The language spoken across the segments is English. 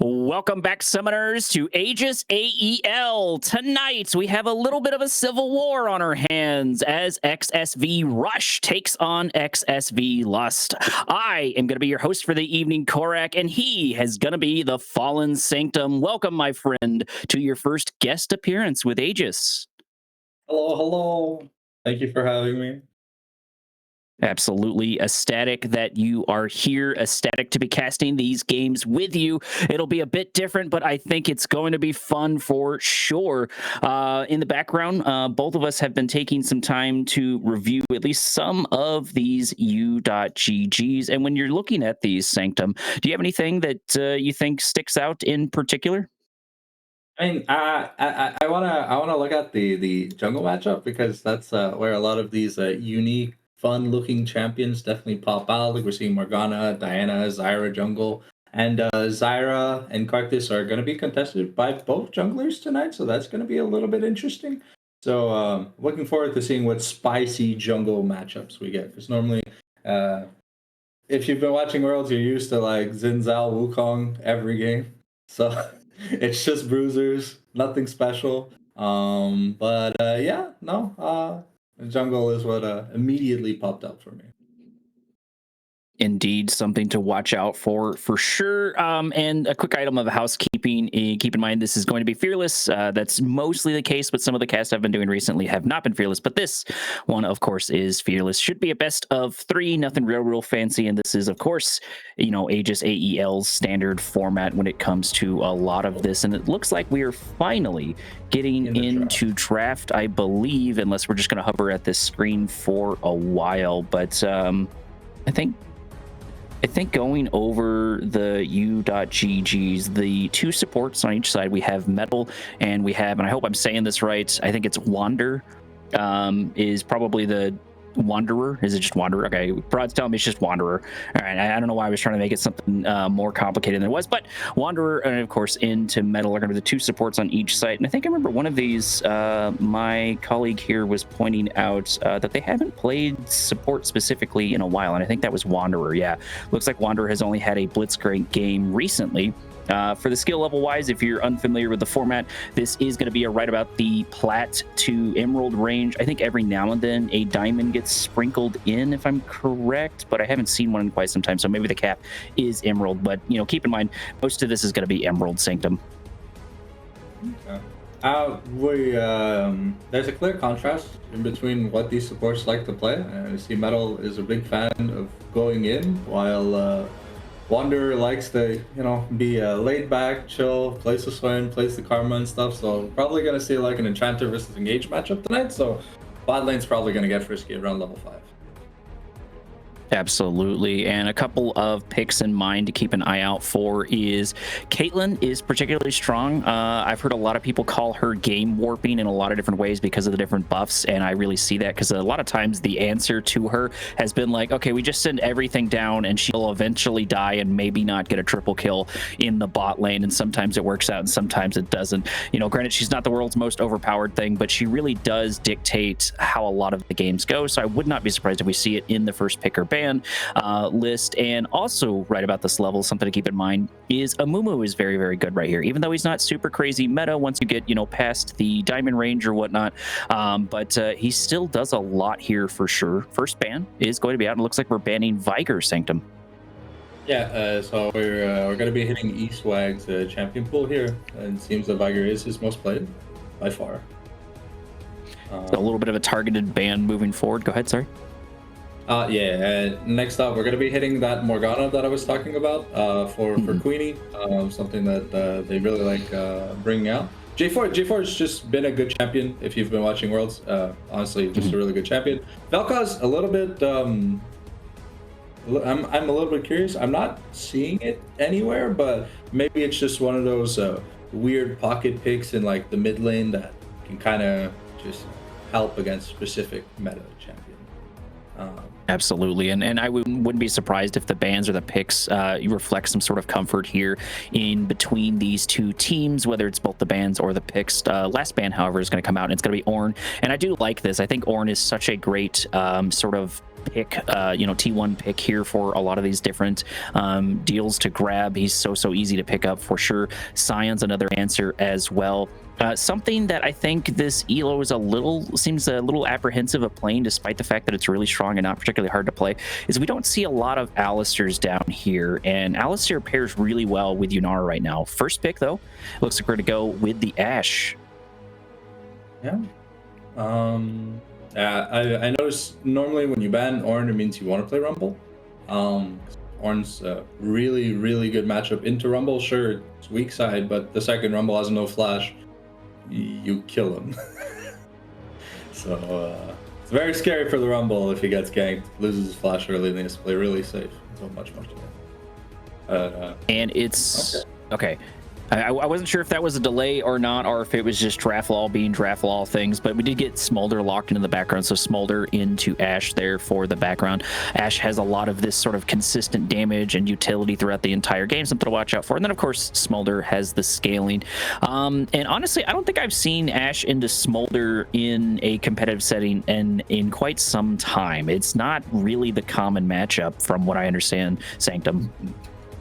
Welcome back, Summoners, to Aegis AEL. Tonight, we have a little bit of a civil war on our hands as XSV Rush takes on XSV Lust. I am going to be your host for the evening, Korak, and he is going to be the Fallen Sanctum. Welcome, my friend, to your first guest appearance with Aegis. Hello, hello. Thank you for having me. Absolutely ecstatic that you are here, ecstatic to be casting these games with you. It'll be a bit different, but I think it's going to be fun for sure. In the background, both of us have been taking some time to review at least some of these U.GGs. And when you're looking at these, Sanctum, do you have anything that you think sticks out in particular? I wanna look at the jungle matchup because that's where a lot of these unique, fun-looking champions definitely pop out. Like we're seeing Morgana, Diana, Zyra jungle, and Zyra and Carthus are going to be contested by both junglers tonight, so that's going to be a little bit interesting. So looking forward to seeing what spicy jungle matchups we get. Because normally, uh, if you've been watching Worlds, you're used to like Xin Zhao, Wukong every game. So it's just bruisers, nothing special. But yeah, no, jungle is what immediately popped up for me. Indeed, something to watch out for sure. And a quick item of housekeeping: keep in mind this is going to be fearless. That's mostly the case, but some of the casts I've been doing recently have not been fearless. But this one, of course, is fearless. Should be a best of three, nothing real fancy. And this is, of course, Aegis AEL's standard format when it comes to a lot of this. And it looks like we are finally getting into draft, I believe, unless we're just going to hover at this screen for a while. But I think going over the U.GGs, the two supports on each side, we have Metal and and I hope I'm saying this right, I think it's Wander, is probably the Wanderer. Is it just Wanderer? Okay, Brod's telling me it's just Wanderer. All right, I don't know why I was trying to make it something more complicated than it was, but Wanderer and of course into Metal are going to be the two supports on each site. And I think I remember one of these, my colleague here was pointing out that they haven't played support specifically in a while, and I think that was Wanderer. Yeah, looks like Wanderer has only had a Blitzcrank game recently. For the skill level wise, if you're unfamiliar with the format, this is going to be right about the Plat to Emerald range. I think every now and then a Diamond gets sprinkled in, if I'm correct, but I haven't seen one in quite some time, so maybe the cap is Emerald. But keep in mind, most of this is going to be Emerald Sanctum. Okay. There's a clear contrast in between what these supports like to play. I see Metal is a big fan of going in, while Wanderer likes to, be laid back, chill, plays the Swain, plays the Karma and stuff. So probably gonna see like an Enchanter versus Engage matchup tonight. So bot lane's probably gonna get frisky around level 5. Absolutely. And a couple of picks in mind to keep an eye out for is Caitlyn is particularly strong. I've heard a lot of people call her game warping in a lot of different ways because of the different buffs, and I really see that because a lot of times the answer to her has been like, okay, we just send everything down and she'll eventually die and maybe not get a triple kill in the bot lane, and sometimes it works out and sometimes it doesn't. Granted, she's not the world's most overpowered thing, but she really does dictate how a lot of the games go, so I would not be surprised if we see it in the first pick or ban list. And also right about this level, something to keep in mind is Amumu is very good right here, even though he's not super crazy meta once you get past the diamond range or whatnot, but he still does a lot here for sure. First ban is going to be out, and it looks like we're banning Viger, Sanctum. Yeah, so we're going to be hitting Eastwag's champion pool here, and it seems that Viger is his most played by far. A little bit of a targeted ban moving forward. Go ahead, sorry. Next up, we're going to be hitting that Morgana that I was talking about for Queenie, something that they really like bringing out. J4 has just been a good champion if you've been watching Worlds. Honestly, just a really good champion. Vel'Koz, a little bit, I'm a little bit curious. I'm not seeing it anywhere, but maybe it's just one of those weird pocket picks in like the mid lane that can kind of just help against specific meta champion. Absolutely, and I wouldn't be surprised if the bans or the picks reflect some sort of comfort here in between these two teams, whether it's both the bans or the picks. Last ban, however, is going to come out, and it's going to be Ornn, and I do like this. I think Ornn is such a great sort of pick, T1 pick here for a lot of these different deals to grab. He's so easy to pick up for sure. Scion's another answer as well. Something that I think this Elo is seems a little apprehensive of playing, despite the fact that it's really strong and not particularly hard to play, is we don't see a lot of Alistairs down here, and Alistair pairs really well with Yunara right now. First pick, though, looks like we're going to go with the Ashe. Yeah. I notice normally when you ban Ornn, it means you want to play Rumble. Ornn's a really good matchup into Rumble. Sure, it's weak side, but the second Rumble has no flash. You kill him. So it's very scary for the Rumble if he gets ganked, loses his flash early, and he has to play really safe. So much more. And it's okay. I wasn't sure if that was a delay or not, or if it was just Draflaw being Draflaw things, but we did get Smolder locked into the background, so Smolder into Ashe there for the background. Ashe has a lot of this sort of consistent damage and utility throughout the entire game, something to watch out for. And then, of course, Smolder has the scaling. And honestly, I don't think I've seen Ashe into Smolder in a competitive setting and in quite some time. It's not really the common matchup, from what I understand, Sanctum.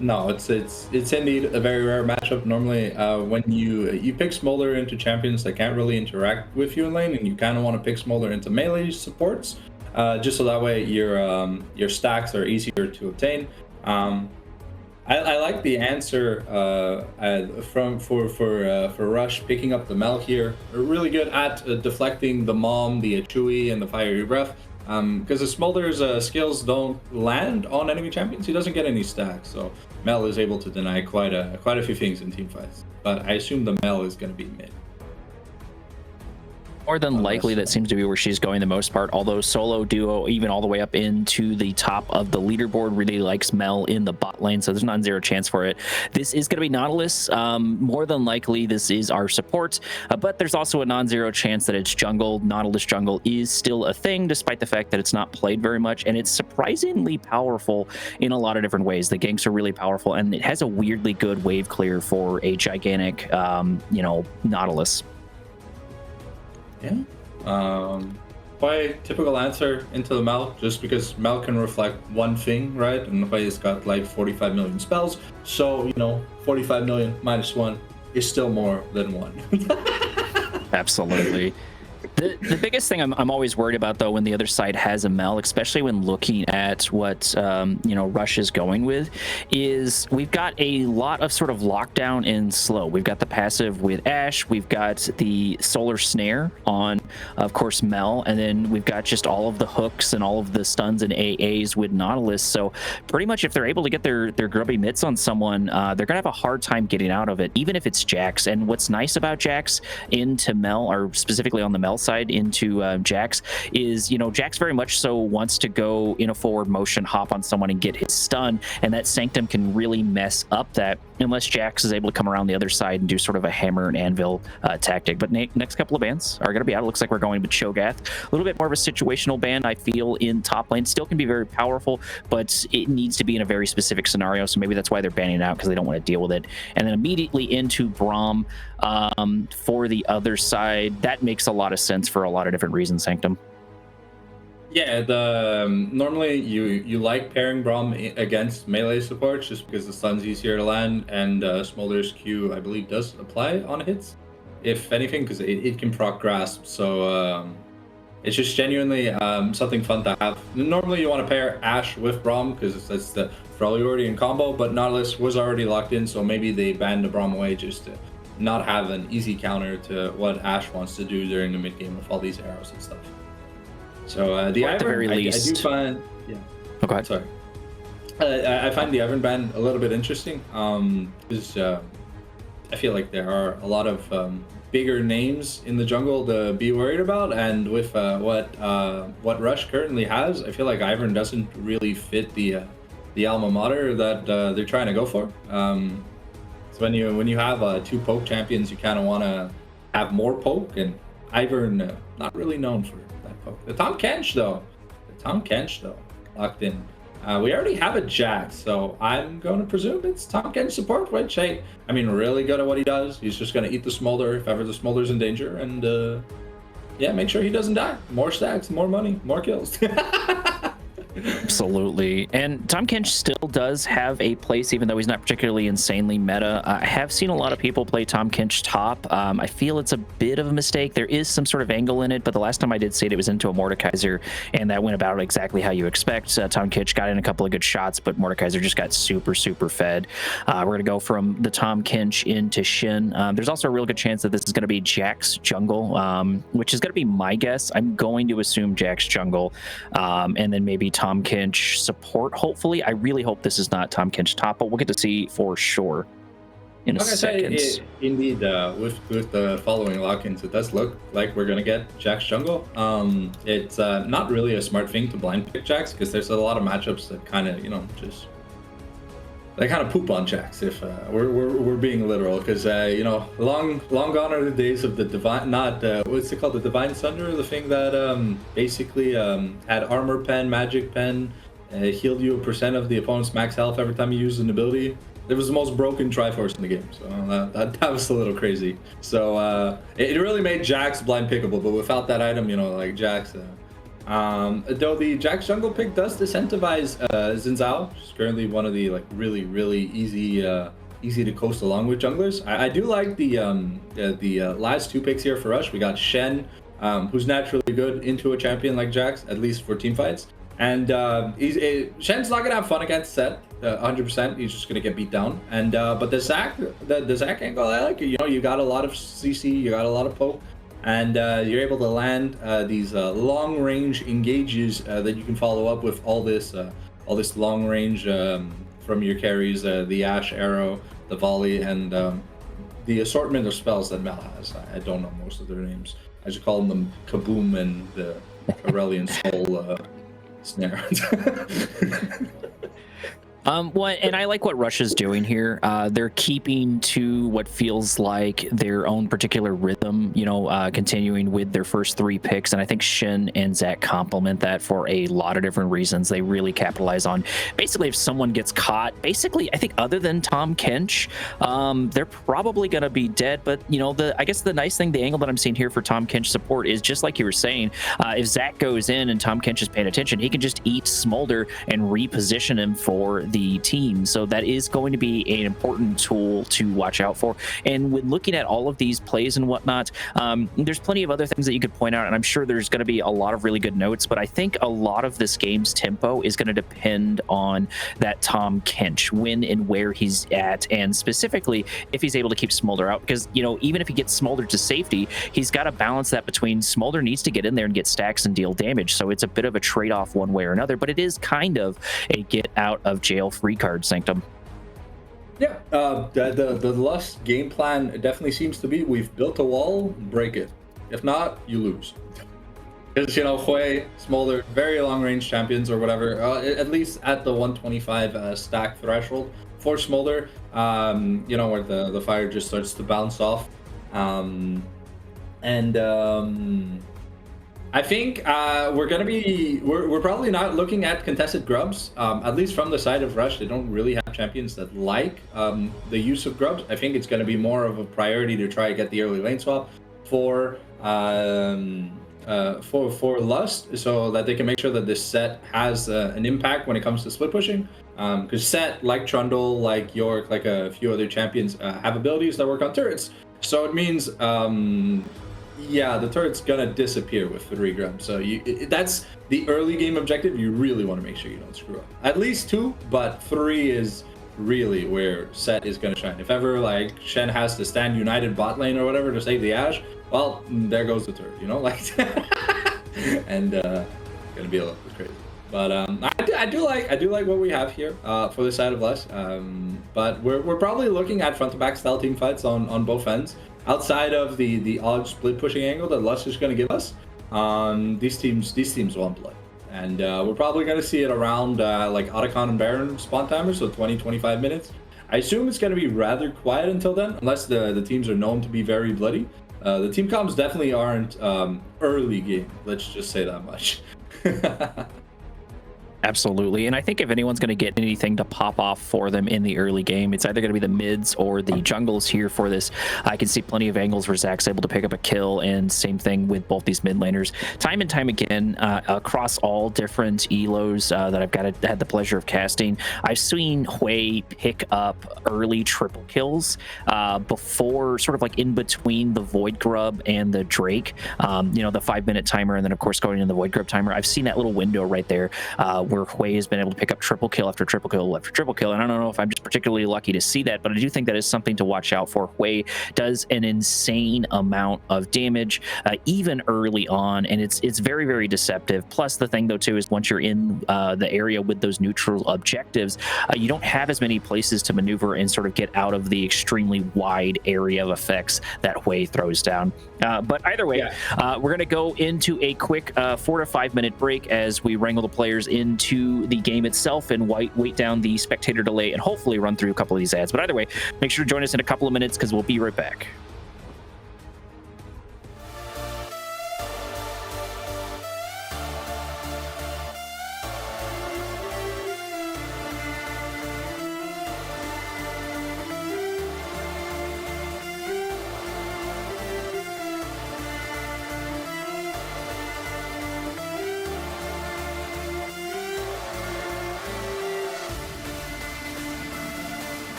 No, it's indeed a very rare matchup. Normally, when you pick Smolder into champions that can't really interact with you in lane, and you kind of want to pick Smolder into melee supports, just so that way your stacks are easier to obtain. I like the answer for Rush picking up the Mel here. They're really good at deflecting the Mom, the Achui, and the Fiery Breath. Because the Smolder's skills don't land on enemy champions, he doesn't get any stacks. So Mel is able to deny quite a few things in team fights. But I assume the Mel is going to be mid. More than likely, that seems to be where she's going the most part. Although solo, duo, even all the way up into the top of the leaderboard really likes Mel in the bot lane, so there's non-zero chance for it. This is going to be Nautilus. More than likely, this is our support, but there's also a non-zero chance that it's jungle. Nautilus jungle is still a thing, despite the fact that it's not played very much, and it's surprisingly powerful in a lot of different ways. The ganks are really powerful, and it has a weirdly good wave clear for a gigantic, Nautilus. Yeah. Quite typical answer into the Mel, just because Mel can reflect one thing, right? And Hui's got like 45 million spells, so 45 million minus 1 is still more than 1. Absolutely. The biggest thing I'm always worried about, though, when the other side has a Mel, especially when looking at what Rush is going with, is we've got a lot of sort of lockdown and slow. We've got the passive with Ashe, we've got the solar snare on, of course, Mel, and then we've got just all of the hooks and all of the stuns and AAs with Nautilus. So pretty much if they're able to get their grubby mitts on someone, they're gonna have a hard time getting out of it, even if it's Jax. And what's nice about Jax into Mel, or specifically on the Mel side into Jax, is Jax very much so wants to go in a forward motion, hop on someone and get his stun, and that Sanctum can really mess up that unless Jax is able to come around the other side and do sort of a hammer and anvil tactic. But next couple of bans are going to be out. It looks like we're going with Cho'Gath, a little bit more of a situational ban, I feel, in top lane. Still can be very powerful, but it needs to be in a very specific scenario, so maybe that's why they're banning it out, because they don't want to deal with it. And then immediately into Braum for the other side. That makes a lot of sense for a lot of different reasons, Sanctum. Yeah, normally you like pairing Braum against melee supports just because the stun's easier to land, and Smolder's Q, I believe, does apply on hits, if anything, because it can proc grasp. So it's just genuinely something fun to have. Normally you want to pair Ashe with Braum because that's the already in combo, but Nautilus was already locked in, so maybe they banned the Braum away just to not have an easy counter to what Ashe wants to do during the mid game with all these arrows and stuff. So at the very least, I do find, yeah. Oh, go ahead. Sorry. I find the Ivern ban a little bit interesting because I feel like there are a lot of bigger names in the jungle to be worried about, and with what Rush currently has, I feel like Ivern doesn't really fit the alma mater that they're trying to go for. So when you have two poke champions, you kind of want to have more poke, and Ivern not really known for that poke. The Tahm Kench though, locked in. We already have a Jax, so I'm going to presume it's Tahm Kench support, which, hey, I mean, really good at what he does. He's just going to eat the Smolder if ever the Smolder's in danger, and yeah, make sure he doesn't die. More stacks, more money, more kills. Absolutely. And Tom Kinch still does have a place, even though he's not particularly insanely meta. I have seen a lot of people play Tom Kinch top. I feel it's a bit of a mistake. There is some sort of angle in it, but the last time I did see it, it was into a Mordekaiser, and that went about exactly how you expect. Tom Kinch got in a couple of good shots, but Mordekaiser just got super, super fed. We're going to go from the Tom Kinch into Shin. There's also a real good chance that this is going to be Jack's jungle, which is going to be my guess. I'm going to assume Jack's jungle, and then maybe Tom Kinch support, hopefully. I really hope this is not Tom Kinch top, but we'll get to see for sure in a second. Indeed, with the following lock-ins, it does look like we're gonna get Jack's jungle. It's not really a smart thing to blind pick Jax, because there's a lot of matchups that kind of, just they kind of poop on Jax, if we're being literal, because long gone are the days of the divine, not what's it called, the divine thunder, the thing that basically had armor pen, magic pen, healed you a % of the opponent's max health every time you used an ability. It was the most broken Triforce in the game, so that was a little crazy. So it really made Jax blind pickable, but without that item, like Jax. Though the Jack's jungle pick does disincentivize Xin Zhao, which is currently one of the really easy to coast along with junglers. I do like the last two picks here for Rush. We got Shen, who's naturally good into a champion like Jax, at least for team fights. And Shen's not gonna have fun against Set, 100%. He's just gonna get beat down. And but the Zac angle, I like it. You got a lot of CC, you got a lot of poke. And you're able to land these long-range engages that you can follow up with all this long range from your carries, the Ash Arrow, the Volley, and the assortment of spells that Mel has. I don't know most of their names. I just call them Kaboom and the Aurelian Soul Snare. And I like what Russia's doing here. They're keeping to what feels like their own particular rhythm, continuing with their first three picks. And I think Shin and Zac complement that for a lot of different reasons. They really capitalize on, basically, if someone gets caught, basically, I think other than Tom Kinch, they're probably going to be dead. But, I guess the nice thing, the angle that I'm seeing here for Tom Kinch support is just like you were saying, if Zac goes in and Tom Kinch is paying attention, he can just eat Smolder and reposition him for the team. So that is going to be an important tool to watch out for. And when looking at all of these plays and whatnot, there's plenty of other things that you could point out, and I'm sure there's going to be a lot of really good notes, but I think a lot of this game's tempo is going to depend on that Tom Kinch, when and where he's at, and specifically if he's able to keep Smolder out, because even if he gets Smolder to safety, he's got to balance that between Smolder needs to get in there and get stacks and deal damage. So it's a bit of a trade-off one way or another, but it is kind of a get out of jail free card, Sanctum. Yeah, the Lust game plan definitely seems to be, we've built a wall, break it. If not, you lose. Because, Hui, Smolder, very long-range champions or whatever, at least at the 125 stack threshold for Smolder, where the fire just starts to bounce off. I think we're probably not looking at contested grubs, at least from the side of Rush. They don't really have champions that like the use of grubs. I think it's going to be more of a priority to try to get the early lane swap for Lust, so that they can make sure that this set has an impact when it comes to split pushing. Because Set, like Trundle, like York, like a few other champions, have abilities that work on turrets. So it means the turret's gonna disappear with 3 grubs. So that's the early game objective. You really want to make sure you don't screw up. At least 2, but 3 is really where Set is gonna shine. If ever Shen has to stand united bot lane or whatever to save the Ashe, well, there goes the turret, and gonna be a little bit crazy. But I do like what we have here for the side of Lust. But we're probably looking at front to back style team fights on both ends. Outside of the odd split pushing angle that Lust is going to give us, these teams want blood, and we're probably going to see it around Otacon and Baron spawn timers, so 20-25 minutes. I assume it's going to be rather quiet until then, unless the teams are known to be very bloody. The team comps definitely aren't early game. Let's just say that much. Absolutely. And I think if anyone's going to get anything to pop off for them in the early game, it's either going to be the mids or the jungles here for this. I can see plenty of angles where Zach's able to pick up a kill, and same thing with both these mid laners. Time and time again, across all different elos that I've had the pleasure of casting, I've seen Hui pick up early triple kills before, sort of like in between the Void Grub and the Drake, the 5-minute timer, and then of course going in the Void Grub timer. I've seen that little window right there where Hui has been able to pick up triple kill after triple kill after triple kill. And I don't know if I'm just particularly lucky to see that, but I do think that is something to watch out for. Hui does an insane amount of damage even early on, and it's very, very deceptive. Plus, the thing though too is once you're in the area with those neutral objectives, you don't have as many places to maneuver and sort of get out of the extremely wide area of effects that Hui throws down. But either way, we're going to go into a quick 4 to 5 minute break as we wrangle the players into the game itself and wait down the spectator delay and hopefully run through a couple of these ads. But either way, make sure to join us in a couple of minutes because we'll be right back.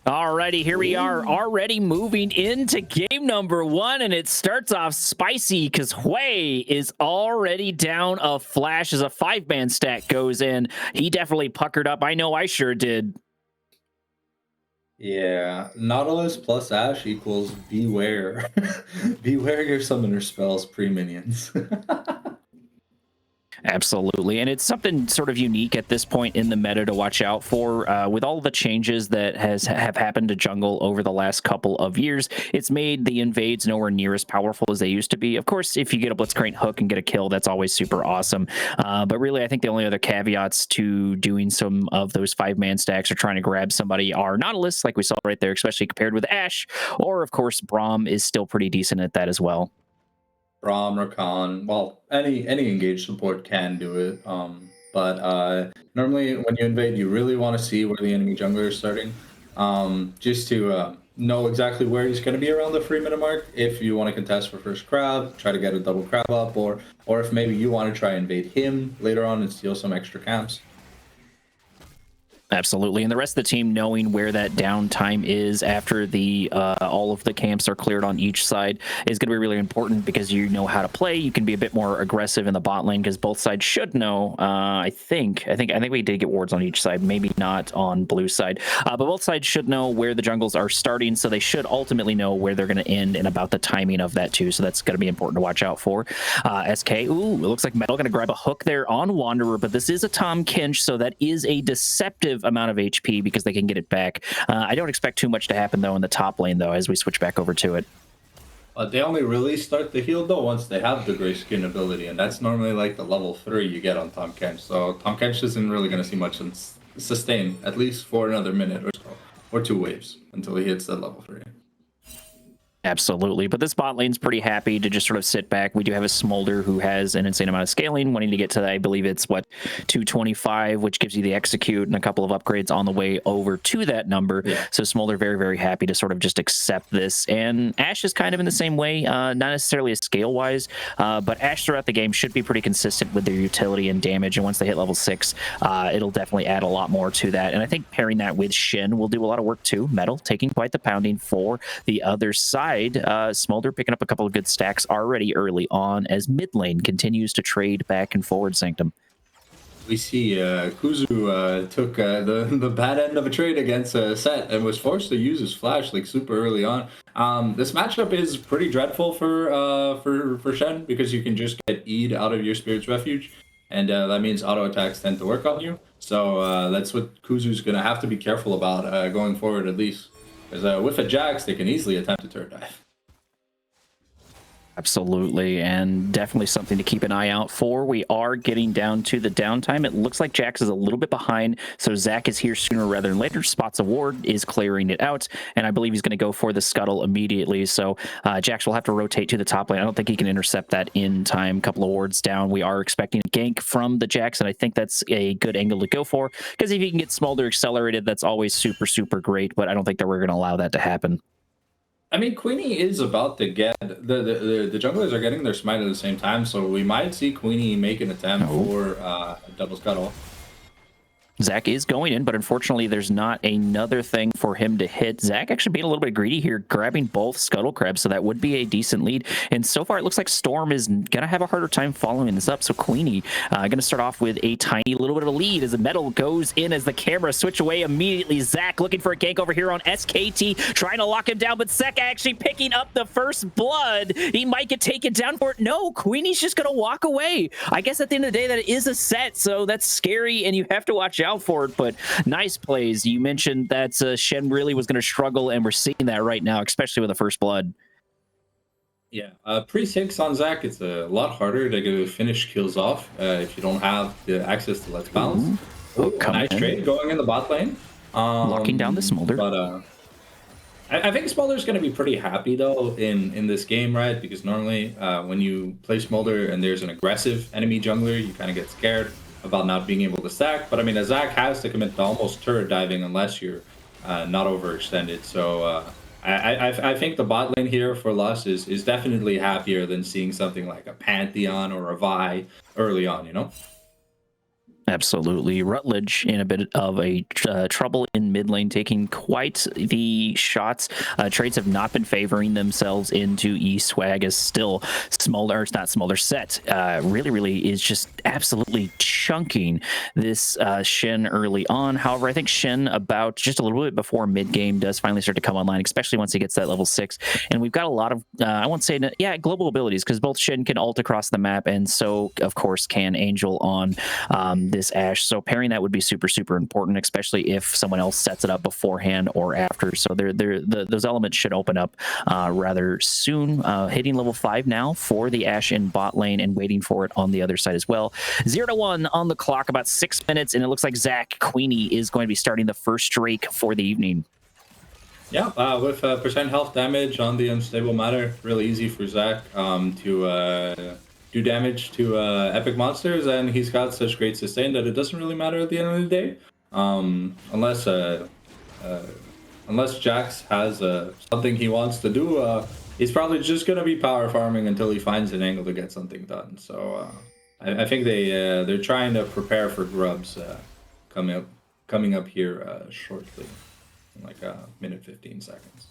Alrighty, here we are already moving into game number 1, and it starts off spicy because Hui is already down a flash as a 5-man stack goes in. He definitely puckered up. I know I sure did. Yeah, Nautilus plus Ash equals beware. Beware your summoner spells pre-minions. Absolutely, and it's something sort of unique at this point in the meta to watch out for. With all the changes that have happened to jungle over the last couple of years, it's made the invades nowhere near as powerful as they used to be. Of course, if you get a Blitzcrank hook and get a kill, that's always super awesome. But really, I think the only other caveats to doing some of those 5-man stacks or trying to grab somebody are Nautilus, like we saw right there, especially compared with Ashe, or of course, Braum is still pretty decent at that as well. Braum, Rakan, well, any engaged support can do it. But normally when you invade, you really want to see where the enemy jungler is starting, just to know exactly where he's going to be around the 3-minute mark. If you want to contest for first crab, try to get a double crab up, or if maybe you want to try and invade him later on and steal some extra camps. Absolutely, and the rest of the team knowing where that downtime is after the all of the camps are cleared on each side is going to be really important because you know how to play. You can be a bit more aggressive in the bot lane because both sides should know. I think we did get wards on each side, maybe not on blue side, but both sides should know where the jungles are starting, so they should ultimately know where they're going to end and about the timing of that too. So that's going to be important to watch out for. SK, ooh, it looks like Metal going to grab a hook there on Wanderer, but this is a Tom Kinch, so that is a deceptive amount of HP because they can get it back. I don't expect too much to happen though in the top lane though as we switch back over to it. They only really start the heal though once they have the Gray Skin ability, and that's normally like the level 3 you get on Tom Kench. So Tom Kench isn't really going to see much in sustain, at least for another minute or so, or 2 waves until he hits that level 3. Absolutely, but this bot lane's pretty happy to just sort of sit back. We do have a Smolder who has an insane amount of scaling, wanting to get to, I believe it's, what, 225, which gives you the execute and a couple of upgrades on the way over to that number. Yeah. So Smolder very, very happy to sort of just accept this. And Ashe is kind of in the same way, not necessarily scale-wise, but Ashe throughout the game should be pretty consistent with their utility and damage, and once they hit level 6, it'll definitely add a lot more to that. And I think pairing that with Shin will do a lot of work too. Metal taking quite the pounding for the other side. Smolder picking up a couple of good stacks already early on as mid lane continues to trade back and forward, Sanctum. We see Kuzu took the bad end of a trade against Set and was forced to use his flash like super early on. This matchup is pretty dreadful for Shen because you can just get E'd out of your Spirit's Refuge, and that means auto attacks tend to work on you. So that's what Kuzu's gonna have to be careful about going forward, at least. Because with a Jax, they can easily attempt a turret dive. Absolutely, and definitely something to keep an eye out for. We are getting down to the downtime. It looks like Jax is a little bit behind, so Zach is here sooner rather than later. Spots a ward, is clearing it out, and I believe he's going to go for the scuttle immediately. So Jax will have to rotate to the top lane. I don't think he can intercept that in time. A couple of wards down. We are expecting a gank from the Jax, and I think that's a good angle to go for, because if you can get Smolder accelerated, that's always super, super great, but I don't think that we're going to allow that to happen. I mean, Queenie is about to get the junglers are getting their smite at the same time, so we might see Queenie make an attempt for a double scuttle. Zach is going in, but unfortunately there's not another thing for him to hit. Zach actually being a little bit greedy here, grabbing both Scuttle Crabs, so that would be a decent lead. And so far it looks like Storm is going to have a harder time following this up. So Queenie going to start off with a tiny little bit of a lead as the Metal goes in as the camera switch away immediately. Zach looking for a gank over here on SKT, trying to lock him down, but Zach actually picking up the first blood. He might get taken down for it. No, Queenie's just going to walk away. I guess at the end of the day that is a set, so that's scary and you have to watch out for it, but nice plays. You mentioned that Shen really was going to struggle, and we're seeing that right now, especially with the first blood. Yeah, pre-6 on Zach, it's a lot harder to finish kills off if you don't have the access to Let's Bounce. Nice trade going in the bot lane. Locking down the Smolder. But I think Smolder's going to be pretty happy, though, in this game, right? Because normally when you play Smolder and there's an aggressive enemy jungler, you kind of get scared about not being able to stack. But I mean, Zach has to commit to almost turret diving unless you're not overextended. So I think the bot lane here for Lust is definitely happier than seeing something like a Pantheon or a Vi early on, you know? Absolutely. Rutledge in a bit of a trouble in mid lane, taking quite the shots. Trades have not been favoring themselves into E-Swag as still smaller, it's not smaller set. Really is just absolutely chunking this Shen early on. However, I think Shen about just a little bit before mid game does finally start to come online, especially once he gets that level 6. And we've got a lot of, I won't say, global abilities, because both Shen can ult across the map, and so, of course, can Angel on this Ashe. So pairing that would be super important, especially if someone else sets it up beforehand or after. So those elements should open up rather soon. Hitting level 5 now for the Ashe in bot lane and waiting for it on the other side as well. 0-1 on the clock, about 6 minutes, and it looks like Zach Queenie is going to be starting the first Drake for the evening. Yeah, with percent health damage on the unstable matter, really easy for Zach to do damage to epic monsters, and he's got such great sustain that it doesn't really matter at the end of the day, unless Jax has something he wants to do. He's probably just gonna be power farming until he finds an angle to get something done. So I think they're trying to prepare for grubs coming up here shortly, in like a minute 15 seconds.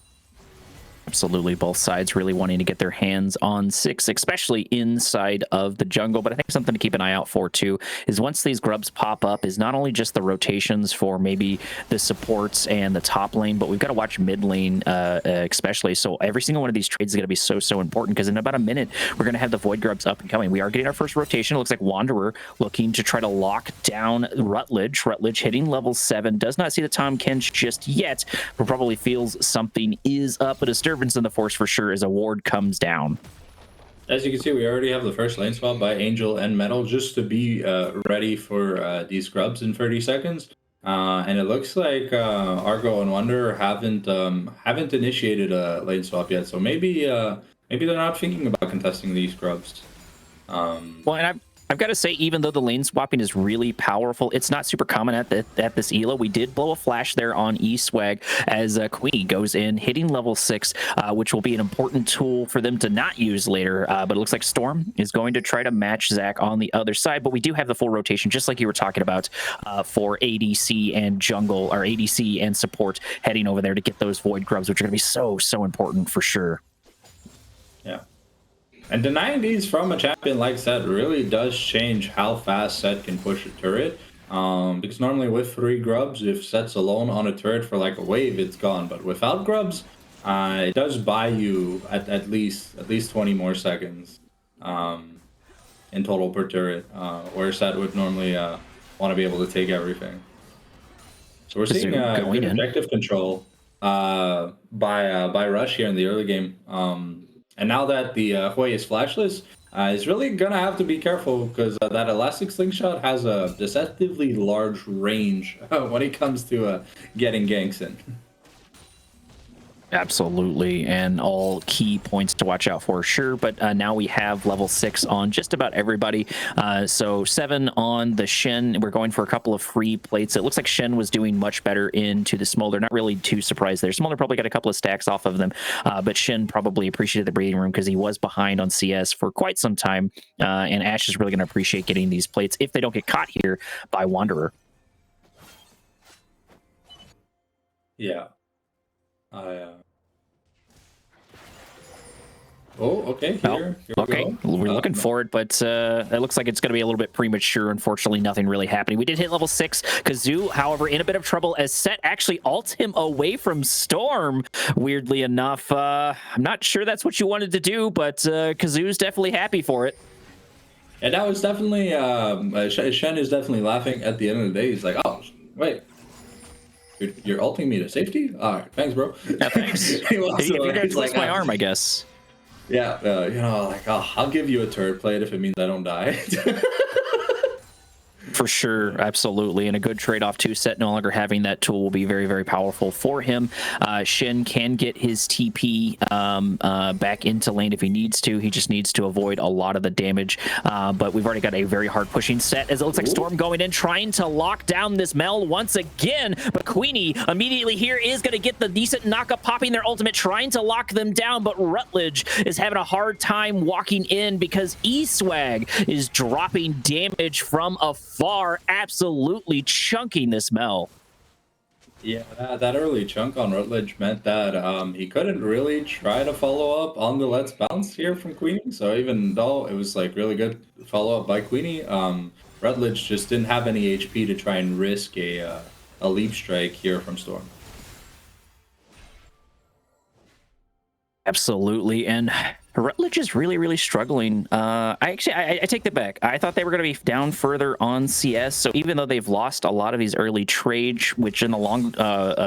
Absolutely, both sides really wanting to get their hands on 6, especially inside of the jungle. But I think something to keep an eye out for too is once these grubs pop up is not only just the rotations for maybe the supports and the top lane, but we've got to watch mid lane especially. So every single one of these trades is going to be so important, because in about a minute we're going to have the void grubs up and coming. We are getting our first rotation. It looks like Wanderer looking to try to lock down Rutledge. Rutledge hitting level 7, does not see the Tom Kench just yet, but probably feels something is up. A disturbance in the force for sure as a ward comes down. As you can see, we already have the first lane swap by Angel and Metal just to be ready for these grubs in 30 seconds. And it looks like Argo and Wanderer haven't initiated a lane swap yet, so maybe they're not thinking about contesting these grubs. Well, and I've got to say, even though the lane swapping is really powerful, it's not super common at this elo. We did blow a flash there on E-Swag as Queenie goes in, hitting level 6, which will be an important tool for them to not use later. But it looks like Storm is going to try to match Zach on the other side. But we do have the full rotation, just like you were talking about, for ADC and jungle, or ADC and support heading over there to get those void grubs, which are going to be so important for sure. Yeah. And denying these from a champion like Set really does change how fast Set can push a turret. Because normally with 3 grubs, if Set's alone on a turret for like a wave, it's gone. But without grubs, it does buy you at least 20 more seconds in total per turret, where Set would normally want to be able to take everything. So we're seeing good objective control by Rush here in the early game. And now that the Hui is flashless, he's really going to have to be careful, because that elastic slingshot has a deceptively large range when it comes to getting ganks in. Absolutely, and all key points to watch out for, sure. But now we have level 6 on just about everybody. So 7 on the Shen. We're going for a couple of free plates. It looks like Shen was doing much better into the Smolder. Not really too surprised there. Smolder probably got a couple of stacks off of them, but Shen probably appreciated the breathing room because he was behind on CS for quite some time. And Ashe is really going to appreciate getting these plates if they don't get caught here by Wanderer. Yeah. Oh, okay. Here okay. We're looking for it, but it looks like it's going to be a little bit premature. Unfortunately, nothing really happening. We did hit level 6. Kazoo, however, in a bit of trouble as Set actually ults him away from Storm. Weirdly enough, I'm not sure that's what you wanted to do, but Kazoo's definitely happy for it. And that was definitely Shen is definitely laughing at the end of the day. He's like, "Oh, wait. You're ulting me to safety? All right, thanks, bro." Yeah, thanks. If you're going to twist my arm, I guess. Yeah, like, oh, I'll give you a turret plate if it means I don't die. For sure, absolutely, and a good trade-off too. Set no longer having that tool will be very powerful for him. Shen can get his TP back into lane if he needs to. He just needs to avoid a lot of the damage. But we've already got a very hard pushing Set, as it looks like Storm going in, trying to lock down this Mel once again. But Queenie immediately here is going to get the decent knock-up, popping their ultimate, trying to lock them down. But Rutledge is having a hard time walking in because E-Swag is dropping damage from afar. far, absolutely chunking this Mel. Yeah, that early chunk on Rutledge meant that he couldn't really try to follow up on the Let's Bounce here from Queenie. So even though it was like really good follow up by Queenie, Rutledge just didn't have any HP to try and risk a leap strike here from Storm. Absolutely, and Rutledge is really, really struggling. I take that back. I thought they were going to be down further on CS, so even though they've lost a lot of these early trades, which in the long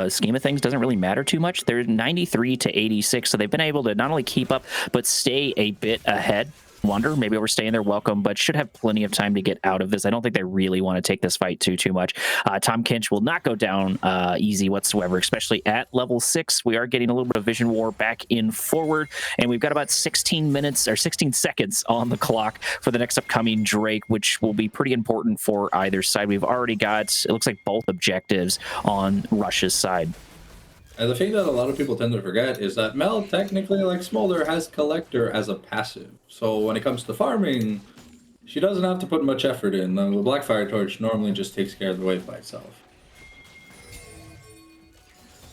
scheme of things doesn't really matter too much, they're 93 to 86, so they've been able to not only keep up, but stay a bit ahead. Wonder maybe overstaying their welcome, but should have plenty of time to get out of this. I don't think they really want to take this fight too much. Tom Kinch will not go down easy whatsoever, especially at level 6. We are getting a little bit of vision war back in forward, and we've got about 16 minutes or 16 seconds on the clock for the next upcoming Drake, which will be pretty important for either side. We've already got, it looks like, both objectives on Rush's side. And the thing that a lot of people tend to forget is that Mel, technically, like Smolder, has Collector as a passive. So when it comes to farming, she doesn't have to put much effort in. The Blackfire Torch normally just takes care of the wave by itself.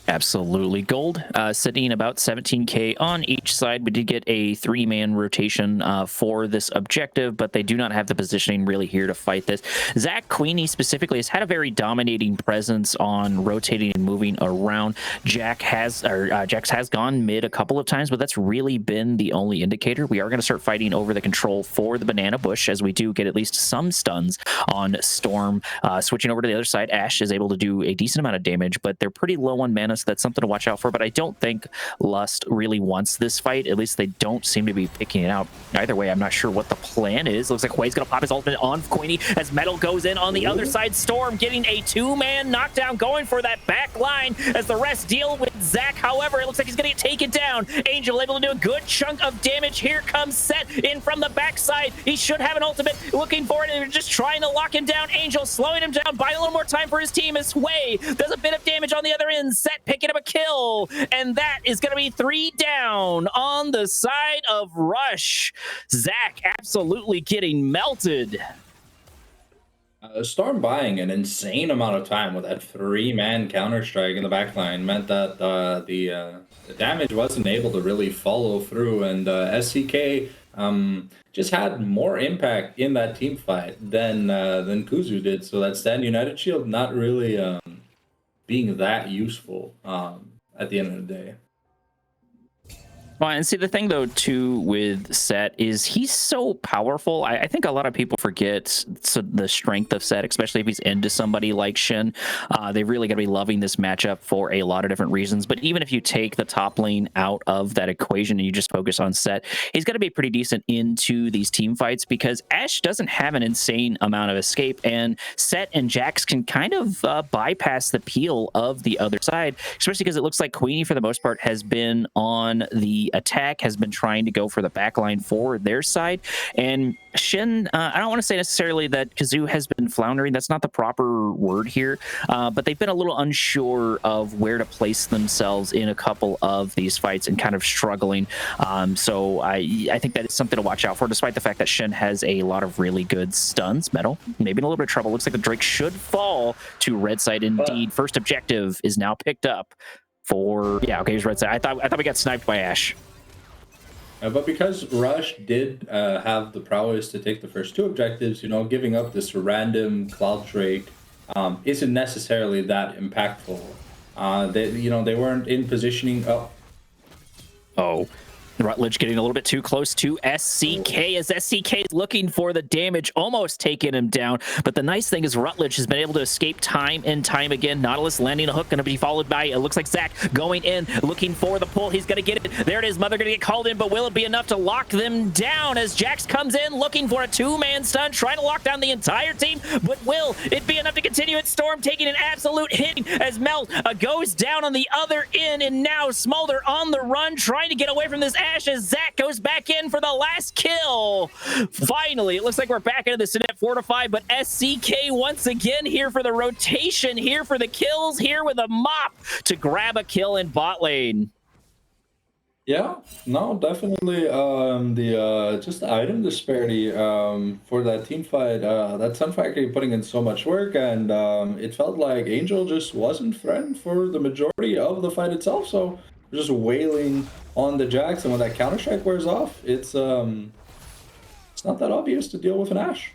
Absolutely. Gold sitting about 17k on each side. We did get a 3-man rotation for this objective, but they do not have the positioning really here to fight this. Zach Queenie specifically has had a very dominating presence on rotating and moving around. Jax has gone mid a couple of times, but that's really been the only indicator. We are going to start fighting over the control for the banana bush, as we do get at least some stuns on Storm. Switching over to the other side, Ashe is able to do a decent amount of damage, but they're pretty low on mana, so that's something to watch out for. But I don't think Lust really wants this fight. At least they don't seem to be picking it out. Either way, I'm not sure what the plan is. Looks like Huey's going to pop his ultimate on Queenie as Metal goes in on the other side. Storm getting a 2-man knockdown, going for that back line as the rest deal with Zach. However, it looks like he's going to get taken down. Angel able to do a good chunk of damage. Here comes Set in from the backside. He should have an ultimate, looking for it. They're just trying to lock him down. Angel slowing him down, buying a little more time for his team as Huey does a bit of damage on the other end. Set picking up a kill, and that is going to be 3 down on the side of Rush. Zach absolutely getting melted. Storm buying an insane amount of time with that 3-man counter-strike in the backline meant that the damage wasn't able to really follow through, and SCK just had more impact in that team fight than Kuzu did, so that Stand United shield not really being that useful at the end of the day. Well, and see, the thing, though, too, with Set is he's so powerful. I think a lot of people forget the strength of Set, especially if he's into somebody like Shin. They really got to be loving this matchup for a lot of different reasons. But even if you take the top lane out of that equation and you just focus on Set, he's going to be pretty decent into these team fights because Ashe doesn't have an insane amount of escape, and Set and Jax can kind of bypass the peel of the other side, especially because it looks like Queenie, for the most part, has been on the attack, has been trying to go for the backline for their side. And Shin, I don't want to say necessarily that Kazoo has been floundering. That's not the proper word here. But they've been a little unsure of where to place themselves in a couple of these fights and kind of struggling. So I think that is something to watch out for, despite the fact that Shin has a lot of really good stuns. Metal, maybe in a little bit of trouble. Looks like the Drake should fall to red side indeed. First objective is now picked up for, yeah, okay, here's red side. I thought we got sniped by Ashe. But because Rush did have the prowess to take the first 2 objectives, you know, giving up this random Cloud Drake isn't necessarily that impactful. They weren't in positioning. Oh. Rutledge getting a little bit too close to SCK as SCK is looking for the damage, almost taking him down. But the nice thing is Rutledge has been able to escape time and time again. Nautilus landing a hook, going to be followed by, it looks like Zach going in, looking for the pull. He's going to get it. There it is. Mother going to get called in, but will it be enough to lock them down as Jax comes in looking for a 2-man stun, trying to lock down the entire team, but will it be enough to continue it? Storm taking an absolute hit as Mel goes down on the other end, and now Smolder on the run, trying to get away from this Ashe as Zach goes back in for the last kill. Finally, it looks like we're back into the Sinet fortified, but SCK once again here for the rotation, here for the kills, here with a mop to grab a kill in bot lane. Yeah, no, definitely. The just the item disparity for that team fight. That Sun Factory putting in so much work, and it felt like Angel just wasn't threatened for the majority of the fight itself. So just wailing on the Jax, and when that Counter Strike wears off, it's not that obvious to deal with an Ashe.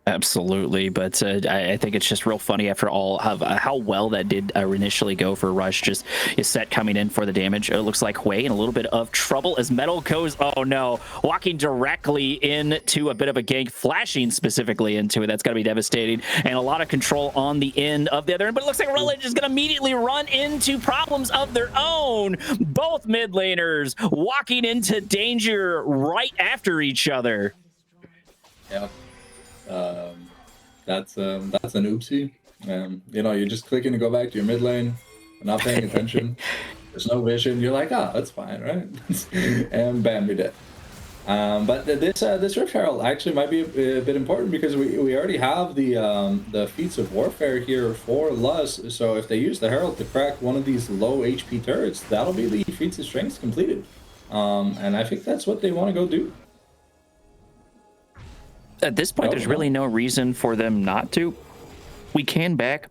Absolutely, but I think it's just real funny after all of how well that did initially go for Rush. Just his set coming in for the damage. It looks like Hui in a little bit of trouble as Metal goes, oh no, walking directly into a bit of a gank, flashing specifically into it. That's got to be devastating, and a lot of control on the end of the other end. But it looks like Rutledge is going to immediately run into problems of their own. Both mid laners walking into danger right after each other. Yeah. That's an oopsie. You're just clicking to go back to your mid lane, not paying attention. There's no vision. You're like, ah, that's fine, right? And bam, you're dead. But this Rift Herald actually might be a bit important because we already have the feats of warfare here for Lus. So if they use the Herald to crack one of these low HP turrets, that'll be the feats of strength completed. And I think that's what they want to go do. At this point, there's really no reason for them not to. We can back.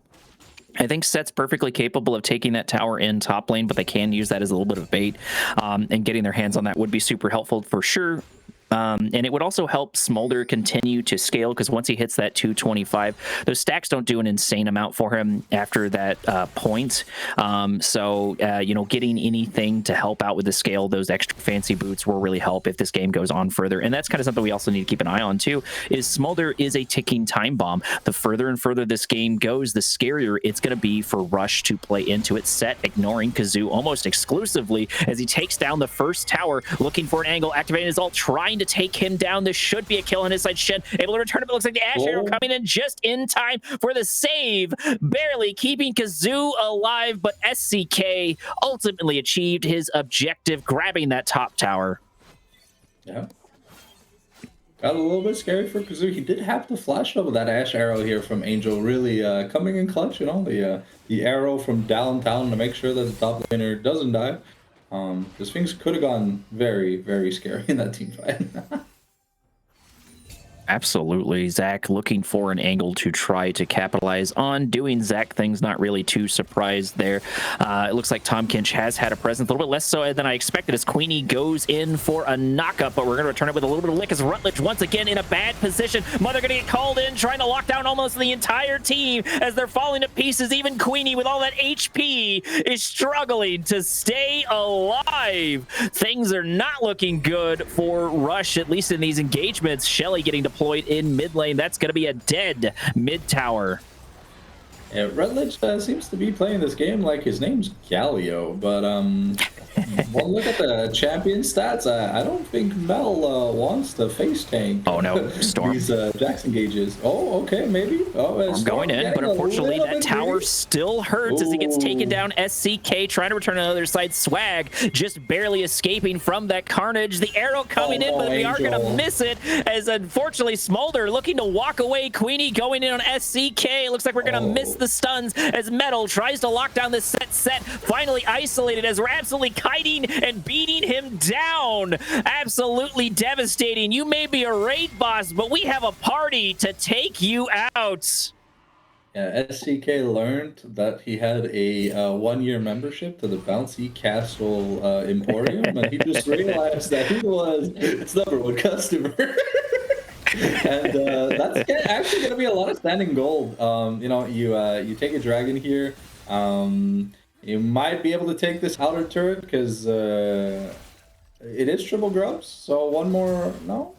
I think Set's perfectly capable of taking that tower in top lane, but they can use that as a little bit of bait. And getting their hands on that would be super helpful for sure. And it would also help Smolder continue to scale, because once he hits that 225, those stacks don't do an insane amount for him after that point. So getting anything to help out with the scale, those extra fancy boots will really help if this game goes on further. And that's kind of something we also need to keep an eye on too, is Smolder is a ticking time bomb. The further and further this game goes, the scarier it's going to be for Rush to play into it. Set ignoring Kazoo almost exclusively as he takes down the first tower, looking for an angle, activating his ult, trying to take him down. This should be a kill on his side. Shen able to return it, but looks like the Ashe arrow coming in just in time for the save, barely keeping Kazoo alive, but SCK ultimately achieved his objective, grabbing that top tower. Yeah. Got a little bit scary for Kazoo. He did have to flash over that Ashe arrow here from Angel, really coming in clutch, the arrow from downtown to make sure that the top laner doesn't die. Because things could have gone very, very scary in that team fight. Absolutely. Zach looking for an angle to try to capitalize on. Doing Zach things, not really too surprised there. It looks like Tom Kinch has had a presence, a little bit less so than I expected as Queenie goes in for a knockup, but we're going to return it with a little bit of lick as Rutledge once again in a bad position. Mother going to get called in, trying to lock down almost the entire team as they're falling to pieces. Even Queenie with all that HP is struggling to stay alive. Things are not looking good for Rush, at least in these engagements. Shelly getting deployed in mid lane. That's going to be a dead mid tower. Yeah, Rutledge seems to be playing this game like his name's Galio, but one look at the champion stats. I don't think Mel wants to face tank. Oh no, Storm. These Jackson gauges. Oh, okay, maybe. Oh, I'm going in, but unfortunately that tower still hurts as he gets taken down. SCK trying to return on the other side. Swag just barely escaping from that carnage. The arrow coming in, but we are going to miss it as unfortunately Smolder looking to walk away. Queenie going in on SCK. It looks like we're going to miss the stuns as Metal tries to lock down this set. Finally isolated as we're absolutely kiting and beating him down. Absolutely devastating. You may be a raid boss, but we have a party to take you out. Yeah, SCK learned that he had a 1-year membership to the Bouncy Castle Emporium, and he just realized that he was its #1 customer. And that's actually going to be a lot of standing gold. You take a dragon here. You might be able to take this outer turret because it is triple grubs. So one more, no?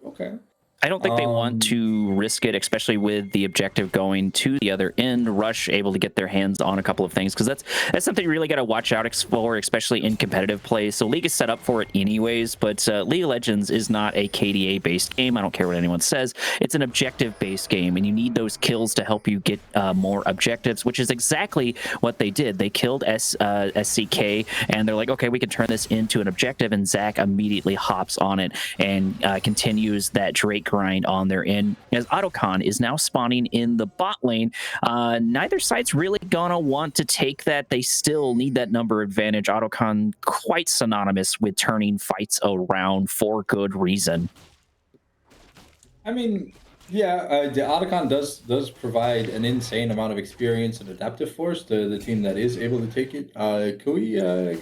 Okay. I don't think they want to risk it, especially with the objective going to the other end. Rush able to get their hands on a couple of things, because that's something you really got to watch out for, especially in competitive play. So League is set up for it anyways, but League of Legends is not a KDA-based game. I don't care what anyone says. It's an objective-based game, and you need those kills to help you get more objectives, which is exactly what they did. They killed SCK, and they're like, okay, we can turn this into an objective, and Zach immediately hops on it and continues that Drake grind on their end, as Autocon is now spawning in the bot lane. Neither side's really gonna want to take that. They still need that number advantage. Autocon quite synonymous with turning fights around for good reason. I mean, yeah, the Otacon does provide an insane amount of experience and adaptive force to the team that is able to take it. Could we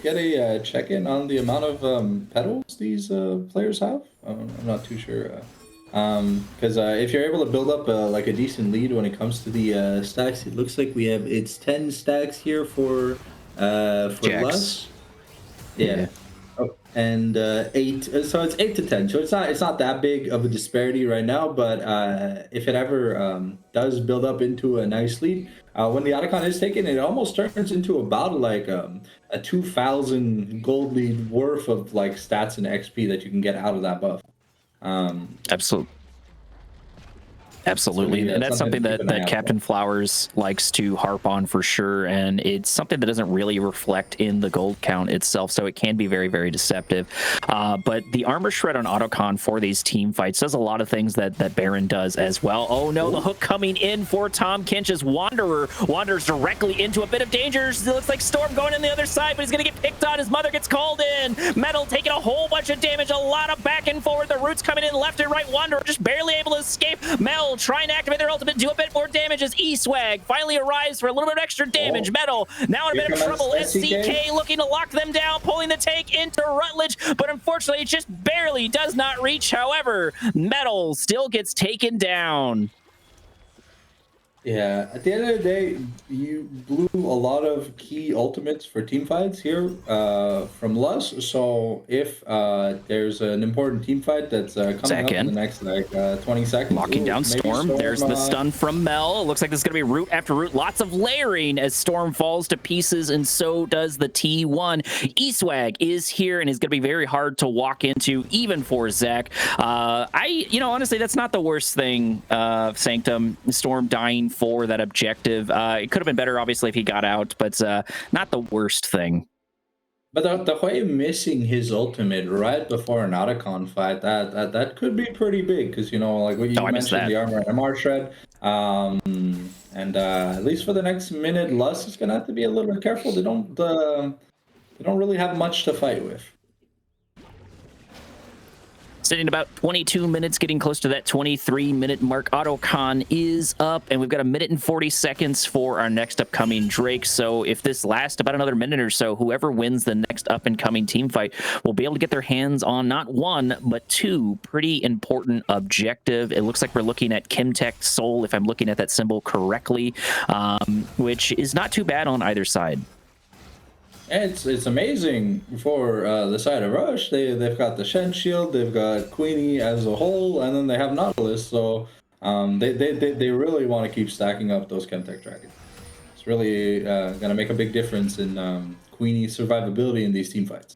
get a check-in on the amount of petals these players have? I'm not too sure. Because if you're able to build up like a decent lead when it comes to the stacks, it looks like it's 10 stacks here for Jax. Lus. Yeah. Oh, and 8. So it's 8 to 10. So it's not that big of a disparity right now. But if it ever does build up into a nice lead, when the Otacon is taken, it almost turns into about like a 2,000 gold lead worth of like stats and XP that you can get out of that buff. Absolutely. Absolutely, and that's something that Captain Flowers likes to harp on for sure, and it's something that doesn't really reflect in the gold count itself, so it can be very, very deceptive. But the armor shred on Autocon for these team fights does a lot of things that Baron does as well. Oh no, the hook coming in for Tahm Kench's Wanderer. Wanders directly into a bit of danger. It looks like Storm going in the other side, but he's going to get picked on. His mother gets called in. Metal taking a whole bunch of damage, a lot of back and forward. The roots coming in left and right. Wanderer just barely able to escape. Mel trying to activate their ultimate, do a bit more damage as E-Swag finally arrives for a little bit of extra damage. Metal now in a bit of trouble. SCK looking to lock them down, pulling the take into Rutledge, but unfortunately it just barely does not reach. However, Metal still gets taken down. Yeah, at the end of the day, you blew a lot of key ultimates for team fights here from Lus. So if there's an important team fight that's coming up in the next like 20 seconds, locking down Storm. There's the stun from Mel. It looks like this is going to be root after root. Lots of layering as Storm falls to pieces, and so does the T1. E-Swag is here and is going to be very hard to walk into, even for Zach. Honestly, that's not the worst thing. Sanctum, Storm dying for that objective. It could have been better, obviously, if he got out, but not the worst thing. But the way missing his ultimate right before an Otacon fight, that could be pretty big, because like what you mentioned, the armor and MR shred. And at least for the next minute, Lus is gonna have to be a little bit careful. They don't really have much to fight with. Sitting about 22 minutes, getting close to that 23-minute mark. Autocon is up, and we've got 1 minute and 40 seconds for our next upcoming Drake. So if this lasts about another minute or so, whoever wins the next up-and-coming team fight will be able to get their hands on not 1, but 2 pretty important objective. It looks like we're looking at Chemtech Soul, if I'm looking at that symbol correctly, which is not too bad on either side. It's amazing for the side of Rush. They've got the Shen Shield, they've got Queenie as a whole, and then they have Nautilus. So they really want to keep stacking up those Chemtech Dragons. It's really gonna make a big difference in Queenie's survivability in these team fights.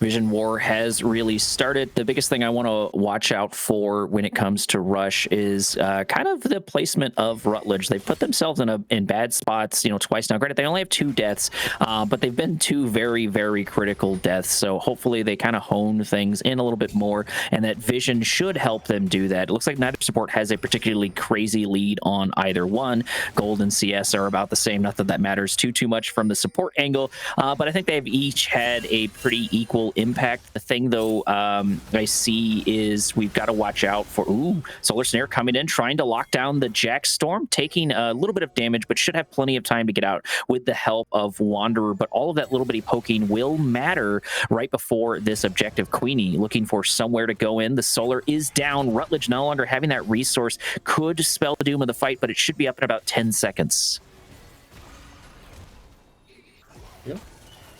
Vision War has really started. The biggest thing I want to watch out for when it comes to Rush is kind of the placement of Rutledge. They've put themselves in bad spots, twice now. Granted, they only have 2 deaths, but they've been 2 very, very critical deaths. So hopefully they kind of hone things in a little bit more, and that Vision should help them do that. It looks like neither support has a particularly crazy lead on either one. Gold and CS are about the same. Not that that matters too much from the support angle, but I think they've each had a pretty equal impact. The thing, though, I see is we've got to watch out for Solar Snare coming in, trying to lock down the Jax Storm, taking a little bit of damage, but should have plenty of time to get out with the help of Wanderer. But all of that little bitty poking will matter right before this objective. Queenie looking for somewhere to go in. The Solar is down. Rutledge no longer having that resource could spell the doom of the fight, but it should be up in about 10 seconds.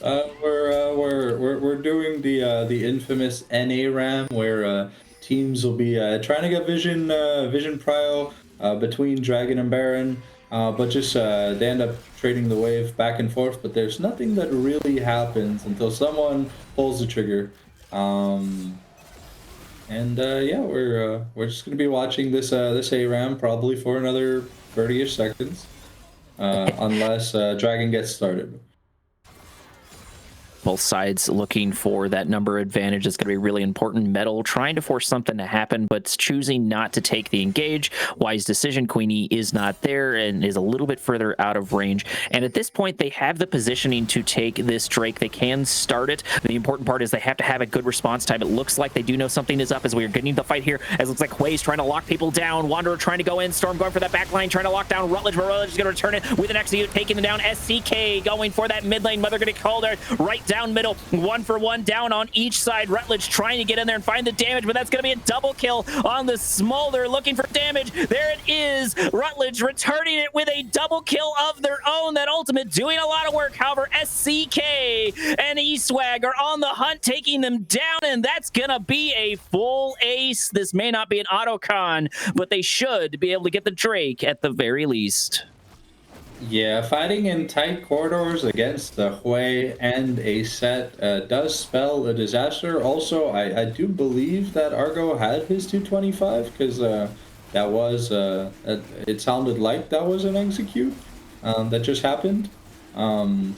We're doing the infamous NA RAM, where teams will be trying to get vision prio between Dragon and Baron, but just they end up trading the wave back and forth. But there's nothing that really happens until someone pulls the trigger. Yeah, we're just gonna be watching this ARAM probably for another 30-ish seconds, unless Dragon gets started. Both sides looking for that number advantage is going to be really important. Metal trying to force something to happen, but choosing not to take the engage. Wise decision. Queenie is not there and is a little bit further out of range. And at this point, they have the positioning to take this Drake. They can start it. The important part is they have to have a good response time. It looks like they do know something is up as we are getting the fight here. As it looks like Hui's trying to lock people down. Wanderer trying to go in. Storm going for that back line, trying to lock down Rutledge, but Rutledge is going to return it with an execute, taking them down. SCK going for that mid lane. Mother going to call there right down middle. 1-for-1 down on each side. Rutledge trying to get in there and find the damage, but that's going to be a double kill on the Smolder looking for damage. There it is. Rutledge returning it with a double kill of their own. That ultimate doing a lot of work. However, SCK and eSwag are on the hunt, taking them down, and that's going to be a full ace. This may not be an autocon, but they should be able to get the Drake at the very least. Yeah, fighting in tight corridors against the Hui and a set does spell a disaster. Also, I do believe that Argo had his 225 because that was it sounded like that was an execute that just happened. 241.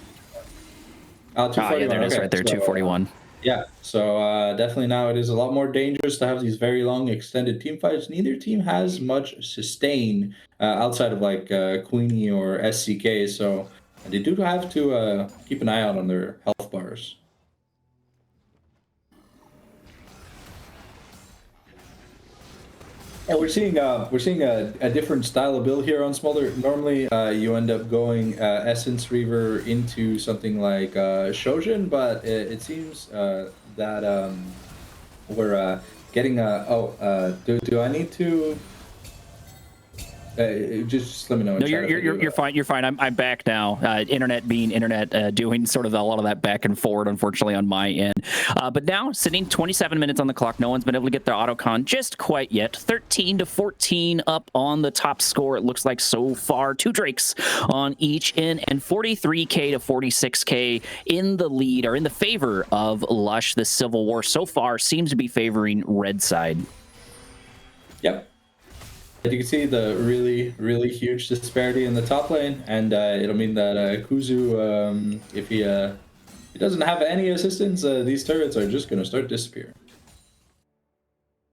Yeah, there it is, okay. right there, So, 241. yeah, so definitely now it is a lot more dangerous to have these very long extended team fights. Neither team has much sustain outside of like Queenie or SCK, so they do have to keep an eye out on their health bars. And we're seeing a different style of build here on Smolder. Normally, you end up going Essence Reaver into something like Shojin, but it seems that we're getting do I need to? Just let me know. No, you're fine. You're fine. I'm back now. Internet being internet, doing sort of a lot of that back and forward, unfortunately, on my end. But now, sitting 27 minutes on the clock, no one's been able to get their autocon just quite yet. 13-14 up on the top score. It looks like so far. 2 Drakes on each end, and 43K to 46K in the lead, or in the favor of Lush. The Civil War so far seems to be favoring red side. Yep. As you can see, the really huge disparity in the top lane, and it'll mean that Kuzu, if he doesn't have any assistance, these turrets are just going to start disappearing.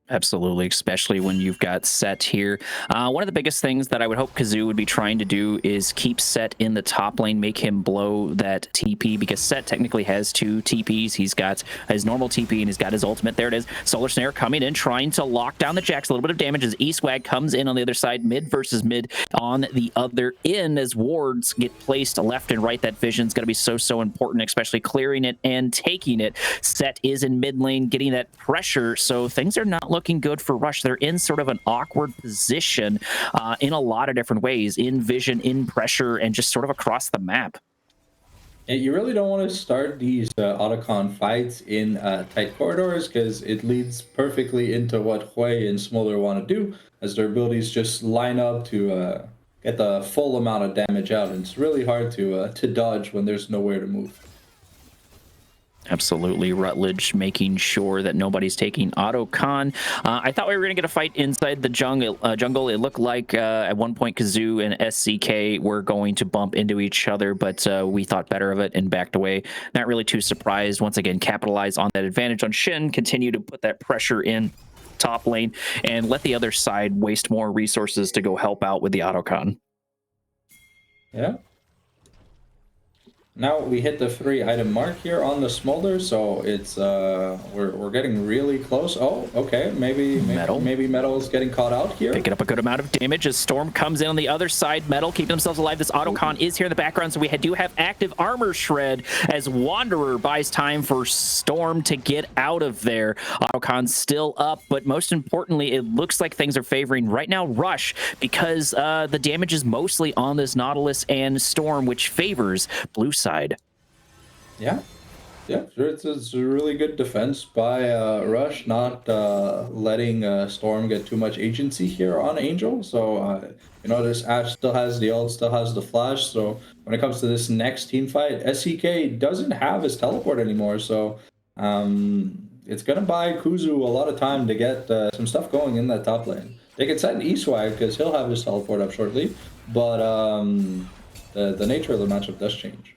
Absolutely, especially when you've got Set here. One of the biggest things that I would hope Kazoo would be trying to do is keep Set in the top lane, make him blow that TP, because Set technically has 2 TPs. He's got his normal TP and he's got his ultimate. There it is. Solar Snare coming in, trying to lock down the Jax. A little bit of damage as eSwag comes in on the other side, mid versus mid on the other end as wards get placed left and right. That vision's going to be so important, especially clearing it and taking it. Set is in mid lane, getting that pressure, so things are not looking good for Rush. They're in sort of an awkward position in a lot of different ways, in vision, in pressure, and just sort of across the map. And you really don't want to start these autocon fights in tight corridors, because it leads perfectly into what Hui and Smolder want to do, as their abilities just line up to get the full amount of damage out, and it's really hard to dodge when there's nowhere to move. Absolutely. Rutledge making sure that nobody's taking autocon. I thought we were going to get a fight inside the jungle. It looked like at one point Kazoo and SCK were going to bump into each other, but we thought better of it and backed away. Not really too surprised. Once again, capitalize on that advantage on Shin, continue to put that pressure in top lane, and let the other side waste more resources to go help out with the autocon. Yeah. Now we hit the 3-item mark here on the Smolder, so it's we're getting really close. Oh, okay, maybe Metal is getting caught out here. Picking up a good amount of damage as Storm comes in on the other side. Metal keeping themselves alive. This autocon is here in the background, so we do have active armor shred as Wanderer buys time for Storm to get out of there. Autocon's still up, but most importantly, it looks like things are favoring right now Rush, because the damage is mostly on this Nautilus and Storm, which favors blue side. Yeah, it's a really good defense by Rush, not letting Storm get too much agency here on Angel. So you know, this Ash still has the ult, still has the flash. So when it comes to this next team fight, SCK doesn't have his teleport anymore. So it's gonna buy Kuzu a lot of time to get some stuff going in that top lane. They can send eSwag because he'll have his teleport up shortly, but the nature of the matchup does change.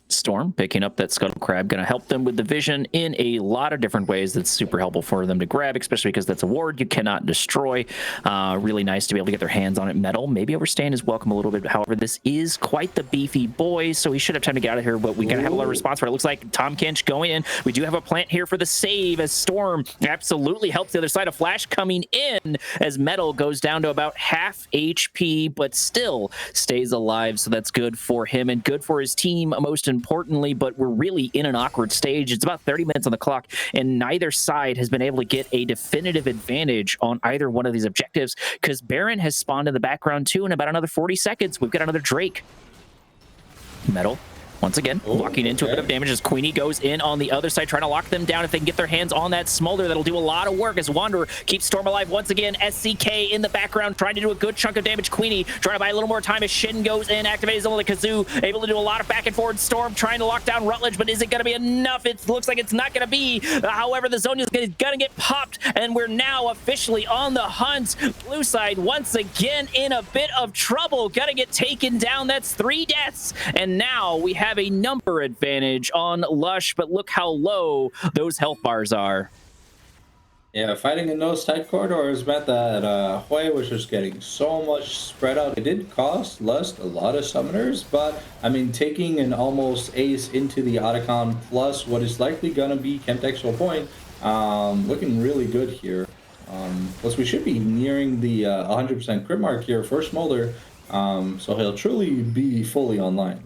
Storm picking up that Scuttle Crab, going to help them with the vision in a lot of different ways. That's super helpful for them to grab, especially because that's a ward you cannot destroy. Really nice to be able to get their hands on it. Metal, maybe overstaying his welcome a little bit. However, this is quite the beefy boy, so he should have time to get out of here, but we got to have a lot of response for it. It looks like Tom Kinch going in. We do have a plant here for the save as Storm absolutely helps the other side. A flash coming in as Metal goes down to about half HP, but still stays alive, so that's good for him and good for his team, most importantly. But we're really in an awkward stage. It's about 30 minutes on the clock, and neither side has been able to get a definitive advantage on either one of these objectives because Baron has spawned in the background too. In about another 40 seconds, we've got another Drake. Metal once again walking into a bit of damage as Queenie goes in on the other side, trying to lock them down. If they can get their hands on that Smolder, that'll do a lot of work as Wanderer keeps Storm alive once again. SCK in the background trying to do a good chunk of damage. Queenie trying to buy a little more time as Shin goes in, activates his only Kazoo, able to do a lot of back and forward. Storm trying to lock down Rutledge, but is it going to be enough? It looks like it's not going to be. However, the zone is going to get popped, and we're now officially on the hunt. Blue side once again in a bit of trouble, going to get taken down. That's 3 deaths, and now we have a number advantage on Lush, but look how low those health bars are. Yeah, fighting in those tight corridors meant that Hui was just getting so much spread out. It did cost Lust a lot of summoners, but I mean, taking an almost ace into the Otacon plus what is likely going to be Chemtextual Point, looking really good here. Plus, we should be nearing the 100% crit mark here for Smolder, so he'll truly be fully online.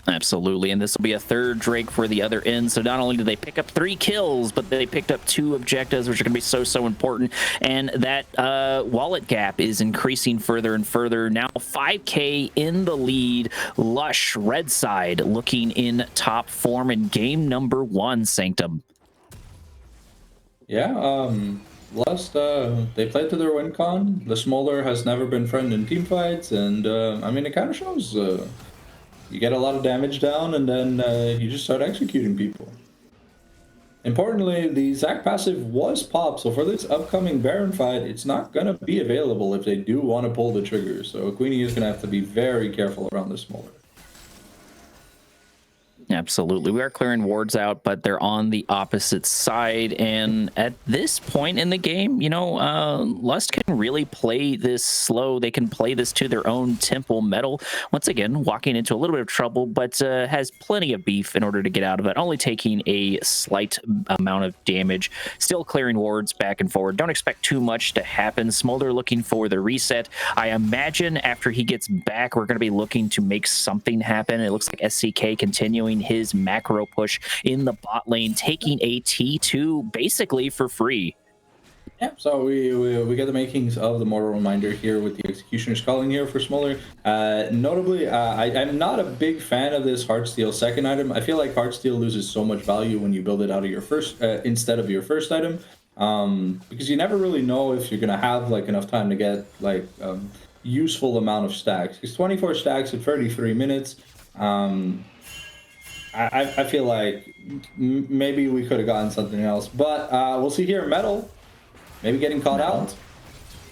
Absolutely, and this will be a third Drake for the other end. So not only did they pick up 3 kills, but they picked up 2 objectives, which are going to be so important. And that wallet gap is increasing further and further. Now 5K in the lead. Lush, red side, looking in top form in game number 1, Sanctum. Yeah, Lust, they played to their win con. The Smolder has never been friend in team fights, and I mean, it kind of shows. You get a lot of damage down, and then you just start executing people. Importantly, the Zac passive was popped, so for this upcoming Baron fight, it's not going to be available if they do want to pull the trigger. So Queenie is going to have to be very careful around the Smolder. Absolutely. We are clearing wards out, but they're on the opposite side. And at this point in the game, you know, Lust can really play this slow. They can play this to their own tempo. Metal, once again, walking into a little bit of trouble, but has plenty of beef in order to get out of it, only taking a slight amount of damage. Still clearing wards back and forward. Don't expect too much to happen. Smolder looking for the reset. I imagine after he gets back, we're going to be looking to make something happen. It looks like SCK continuing his macro push in the bot lane, taking a T2 basically for free. Yeah, so we get the makings of the Mortal Reminder here with the Executioner's Calling here for Smolder. Notably, I'm not a big fan of this Heartsteel second item. I feel like Heartsteel loses so much value when you build it out of your first instead of your first item, because you never really know if you're gonna have like enough time to get like useful amount of stacks. Because 24 stacks at 33 minutes. I feel like maybe we could have gotten something else, but we'll see here. Metal, maybe getting caught out.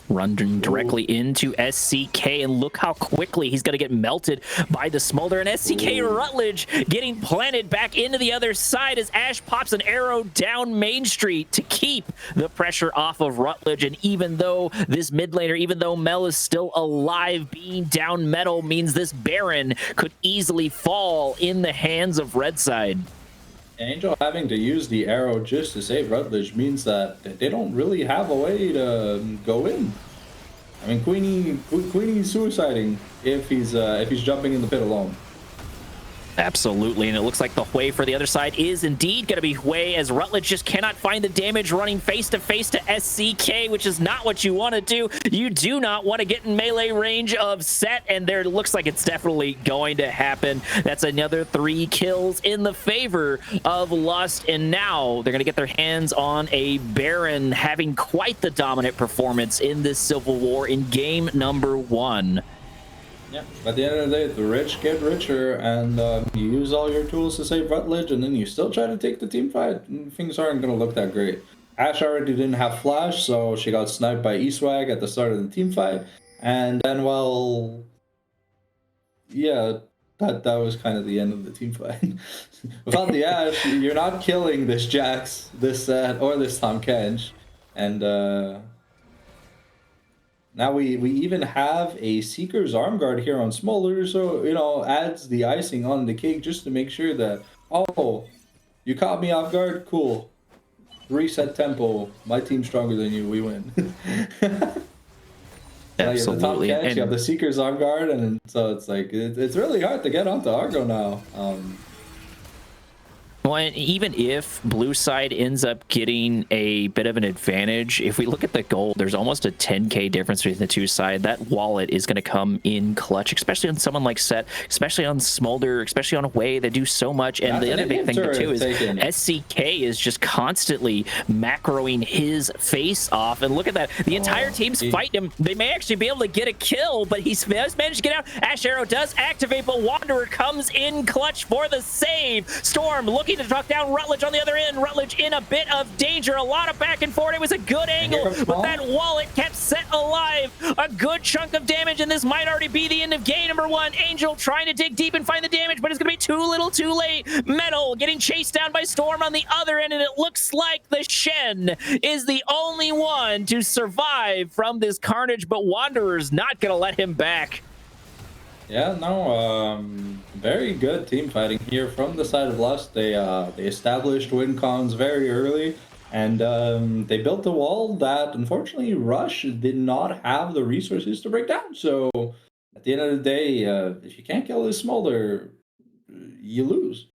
Running directly into SCK, and look how quickly he's going to get melted by the Smolder. And SCK Rutledge getting planted back into the other side as Ash pops an arrow down Main Street to keep the pressure off of Rutledge. And even though this mid laner, even though Mel is still alive, being down Metal means this Baron could easily fall in the hands of Red Side. Angel having to use the arrow just to save Rutledge means that they don't really have a way to go in. I mean, Queenie's suiciding if he's jumping in the pit alone. Absolutely, and it looks like the Hui for the other side is indeed going to be Hui, as Rutledge just cannot find the damage running face-to-face to SCK, which is not what you want to do. You do not want to get in melee range of Set, and there looks like it's definitely going to happen. That's another 3 kills in the favor of Lust, and now they're going to get their hands on a Baron having quite the dominant performance in this Civil War in game number 1. Yeah, at the end of the day, the rich get richer, and you use all your tools to save Rutledge, and then you still try to take the team fight. Things aren't going to look that great. Ash already didn't have flash, so she got sniped by Eastwag at the start of the team fight. And then, well, yeah, that was kind of the end of the team fight. Without the Ash, you're not killing this Jax this set or this Tahm Kench, and now we even have a Seeker's Arm Guard here on Smolder, so adds the icing on the cake just to make sure that, oh, you caught me off guard, cool. Reset tempo. My team's stronger than you. We win. Absolutely. You have the Tahm Kench, you have the Seeker's Arm Guard, and so it's like it's really hard to get onto Argo now. Well, and even if blue side ends up getting a bit of an advantage, if we look at the gold, there's almost a 10k difference between the two sides. That wallet is going to come in clutch, especially on someone like Set, especially on Smolder, especially on Away. They do so much. And the other big thing too is SCK is just constantly macroing his face off. And look at that. The entire team's fighting him. They may actually be able to get a kill, but he's managed to get out. Ash Arrow does activate, but Wanderer comes in clutch for the save. Storm looking to talk down Rutledge on the other end. Rutledge in a bit of danger. A lot of back and forth. It was a good angle, but that wallet kept Set alive. A good chunk of damage, and this might already be the end of game number one. Angel trying to dig deep and find the damage, but it's going to be too little too late. Metal getting chased down by Storm on the other end, and it looks like the Shen is the only one to survive from this carnage, but Wanderer's not going to let him back. Yeah, no, very good team fighting here from the side of Lust. They established win cons very early, and they built a wall that unfortunately Rush did not have the resources to break down. So at the end of the day, if you can't kill this Smolder, you lose.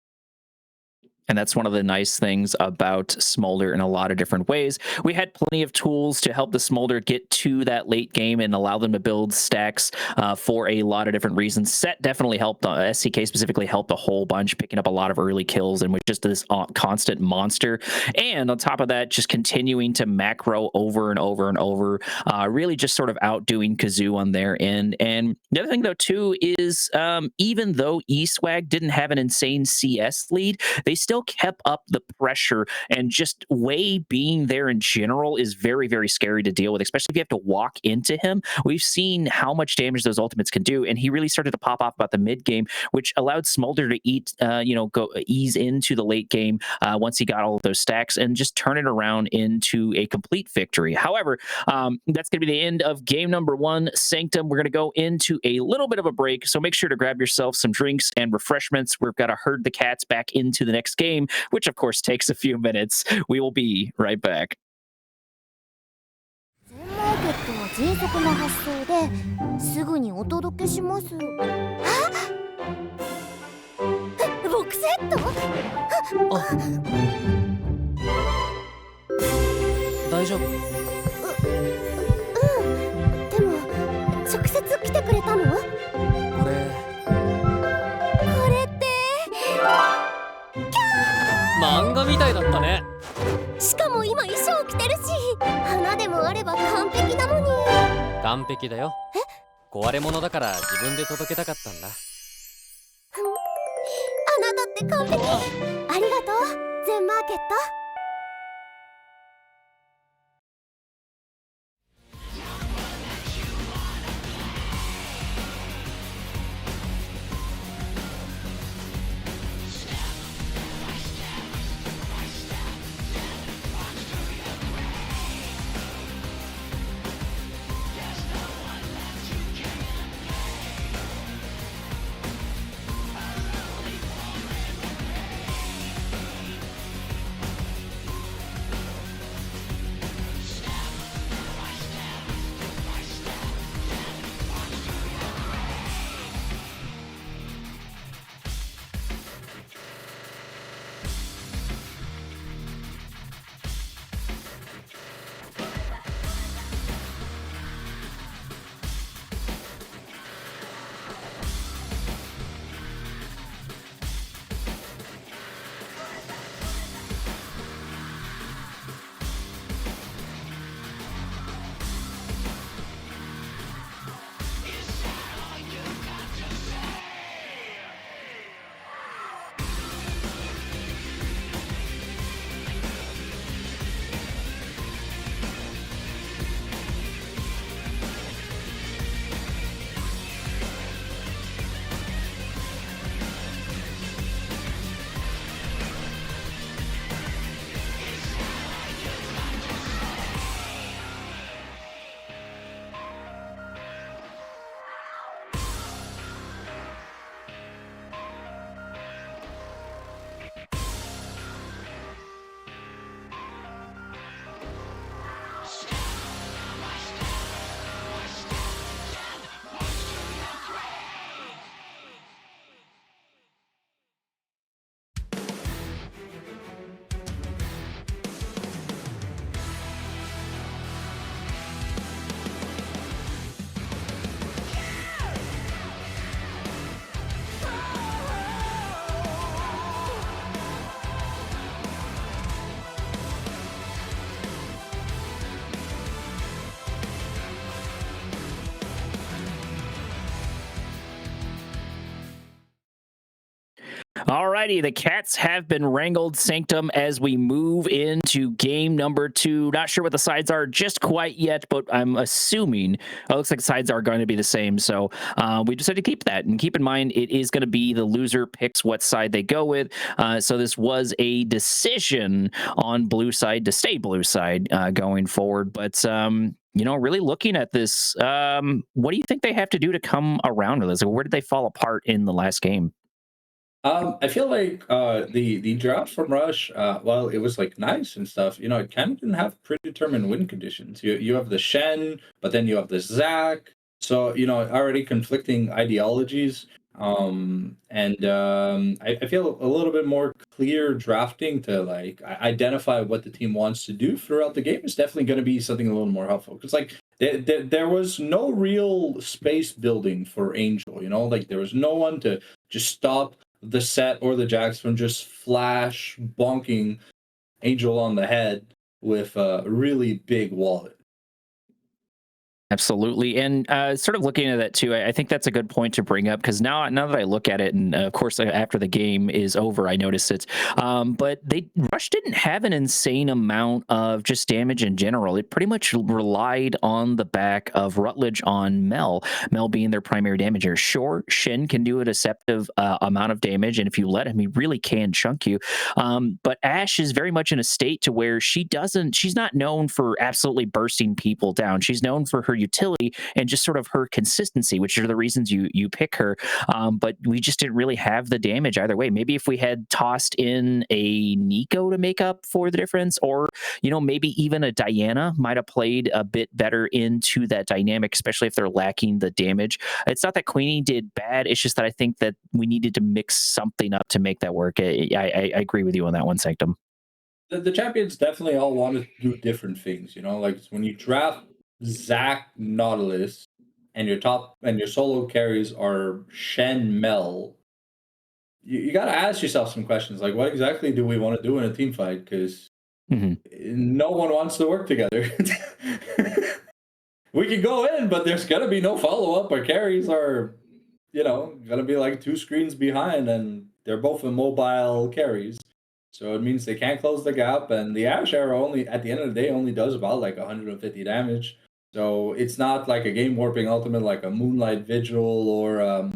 And that's one of the nice things about Smolder in a lot of different ways. We had plenty of tools to help the Smolder get to that late game and allow them to build stacks for a lot of different reasons. Set definitely helped. SCK specifically helped a whole bunch, picking up a lot of early kills and was just this constant monster. And on top of that, just continuing to macro over and over and over, really just sort of outdoing Kazoo on their end. And the other thing, though, too, is even though eSwag didn't have an insane CS lead, they still kept up the pressure, and just Way being there in general is very, very scary to deal with, especially if you have to walk into him. We've seen how much damage those ultimates can do, and he really started to pop off about the mid game, which allowed Smolder to go ease into the late game once he got all of those stacks and just turn it around into a complete victory. However, that's going to be the end of game number one, Sanctum. We're going to go into a little bit of a break, so make sure to grab yourself some drinks and refreshments. We've got to herd the cats back into the next game, which of course takes a few minutes. We will be right back. マーケットは迅速な発送ですぐにお届けします。あ、ボックセット？あ、大丈夫？でも直接来てくれたの？これって漫画みたいだったね。しかも今衣装着てるし、花でもあれば完璧なのに。完璧だよ。壊れ物だから自分で届けたかったんだ。あなたって完璧。ありがとう、全マーケット。Alrighty, the cats have been wrangled, Sanctum, as we move into game number 2. Not sure what the sides are just quite yet, but I'm assuming it looks like the sides are going to be the same. So we decided to keep that. And keep in mind, it is going to be the loser picks what side they go with. So this was a decision on blue side to stay blue side going forward. But really looking at this, what do you think they have to do to come around with this? Where did they fall apart in the last game? I feel like the draft from Rush, while it was like nice and stuff, it kind of didn't have predetermined win conditions. You have the Shen, but then you have the Zac, so already conflicting ideologies. I feel a little bit more clear drafting to like identify what the team wants to do throughout the game is definitely going to be something a little more helpful because like there was no real space building for Angel. Like there was no one to just stop the set or the Jax from just flash bonking Angel on the head with a really big wallet. Absolutely. And sort of looking at that too, I think that's a good point to bring up because now that I look at it, and of course, after the game is over, I noticed it. But Rush didn't have an insane amount of just damage in general. It pretty much relied on the back of Rutledge on Mel being their primary damager. Sure, Shen can do a deceptive amount of damage, and if you let him, he really can chunk you. But Ashe is very much in a state to where she's not known for absolutely bursting people down. She's known for her utility and just sort of her consistency, which are the reasons you pick her. But we just didn't really have the damage either way. Maybe if we had tossed in a Nico to make up for the difference, or maybe even a Diana might have played a bit better into that dynamic, especially if they're lacking the damage. It's not that Queenie did bad. It's just that I think that we needed to mix something up to make that work. I agree with you on that one, Sanctum. The champions definitely all wanted to do different things. Like when you draft Zac Nautilus and your solo carries are Shen Mel, you got to ask yourself some questions like what exactly do we want to do in a team fight, because no one wants to work together. We can go in, but there's gonna be no follow-up. Our carries are gonna be like 2 screens behind, and they're both immobile carries. So it means they can't close the gap, and the Ashe arrow only, at the end of the day, only does about like 150 damage. So it's not like a game warping ultimate like a Moonlight Vigil or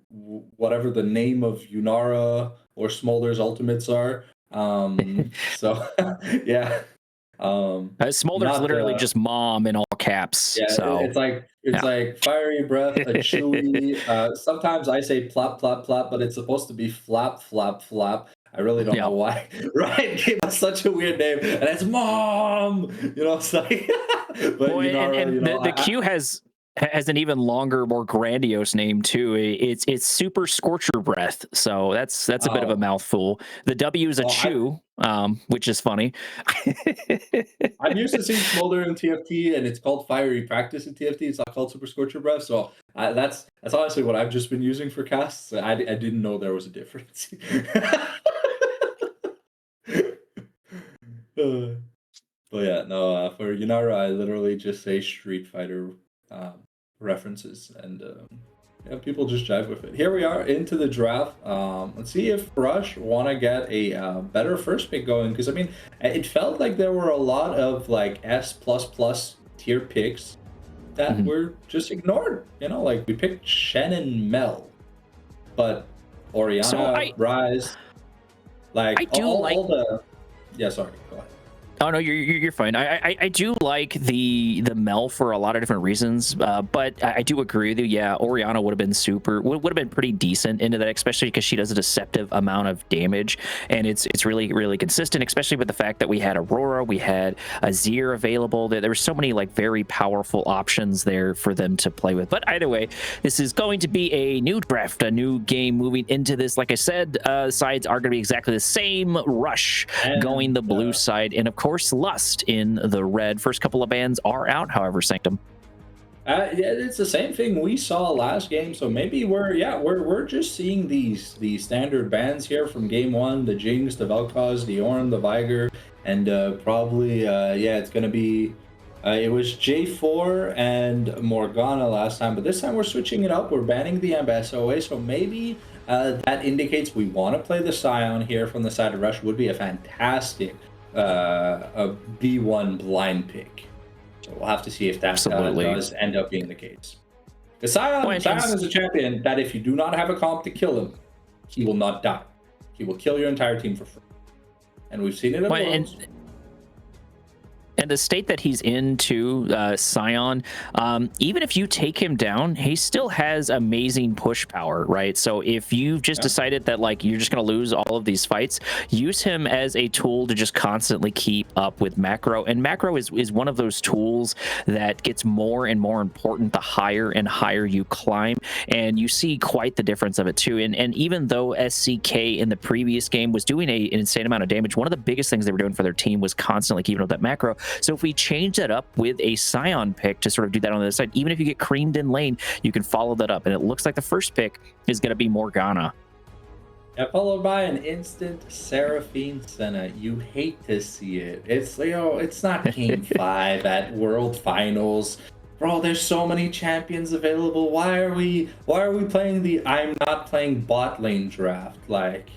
whatever the name of Yunara or Smolder's ultimates are. So yeah. Smolder's literally just mom in all caps. Yeah, so it's like fiery breath, a chewy. Sometimes I say plop plop plop, but it's supposed to be flap flap flap. I really don't know why. Ryan gave us such a weird name, and it's mom. It's like, but the Q has an even longer, more grandiose name too. It's Super Scorcher Breath. So that's a bit of a mouthful. The W is a chew, which is funny. I'm used to seeing Smolder in TFT, and it's called Fiery Practice in TFT. It's not called Super Scorcher Breath. So that's honestly what I've just been using for casts. I didn't know there was a difference. But yeah, no. For Yunara, I literally just say Street Fighter references, and people just jive with it. Here we are into the draft. Let's see if Rush want to get a better first pick going, because I mean, it felt like there were a lot of like S++ tier picks that were just ignored. Like we picked Shen and Mel, but Orianna, Rise, like I do all the. Yeah, sorry. Go ahead. Oh no, you're fine. I do like the Mel for a lot of different reasons, but I do agree with you. Yeah, Orianna would have been pretty decent into that, especially because she does a deceptive amount of damage, and it's really really consistent. Especially with the fact that we had Aurora, we had Azir available. There were so many like very powerful options there for them to play with. But either way, this is going to be a new draft, a new game moving into this. Like I said, sides are going to be exactly the same. Rush going the blue side, and of course Lust in the red. First couple of bans are out, however, Sanctum. Yeah, it's the same thing we saw last game. So maybe we're just seeing these standard bans here from game 1: the Jinx, the Vel'Koz, the Ornn, the Viger, and probably it's gonna be it was J4 and Morgana last time, but this time we're switching it up. We're banning the SOA, so maybe that indicates we want to play the Scion here from the side of Rush. Would be a fantastic a B1 blind pick. So we'll have to see if that does end up being the case. The Scion is a champion that if you do not have a comp to kill him, he will not die. He will kill your entire team for free. And we've seen it at Worlds. And the state that he's in too, Scion, even if you take him down, he still has amazing push power, right? So if you've just decided that like you're just going to lose all of these fights, use him as a tool to just constantly keep up with macro. And macro is one of those tools that gets more and more important the higher and higher you climb. And you see quite the difference of it too. And even though SCK in the previous game was doing an insane amount of damage, one of the biggest things they were doing for their team was constantly keeping up that macro. So if we change that up with a Scion pick to sort of do that on the other side, even if you get creamed in lane, you can follow that up. And it looks like the first pick is going to be Morgana. Yeah, followed by an instant Seraphine Senna. You hate to see it. It's, you know, it's not Game 5 at World Finals. Bro, there's so many champions available. Why are we playing the I'm not playing bot lane draft? Like,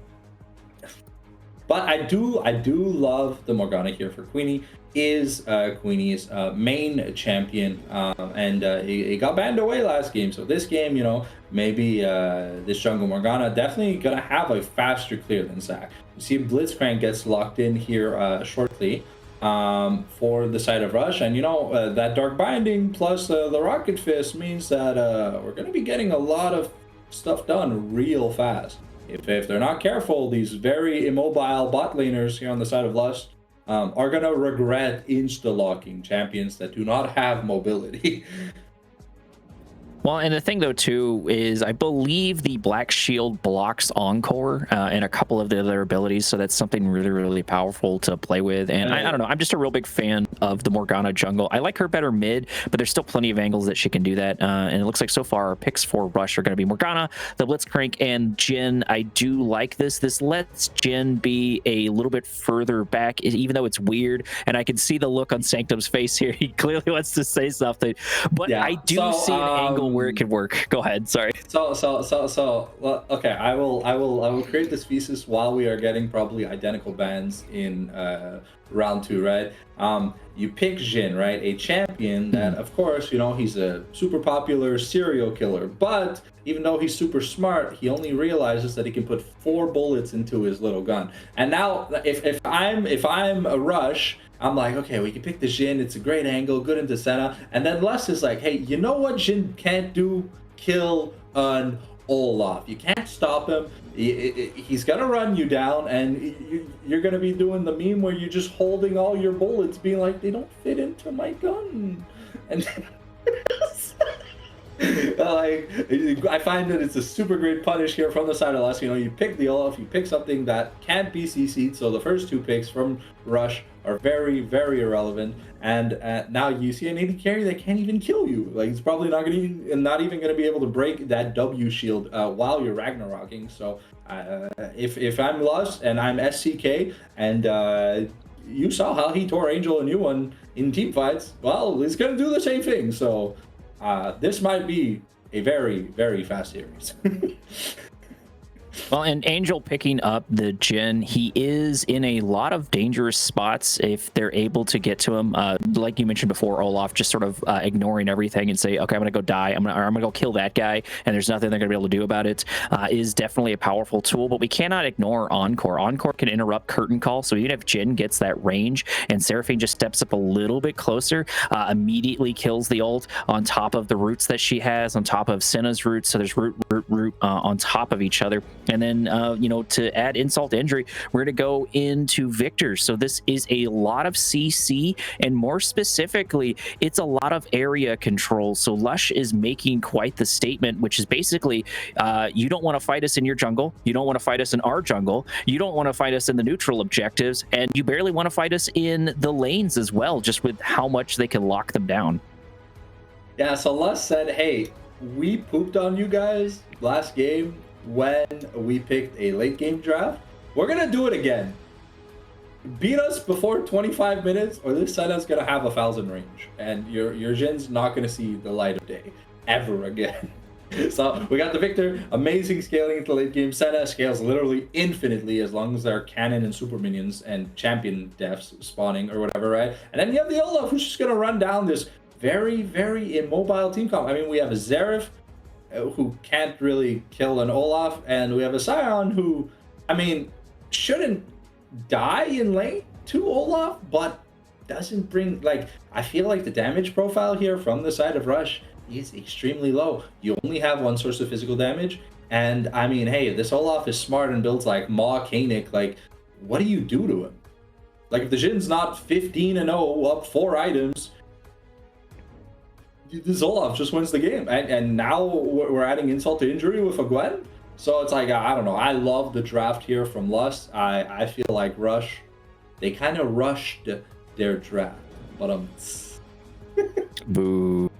but I do love the Morgana here for Queenie. Is Queenie's main champion, and he got banned away last game. So this game, you know, maybe this jungle Morgana definitely gonna have a faster clear than Zac. You see Blitzcrank gets locked in here shortly for the side of Rush, and you know that Dark Binding plus the Rocket Fist means that we're gonna be getting a lot of stuff done real fast. If they're not careful, these very immobile bot laners here on the side of Lust are going to regret insta-locking champions that do not have mobility. Well, and the thing, though, too, is I believe the Black Shield blocks Encore and a couple of the other abilities, so that's something really, really powerful to play with. And I don't know, I'm just a real big fan of the Morgana jungle. I like her better mid, but there's still plenty of angles that she can do that. And it looks like so far our picks for Rush are going to be Morgana, the Blitzcrank, and Jhin. I do like this. This lets Jhin be a little bit further back, even though it's weird. And I can see the look on Sanctum's face here. He clearly wants to say something. But yeah, I do see an angle where it could work. Go ahead. Sorry. So well, okay. I will create this thesis while we are getting probably identical bans in round 2, right? You pick Jhin, right? A champion that, of course, you know, he's a super popular serial killer, but even though he's super smart, he only realizes that he can put 4 bullets into his little gun. And now, if I'm a Rush, I'm like, okay, we can pick the Jhin. It's a great angle, good into Senna. And then Les is like, hey, you know what Jhin can't do? Kill an Olaf. You can't stop him. He's gonna run you down, and you're gonna be doing the meme where you're just holding all your bullets, being like, they don't fit into my gun. And like, I find that it's a super great punish here from the side of Les. You know, you pick the Olaf, you pick something that can't be CC'd. So the first 2 picks from Rush are very, very irrelevant. And now you see an AD carry that can't even kill you. Like, it's probably not even going to be able to break that W shield while you're Ragnarocking. So if I'm Lust and I'm SCK, and you saw how he tore Angel a new one in team fights, well, he's going to do the same thing. So this might be a very, very fast series. Well, and Angel picking up the Jhin, he is in a lot of dangerous spots if they're able to get to him. Like you mentioned before, Olaf just sort of ignoring everything and say, okay, I'm going to go die. I'm going to go kill that guy, and there's nothing they're going to be able to do about it. Is definitely a powerful tool, but we cannot ignore Encore. Encore can interrupt Curtain Call, so even if Jhin gets that range and Seraphine just steps up a little bit closer, immediately kills the ult on top of the roots that she has, on top of Senna's roots, so there's root on top of each other. And then, you know, to add insult to injury, we're going to go into Victor. So this is a lot of CC, and more specifically, it's a lot of area control. So Lush is making quite the statement, which is basically, you don't want to fight us in your jungle. You don't want to fight us in our jungle. You don't want to fight us in the neutral objectives. And you barely want to fight us in the lanes as well, just with how much they can lock them down. Yeah, so Lush said, hey, we pooped on you guys last game when we picked a late game draft. We're gonna do it again. Beat us before 25 minutes, or this setup's gonna have 1,000 range, and your Jhin's not gonna see the light of day ever again. So we got the Victor, amazing scaling into late game. Senna scales literally infinitely as long as there are cannon and super minions and champion deaths spawning or whatever, right? And then you have the Olaf, who's just gonna run down this very, very immobile team comp. I mean, we have a Zeref who can't really kill an Olaf, and we have a Scion who, I mean, shouldn't die in lane to Olaf, but doesn't bring, like, I feel like the damage profile here from the side of Rush is extremely low. You only have one source of physical damage, and I mean, hey, this Olaf is smart and builds like Maw Koenig. Like, what do you do to him? Like, if the Jin's not 15-0 up 4 items, this Olaf just wins the game. And now we're adding insult to injury with a Gwen. So it's like, I don't know. I love the draft here from Lust. I feel like Rush, they kind of rushed their draft. But Boo.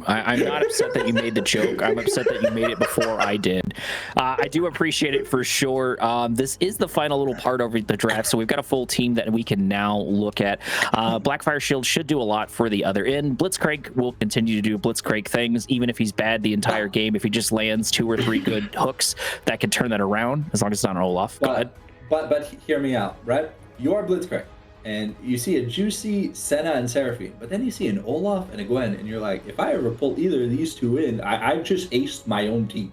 I'm not upset that you made the joke. I'm upset that you made it before I did. I do appreciate it for sure. This is the final little part of the draft, so we've got a full team that we can now look at. Blackfire Shield should do a lot for the other end. Blitzcrank will continue to do Blitzcrank things, even if he's bad the entire game. If he just lands 2 or 3 good hooks, that can turn that around, as long as it's not an Olaf. Go ahead. But hear me out, right? You are Blitzcrank, and you see a juicy Senna and Seraphine, but then you see an Olaf and a Gwen, and you're like, if I ever pull either of these two in, I've just aced my own team.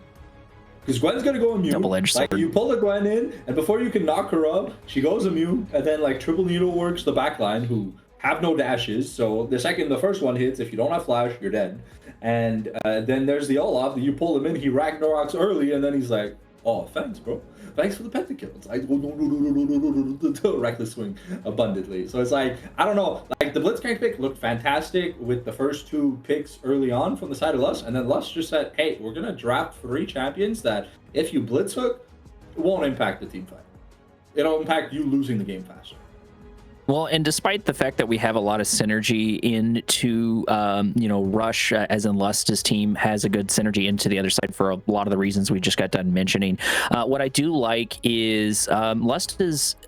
Because Gwen's gonna go immune. Double-edged like, sword. you pull the Gwen in, and before you can knock her up, she goes immune, and then like Triple Needle works the backline, who have no dashes, so the second the first one hits, if you don't have flash, you're dead. And then there's the Olaf, you pull him in, he Ragnaroks early, and then he's like, oh, thanks, bro. Thanks for the pentakills. Reckless swing abundantly. So it's like, I don't know. Like, the Blitzcrank pick looked fantastic with the first 2 picks early on from the side of Lust. And then Lust just said, hey, we're going to draft 3 champions that if you blitz hook, it won't impact the team fight. It'll impact you losing the game faster. Well, and despite the fact that we have a lot of synergy into, Rush, as in Lust's team has a good synergy into the other side for a lot of the reasons we just got done mentioning. What I do like is Lust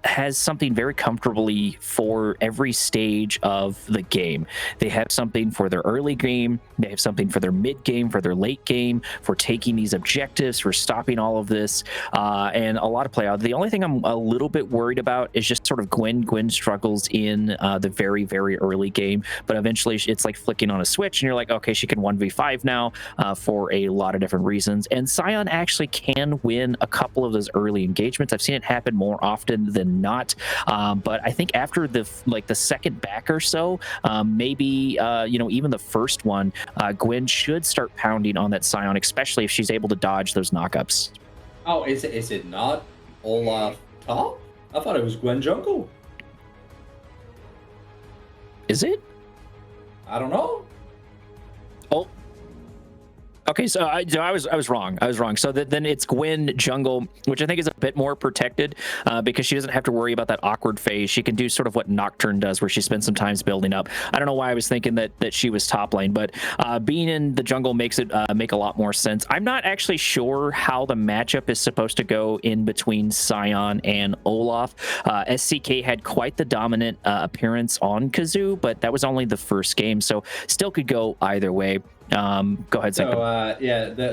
has something very comfortably for every stage of the game. They have something for their early game, they have something for their mid game, for their late game, for taking these objectives, for stopping all of this, and a lot of play out. The only thing I'm a little bit worried about is just sort of Gwen struggles in the very, very early game, but eventually it's like flicking on a switch and you're like, okay, she can 1v5 now for a lot of different reasons. And Scion actually can win a couple of those early engagements. I've seen it happen more often than not, but I think after the second back or so, maybe even the first one, Gwen should start pounding on that Scion, especially if she's able to dodge those knockups. Oh, is it not Olaf top? I thought it was Gwen jungle. Is it? I don't know. Oh. Okay, so I was wrong. So then it's Gwen jungle, which I think is a bit more protected because she doesn't have to worry about that awkward phase. She can do sort of what Nocturne does, where she spends some time building up. I don't know why I was thinking that she was top lane, but being in the jungle makes it make a lot more sense. I'm not actually sure how the matchup is supposed to go in between Scion and Olaf. SCK had quite the dominant appearance on Kazoo, but that was only the first game, so still could go either way. Go ahead, Sam. So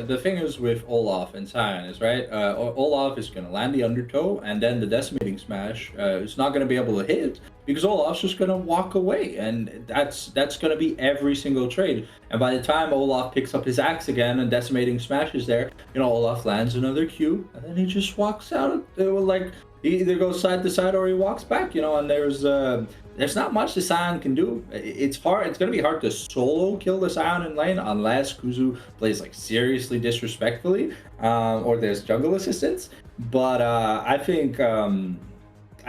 the thing is with Olaf and Scion is, right, Olaf is going to land the undertow, and then the decimating smash is not going to be able to hit because Olaf's just going to walk away, and that's going to be every single trade. And by the time Olaf picks up his axe again and decimating smash is there, Olaf lands another Q, and then he just walks out. Like, he either goes side to side or he walks back, and there's not much the Scion can do. It's hard. It's going to be hard to solo kill the Scion in lane unless Kuzu plays like seriously disrespectfully, or there's jungle assistance. But I think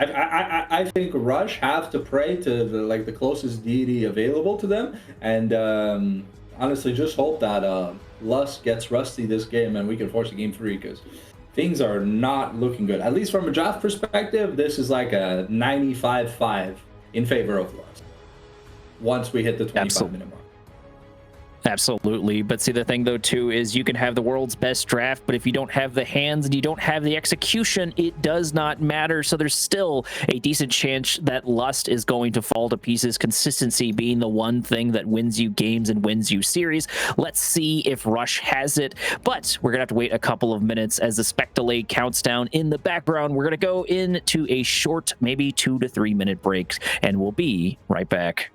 I think Rush have to pray to the closest deity available to them, and honestly, just hope that Lust gets rusty this game and we can force a game 3 because things are not looking good. At least from a draft perspective, this is like a 95-5 in favor of Lust once we hit the 25-minute mark. Absolutely. But see, the thing, though, too, is you can have the world's best draft, but if you don't have the hands and you don't have the execution, it does not matter. So there's still a decent chance that Lust is going to fall to pieces, consistency being the one thing that wins you games and wins you series. Let's see if Rush has it. But we're going to have to wait a couple of minutes as the spec delay counts down in the background. We're going to go into a short, maybe 2 to 3 minute break, and we'll be right back.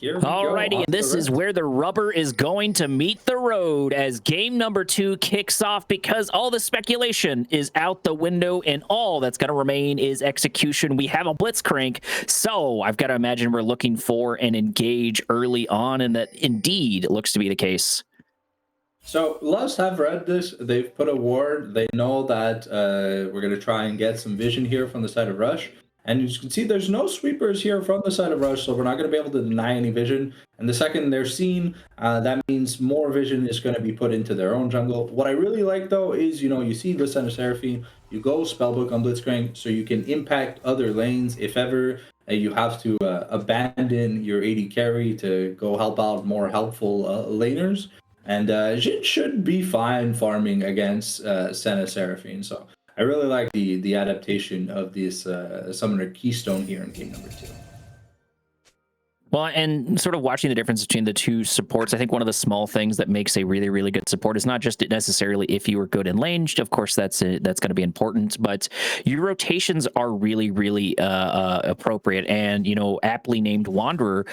Alrighty, and this is where the rubber is going to meet the road as game number 2 kicks off, because all the speculation is out the window and all that's going to remain is execution. We have a blitzcrank, so I've got to imagine we're looking for an engage early on, and that indeed looks to be the case. So Lust have read this. They've put a ward. They know that we're going to try and get some vision here from the side of Rush. And you can see there's no sweepers here from the side of Rush, so we're not going to be able to deny any vision. And the second they're seen, that means more vision is going to be put into their own jungle. What I really like, though, is, you see the Center Seraphine, you go Spellbook on Blitzcrank, so you can impact other lanes if ever you have to abandon your AD carry to go help out more helpful laners. And Jhin should be fine farming against Senna Seraphine. So I really like the adaptation of this Summoner Keystone here in game number 2. Well, and sort of watching the difference between the two supports, I think one of the small things that makes a really, really good support is not just necessarily if you are good in lane. Of course, that's going to be important, but your rotations are really, really appropriate. And, aptly named Wanderer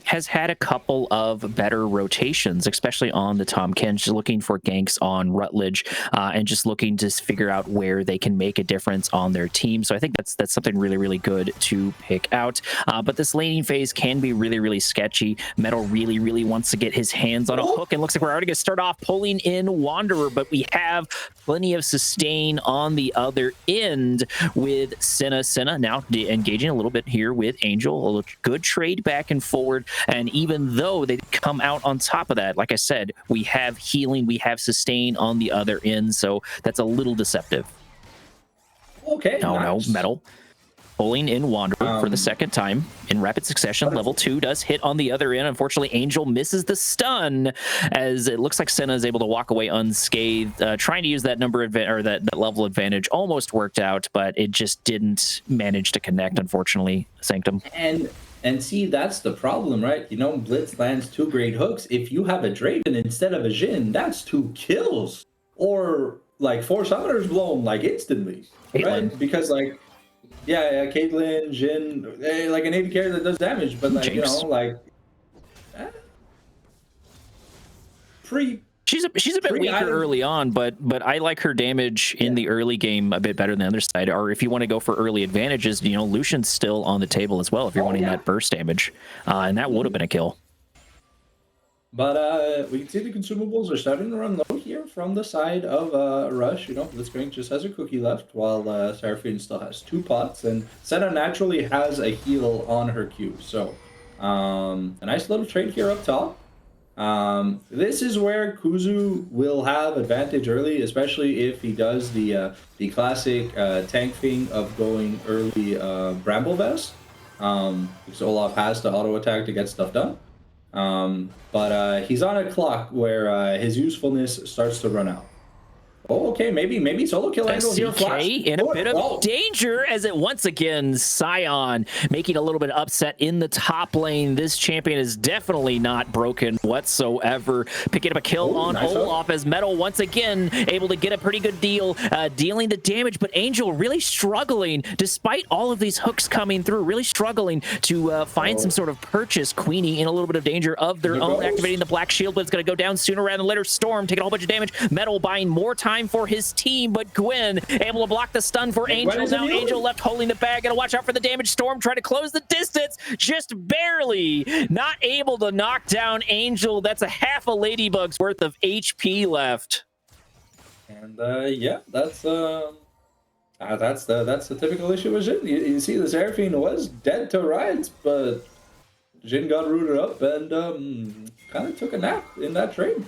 has had a couple of better rotations, especially on the Tahm Kench, just looking for ganks on Rutledge and just looking to figure out where they can make a difference on their team. So I think that's something really, really good to pick out. But this laning phase can be really, really sketchy. Metal really, really wants to get his hands on a hook, and looks like we're already going to start off pulling in Wanderer, but we have plenty of sustain on the other end with Senna. Senna now engaging a little bit here with Angel. A good trade back and forward, and even though they come out on top of that, like I said, we have healing, we have sustain on the other end, so that's a little deceptive. Okay, Oh, nice. no, Metal pulling in Wanderer for the second time in rapid succession. Level 2 does hit on the other end. Unfortunately, Angel misses the stun, as it looks like Senna is able to walk away unscathed. Trying to use that that level advantage almost worked out, but it just didn't manage to connect, unfortunately, Sanctum. And see, that's the problem, right? Blitz lands 2 great hooks. If you have a Draven instead of a Jhin, that's 2 kills. Or, 4 summoners blown, instantly. Caitlyn. Right? Because, yeah, Caitlyn, Jhin, an AD carry that does damage, but, Jinx. She's a bit weaker early on, but I like her damage in the early game a bit better than the other side. Or if you want to go for early advantages, Lucian's still on the table as well if you're wanting that burst damage, and that would have been a kill. But we can see the consumables are starting to run low here from the side of Rush. Blitzcrank just has a cookie left, while Seraphine still has 2 pots, and Senna naturally has a heal on her Q. So a nice little trade here up top. This is where Kuzu will have advantage early, especially if he does the classic tank thing of going early Bramble Vest, because Olaf has to auto attack to get stuff done. But he's on a clock where his usefulness starts to run out. Oh, okay, maybe solo kill angle here. Flash in a bit of danger, as it once again Sion making a little bit upset in the top lane. This champion is definitely not broken whatsoever. Picking up a kill on nice Olaf hook. as Metal once again able to get a pretty good deal, dealing the damage, but Angel really struggling despite all of these hooks coming through, really struggling to find some sort of purchase. Queenie in a little bit of danger of their own, activating the black shield, but it's going to go down sooner rather than later. Storm taking a whole bunch of damage. Metal buying more time for his team, but Gwen able to block the stun for Angel. Now Angel left holding the bag. Gotta watch out for the damage. Storm trying to close the distance, just barely not able to knock down Angel. That's a half a Ladybug's worth of HP left. And yeah, that's the typical issue with Jhin. You see, the Seraphine was dead to rights, but Jhin got rooted up and kind of took a nap in that trade.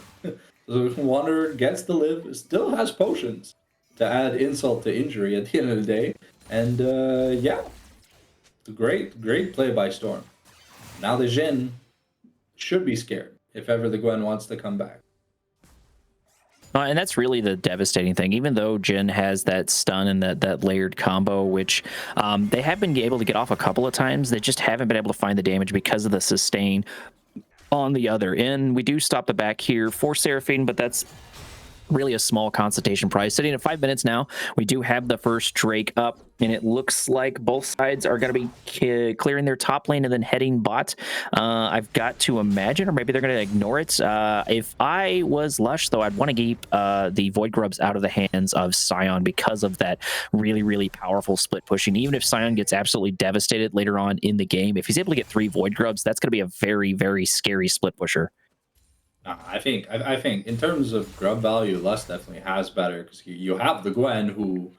So Wanderer gets to live, still has potions to add insult to injury at the end of the day. And yeah, great play by Storm. Now the Jhin should be scared if ever the Gwen wants to come back. And that's really the devastating thing. Even though Jhin has that stun and that layered combo, which they have been able to get off a couple of times, they just haven't been able to find the damage because of the sustain on the other end. We do stop the back here for Seraphine, but that's really a small consultation prize. Sitting at 5 minutes now, we do have the first Drake up, and it looks like both sides are going to be clearing their top lane and then heading bot. I've got to imagine, or maybe they're going to ignore it. If I was Lush, though, I'd want to keep the Void Grubs out of the hands of Sion because of that really, really powerful split pushing. Even if Sion gets absolutely devastated later on in the game, if he's able to get 3 Void Grubs, that's going to be a very, very scary split pusher. I think in terms of grub value, Lust definitely has better, because you have the Gwen who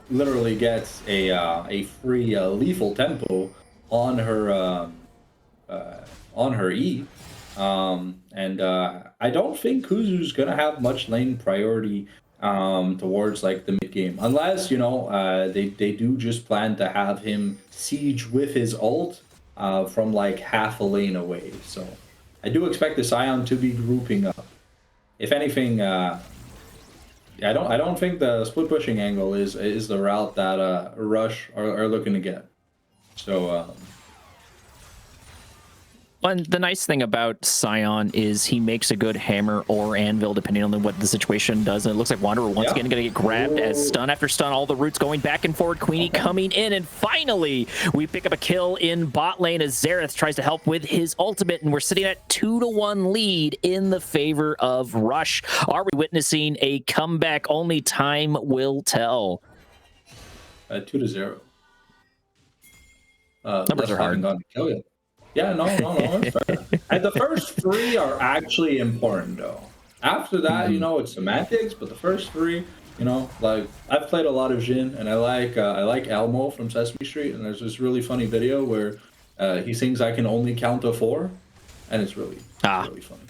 literally gets a free lethal tempo on her E. And I don't think Kuzu's gonna have much lane priority towards like the mid game, unless they do just plan to have him siege with his ult from like half a lane away. So I do expect the Scion to be grouping up. If anything, I don't think the split pushing angle is the route that Rush are looking to get. So And the nice thing about Scion is he makes a good hammer or anvil, depending on what the situation does. And it looks like Wanderer once again going to get grabbed as stun after stun. All the roots going back and forward. Queenie coming in. And finally, we pick up a kill in bot lane as Xerath tries to help with his ultimate. And we're sitting at 2-1 lead in the favor of Rush. Are we witnessing a comeback? Only time will tell. 2-0. Numbers are hard. Gone to kill you. Yeah, no, it's fair. And the first 3 are actually important, though. After that, it's semantics, but the first 3, like, I've played a lot of Jhin, and I like Elmo from Sesame Street, and there's this really funny video where he sings "I can only count to 4," and it's really funny.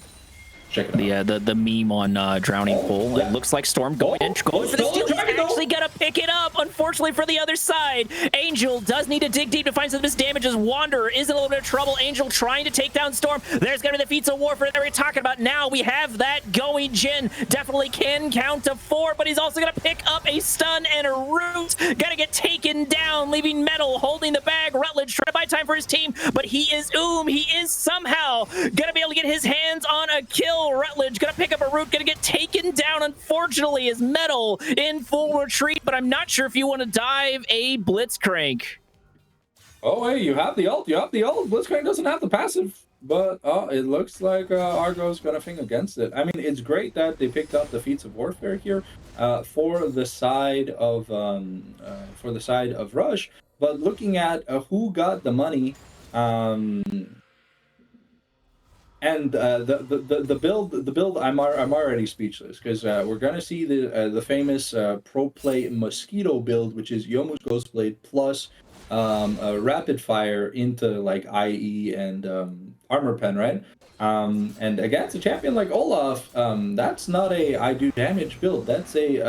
Check it out. The meme on Drowning Pool. It looks like Storm going in. Going for the steal. He's actually going to pick it up, unfortunately, for the other side. Angel does need to dig deep to find some of this damage as Wanderer is in a little bit of trouble. Angel trying to take down Storm. There's going to be the feats of warfare that we're talking about. Now we have that going. Jhin definitely can count to 4, but he's also going to pick up a stun and a root. Going to get taken down, leaving Metal holding the bag. Rutledge trying to buy time for his team, but he is somehow going to be able to get his hands on a kill. Rutledge gonna pick up a root, gonna get taken down, unfortunately, as Metal in full retreat, but I'm not sure if you want to dive a Blitzcrank. Oh, hey, you have the ult. Blitzcrank doesn't have the passive, but it looks like Argo's gonna thing against it. I mean, it's great that they picked up the feats of warfare here for the side of Rush, but looking at who got the money, and the build, I'm already speechless, because we're gonna see the famous pro play mosquito build, which is Yomu's Ghostblade plus rapid fire into like IE and armor pen, right? And against a champion like Olaf, that's not a I do damage build. That's a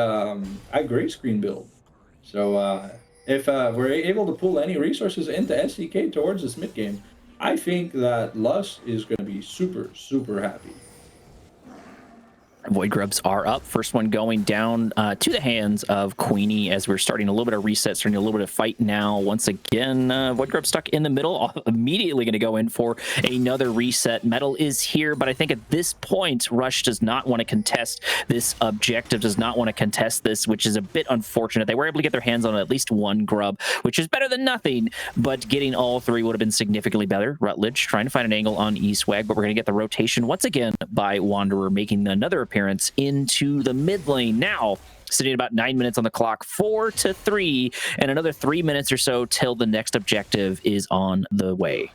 I gray screen build. So if we're able to pull any resources into SDK towards this mid game, I think that Lust is going to be super, super happy. Void Grubs are up. First one going down to the hands of Queenie as we're starting a little bit of reset, starting a little bit of fight now. Once again, Void Grub stuck in the middle, immediately going to go in for another reset. Metal is here, but I think at this point, Rush does not want to contest this objective, does not want to contest this, which is a bit unfortunate. They were able to get their hands on at least one grub, which is better than nothing, but getting all 3 would have been significantly better. Rutledge trying to find an angle on Eastwag, but we're going to get the rotation once again by Wanderer, making another appearance into the mid lane. Now sitting at about 9 minutes on the clock, 4-3, and another 3 minutes or so till the next objective is on the way.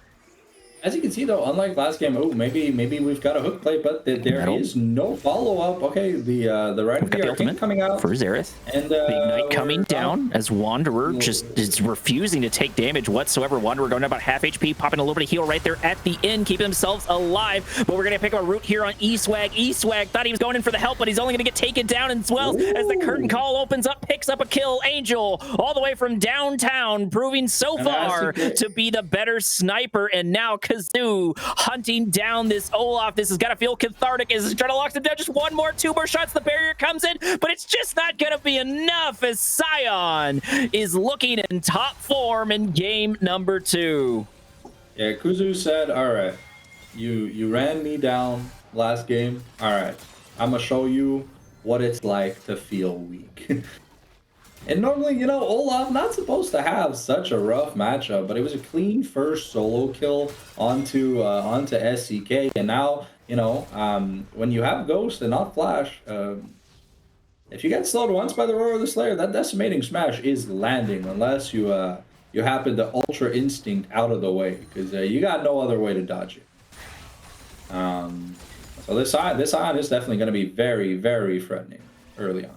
As you can see, though, unlike last game, maybe we've got a hook play, but there is no follow-up. Okay, the right of the arcane coming out for Xerath, and the Ignite coming down as Wanderer just is refusing to take damage whatsoever. Wanderer going about half HP, popping a little bit of heal right there at the end, keeping themselves alive. But we're going to pick up a root here on Eastwag. Eastwag thought he was going in for the help, but he's only going to get taken down as well. As the curtain call opens up, picks up a kill. Angel, all the way from downtown, proving so far to be the better sniper, and now Kazoo hunting down this Olaf. This has got to feel cathartic as trying to lock him down. Just 2 more shots. The barrier comes in, but it's just not going to be enough as Scion is looking in top form in game number 2. Yeah, Kuzu said, all right, you ran me down last game. All right, I'm going to show you what it's like to feel weak. And normally, Olaf not supposed to have such a rough matchup, but it was a clean first solo kill onto SCK, and now, when you have Ghost and not Flash, if you get slowed once by the Roar of the Slayer, that decimating smash is landing, unless you happen to Ultra Instinct out of the way, because you got no other way to dodge it. So this Ion is definitely going to be very, very threatening early on.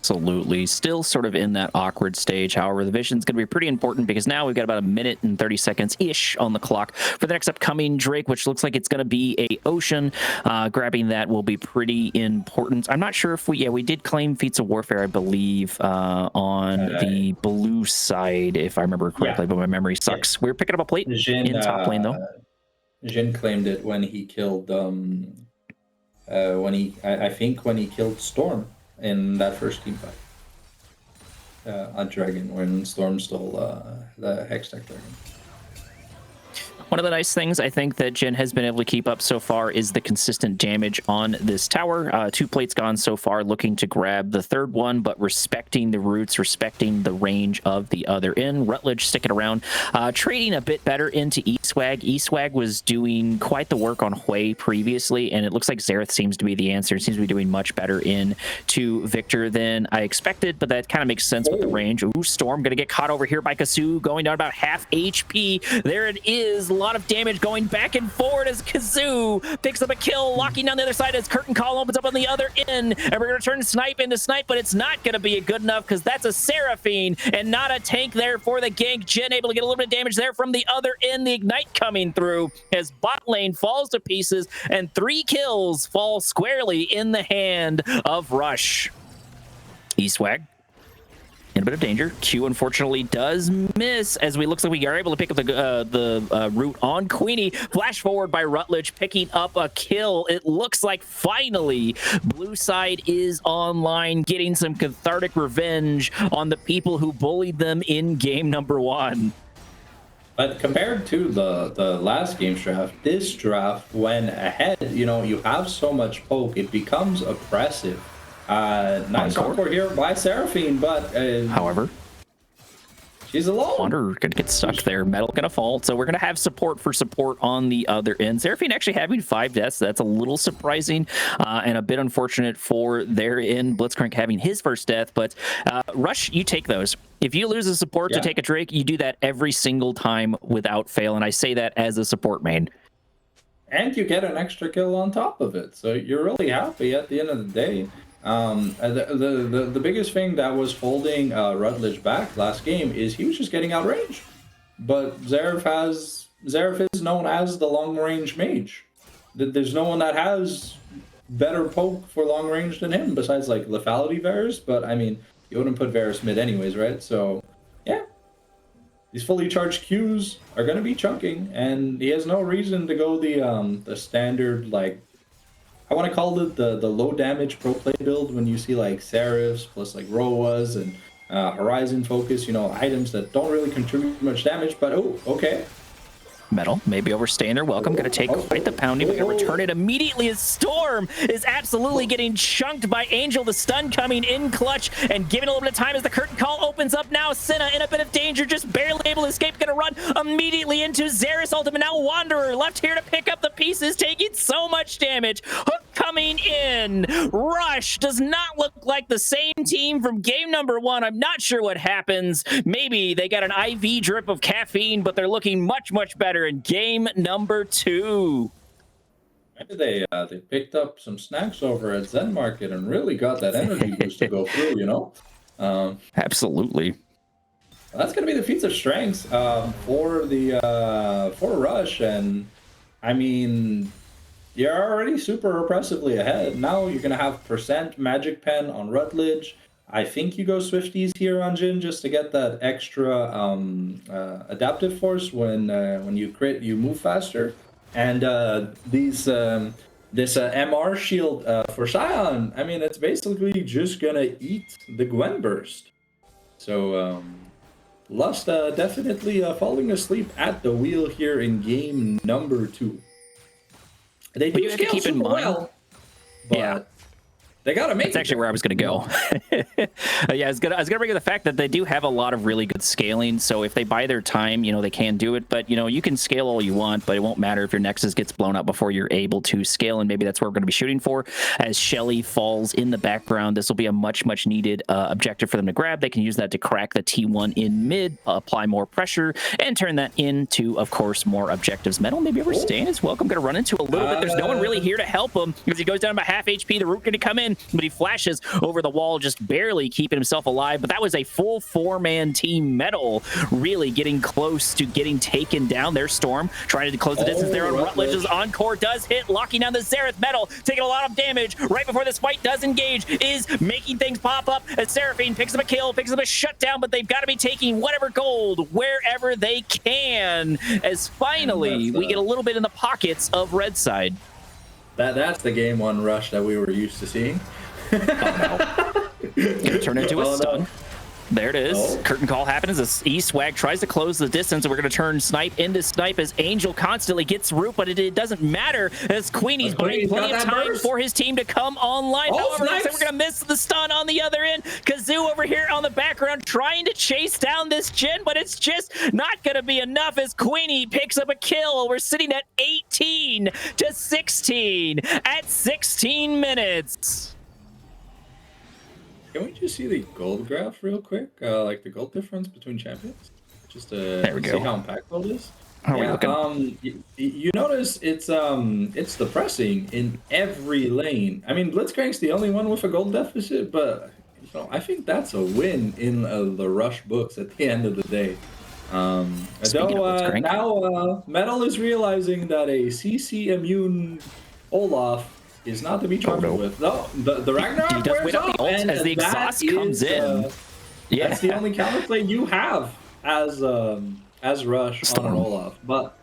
Absolutely. Still sort of in that awkward stage. However, the vision's going to be pretty important because now we've got about a minute and 30 seconds-ish on the clock for the next upcoming Drake, which looks like it's going to be a Ocean. Grabbing that will be pretty important. I'm not sure if we did claim Feats of Warfare, I believe, on the blue side, if I remember correctly, but my memory sucks. We were picking up a plate in top lane, though. Jin claimed it when he killed, I think when he killed Storm in that first team fight on Dragon, when Storm stole the Hextech Dragon. One of the nice things I think that Jin has been able to keep up so far is the consistent damage on this tower. 2 plates gone so far, looking to grab the third one, but respecting the roots, respecting the range of the other end. Rutledge sticking around, trading a bit better into Eswag. Eswag was doing quite the work on Hui previously, and it looks like Xerath seems to be the answer. It seems to be doing much better into Victor than I expected, but that kind of makes sense with the range. Ooh, Storm going to get caught over here by Kazoo, going down about half HP. There it is. A lot of damage going back and forward as Kazoo picks up a kill, locking down the other side as Curtain Call opens up on the other end. And we're going to turn Snipe into Snipe, but it's not going to be good enough because that's a Seraphine and not a tank there for the gank. Jin able to get a little bit of damage there from the other end. The Ignite coming through as bot lane falls to pieces and 3 kills fall squarely in the hand of Rush. Eswag in a bit of danger. Q unfortunately does miss as we looks like we are able to pick up the route on Queenie. Flash forward by Rutledge picking up a kill. It looks like finally blue side is online, getting some cathartic revenge on the people who bullied them in game number 1. But compared to the last game's draft, this draft went ahead. You know, you have so much poke, it becomes oppressive. Nice encore here by Seraphine, but however, she's alone. Wander gonna get stuck there. Metal gonna fall. So we're gonna have support on the other end. Seraphine actually having 5 deaths. That's a little surprising and a bit unfortunate for their end. Blitzcrank having his first death, but Rush, you take those. If you lose a support to take a Drake, you do that every single time without fail, and I say that as a support main. And you get an extra kill on top of it, so you're really happy at the end of the day. The biggest thing that was holding Rutledge back last game is he was just getting outraged. But Xerath is known as the long range mage. There's no one that has better poke for long range than him besides like lethality Varus, but I mean you wouldn't put Varus mid anyways, right? So yeah. These fully charged Qs are gonna be chunking, and he has no reason to go the standard, like, I want to call it the low damage pro play build when you see like Seraphs plus like Roas and Horizon Focus, you know, items that don't really contribute much damage, but oh, okay. Metal maybe overstaying their welcome, gonna take quite the pounding, but gonna return it immediately as Storm is absolutely getting chunked by Angel. The stun coming in clutch and giving a little bit of time as the Curtain Call opens up now. Senna in a bit of danger, just barely able to escape, gonna run immediately into Xerath's ultimate. Now Wanderer left here to pick up the pieces, taking so much damage. Hook coming in. Rush does not look like the same team from game number 1. I'm not sure what happens. Maybe they got an IV drip of caffeine, but they're looking much better in game number 2. Maybe they picked up some snacks over at Zen Market and really got that energy boost to go through, you know? Absolutely. That's going to be the feats of strengths for Rush, and I mean, you're already super oppressively ahead. Now you're going to have % Magic Pen on Rutledge. I think you go Swifties here on Jin just to get that extra adaptive force when you crit, you move faster. And this MR shield for Sion, I mean, it's basically just gonna eat the Gwen burst. So Lust definitely falling asleep at the wheel here in game number 2. They do scale keep in mind, well, but they gotta make. That's actually where I was gonna go. Yeah, I was gonna bring up the fact that they do have a lot of really good scaling. So if they buy their time, you know, they can do it. But you know, you can scale all you want, but it won't matter if your Nexus gets blown up before you're able to scale. And maybe that's what we're gonna be shooting for. As Shelly falls in the background, this will be a much needed objective for them to grab. They can use that to crack the T1 in mid, apply more pressure, and turn that into, of course, more objectives. Metal maybe overstaying is welcome. Gonna run into a little bit. There's no one really here to help him because he goes down about half HP. The root gonna come in. again, but he flashes over the wall, just barely keeping himself alive. But that was a full 4-man team. Metal really getting close to getting taken down. Their Storm trying to close the distance there on Rutledge's Encore does hit, locking down the Xerath. Metal taking a lot of damage right before this fight does engage, is making things pop up as Seraphine picks up a kill, picks up a shutdown, but they've got to be taking whatever gold wherever they can, as finally we get a little bit in the pockets of Red Side. That's the game one rush that we were used to seeing. Oh, no. Turn into a stun. No. There it is. Oh. Curtain call happens as E-Swag tries to close the distance, and we're going to turn Snipe into Snipe as Angel constantly gets root, but it doesn't matter as Queenie's buying plenty of time for his team to come online. However, nice. We're going to miss the stun on the other end. Kazoo over here on the background trying to chase down this Jhin, but it's just not going to be enough as Queenie picks up a kill. We're sitting at 18 to 16 at 16 minutes. Can we just see the gold graph real quick? Like the gold difference between champions? Just to see how impactful it is. How are we looking? You notice it's depressing in every lane. I mean, Blitzcrank's the only one with a gold deficit, but you know, I think that's a win in the rush books at the end of the day. Now Metal is realizing that a CC immune Olaf is not to be charged with. No, the Ragnarok he does wait up the ult as the exhaust comes in. Yeah, that's the only counterplay you have as Rush Storm on an Olaf. But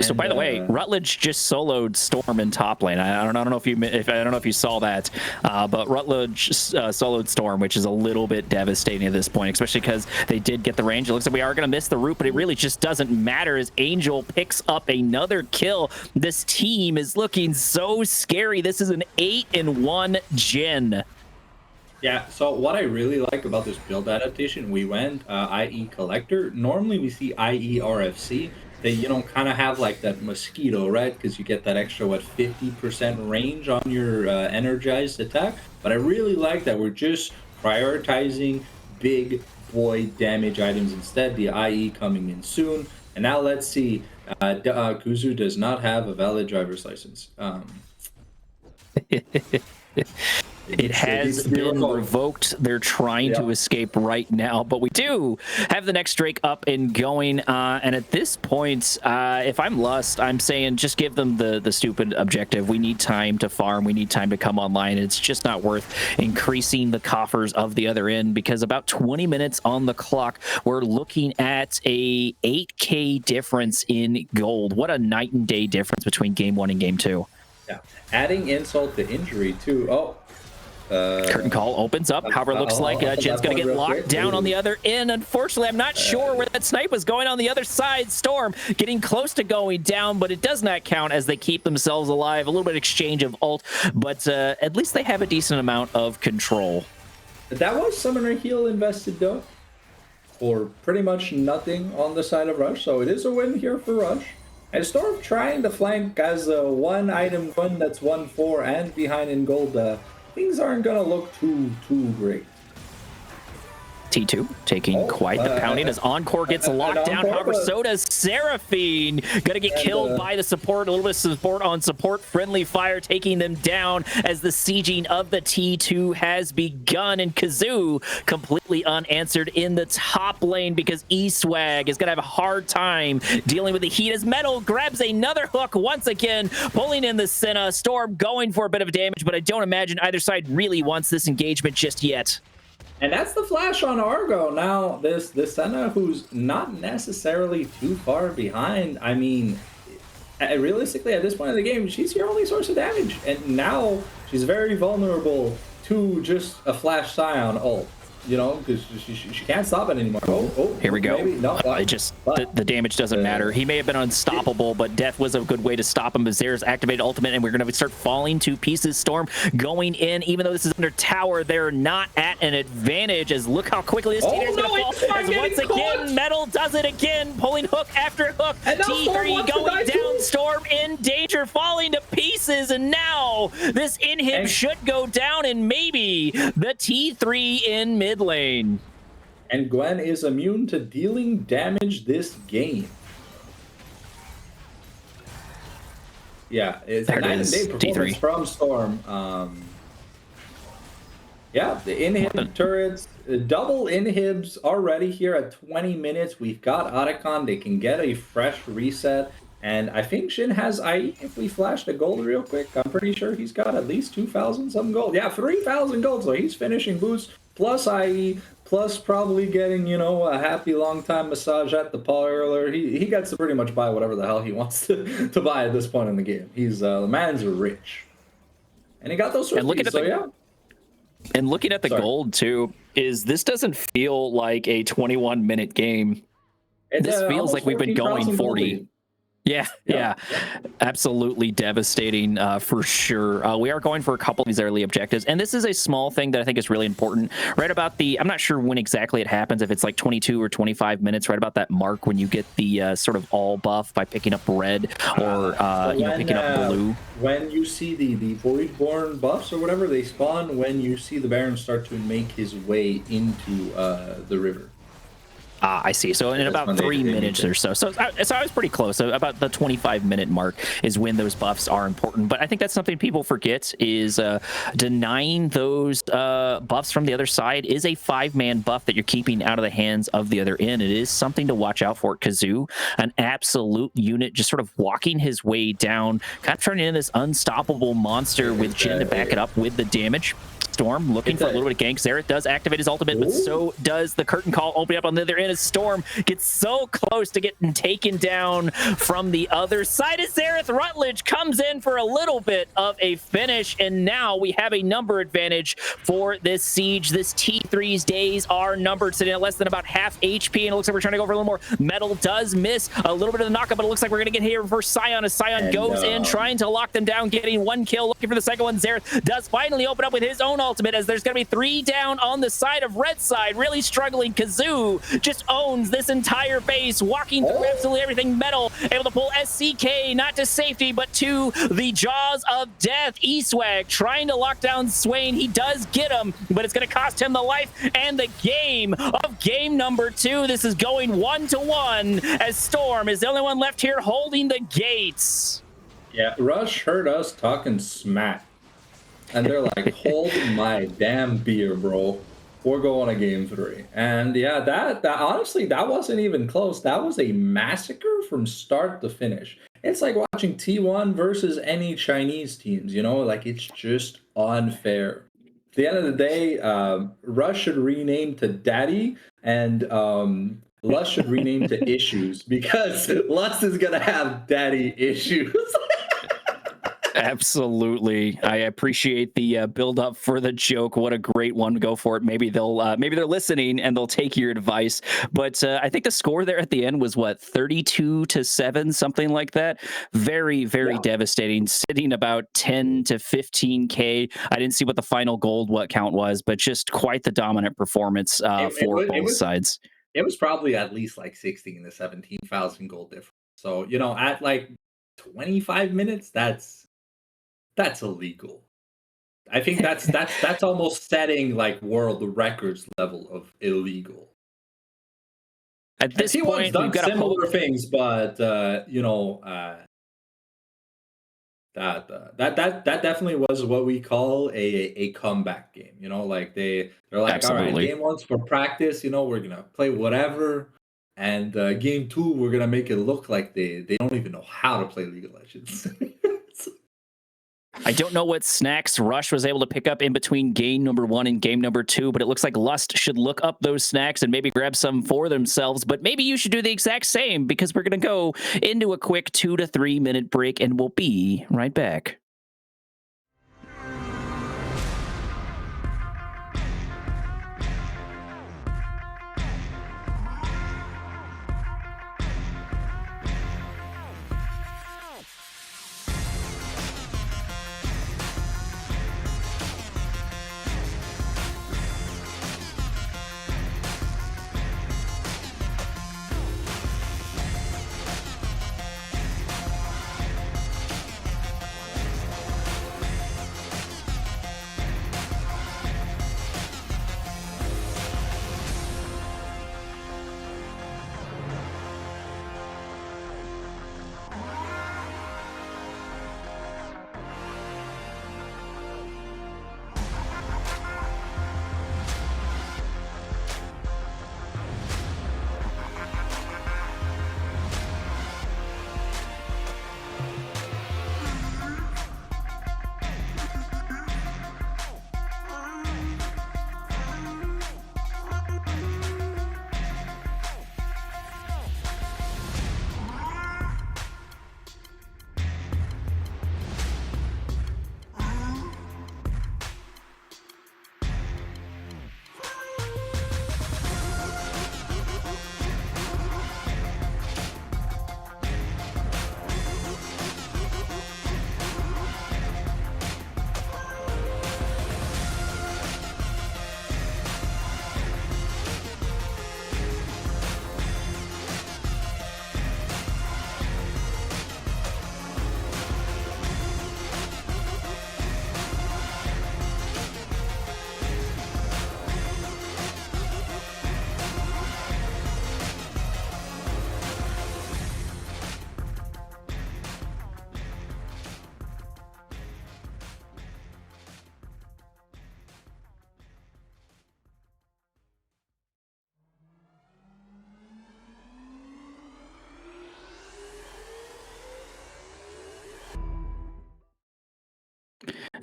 so by the way, Rutledge just soloed Storm in top lane. I don't know if you saw that, but Rutledge soloed Storm, which is a little bit devastating at this point, especially because they did get the range. It looks like we are going to miss the root, but it really just doesn't matter as Angel picks up another kill. This team is looking so scary. This is an 8-1 Jhin. Yeah, so what I really like about this build adaptation, we went IE Collector. Normally we see IE RFC. They, kind of have like that mosquito, right? Because you get that extra, 50% range on your energized attack. But I really like that we're just prioritizing big boy damage items instead. The IE coming in soon. And now let's see. Kuzu does not have a valid driver's license. It has been revoked. They're trying to escape right now, but we do have the next Drake up and going. And at this point, if I'm Lust, I'm saying just give them the stupid objective. We need time to farm. We need time to come online. It's just not worth increasing the coffers of the other end because about 20 minutes on the clock, we're looking at a 8K difference in gold. What a night and day difference between game 1 and game 2. Yeah, adding insult to injury too. Curtain call opens up. However, looks like Jin's going to get locked down on the other end. Unfortunately, I'm not sure where that snipe was going on the other side. Storm getting close to going down, but it does not count as they keep themselves alive. A little bit of exchange of ult, but at least they have a decent amount of control. That was Summoner Heal invested, though, for pretty much nothing on the side of Rush, so it is a win here for Rush. And Storm trying to flank as a one-item gun that's 1-4 and behind in gold. Things aren't going to look too great. T2 taking quite the pounding as Encore gets locked down. However, so does Seraphine. Gonna get killed by the support. A little bit of support on support. Friendly fire taking them down as the sieging of the T2 has begun. And Kazoo completely unanswered in the top lane because E-Swag is gonna have a hard time dealing with the heat as Metal grabs another hook once again, pulling in the Senna. Storm going for a bit of damage, but I don't imagine either side really wants this engagement just yet. And that's the flash on Argo. Now, this Senna, who's not necessarily too far behind. I mean, realistically, at this point in the game, she's your only source of damage. And now she's very vulnerable to just a flash Scion ult. Because she can't stop it anymore. Here we go. The damage doesn't matter. He may have been unstoppable, but death was a good way to stop him. Azir's activated ultimate, and we're going to start falling to pieces. Storm going in, even though this is under tower, they're not at an advantage. As look how quickly this team is going to fall. As once again, Metal does it again, pulling hook after hook. T3 going down. Storm in danger, falling to pieces, and now this inhib should go down, and maybe the T3 in mid lane. And Gwen is immune to dealing damage this game. Yeah, it's a night and day performance from Storm. Yeah, the inhib turrets, double inhibs already here at 20 minutes. We've got Otacon. They can get a fresh reset. And I think Shin has IE. If we flash the gold real quick, I'm pretty sure he's got at least 2,000 some gold. Yeah, 3,000 gold. So he's finishing boost plus IE, plus probably getting, you know, a happy long time massage at the parlor. He gets to pretty much buy whatever the hell he wants to buy at this point in the game. He's the man's rich. And he got those Swifties, so yeah. And looking at the gold too, is this doesn't feel like a 21-minute game. This feels like we've been going 40. Yeah, absolutely devastating for sure. We are going for a couple of these early objectives, and this is a small thing that I think is really important. Right about I'm not sure when exactly it happens, if it's like 22 or 25 minutes, right about that mark when you get the sort of all buff by picking up red or picking up blue. When you see the Voidborn buffs or whatever, they spawn when you see the Baron start to make his way into the river. I see. So in about 3 minutes or so. So I was pretty close. So about the 25-minute mark is when those buffs are important. But I think that's something people forget is denying those buffs from the other side is a 5-man buff that you're keeping out of the hands of the other end. It is something to watch out for. Kazoo, an absolute unit, just sort of walking his way down, kind of turning into this unstoppable monster with Jin to back it up with the damage. Storm looking for a little bit of gank. Xerath does activate his ultimate, but so does the curtain call opening up on the other end as Storm gets so close to getting taken down from the other side as Xerath Rutledge comes in for a little bit of a finish, and now we have a number advantage for this siege. This T3's days are numbered, sitting at less than about half HP, and it looks like we're trying to go for a little more. Metal does miss a little bit of the knockup, but it looks like we're going to get here for Sion as Sion goes in, trying to lock them down, getting 1 kill, looking for the second one. Xerath does finally open up with his own ultimate as there's going to be 3 down on the side of red side. Really struggling. Kazoo just owns this entire base, walking through absolutely everything. Metal able to pull SCK not to safety but to the jaws of death. Eastwag trying to lock down Swain. He does get him, but it's going to cost him the life and the game of game number 2. This is going 1-1 as Storm is the only one left here holding the gates. Yeah, Rush heard us talking smack. And they're like, hold my damn beer, bro. We're going to game 3. And yeah, that honestly, that wasn't even close. That was a massacre from start to finish. It's like watching T1 versus any Chinese teams, you know? Like, it's just unfair. At the end of the day, Rush should rename to Daddy, and Lust should rename to Issues, because Lust is going to have daddy issues. Absolutely. I appreciate the build up for the joke. What a great one. Go for it. Maybe maybe they're listening and they'll take your advice. But I think the score there at the end was what, 32-7, something like that. Very, very devastating. Sitting about 10 to 15K. I didn't see what the final gold count was, but just quite the dominant performance for both sides. It was probably at least like 16 to 17,000 gold difference. So, you know, at like 25 minutes, that's illegal. I think that's almost setting like world records level of illegal. At this point, we've got similar things, but you know, that definitely was what we call a comeback game. You know, like they're like, absolutely. All right, game 1's for practice. You know, we're gonna play whatever, and game 2 we're gonna make it look like they don't even know how to play League of Legends. I don't know what snacks Rush was able to pick up in between game number 1 and game number 2, but it looks like Lust should look up those snacks and maybe grab some for themselves. But maybe you should do the exact same, because we're going to go into a quick 2 to 3 minute break and we'll be right back.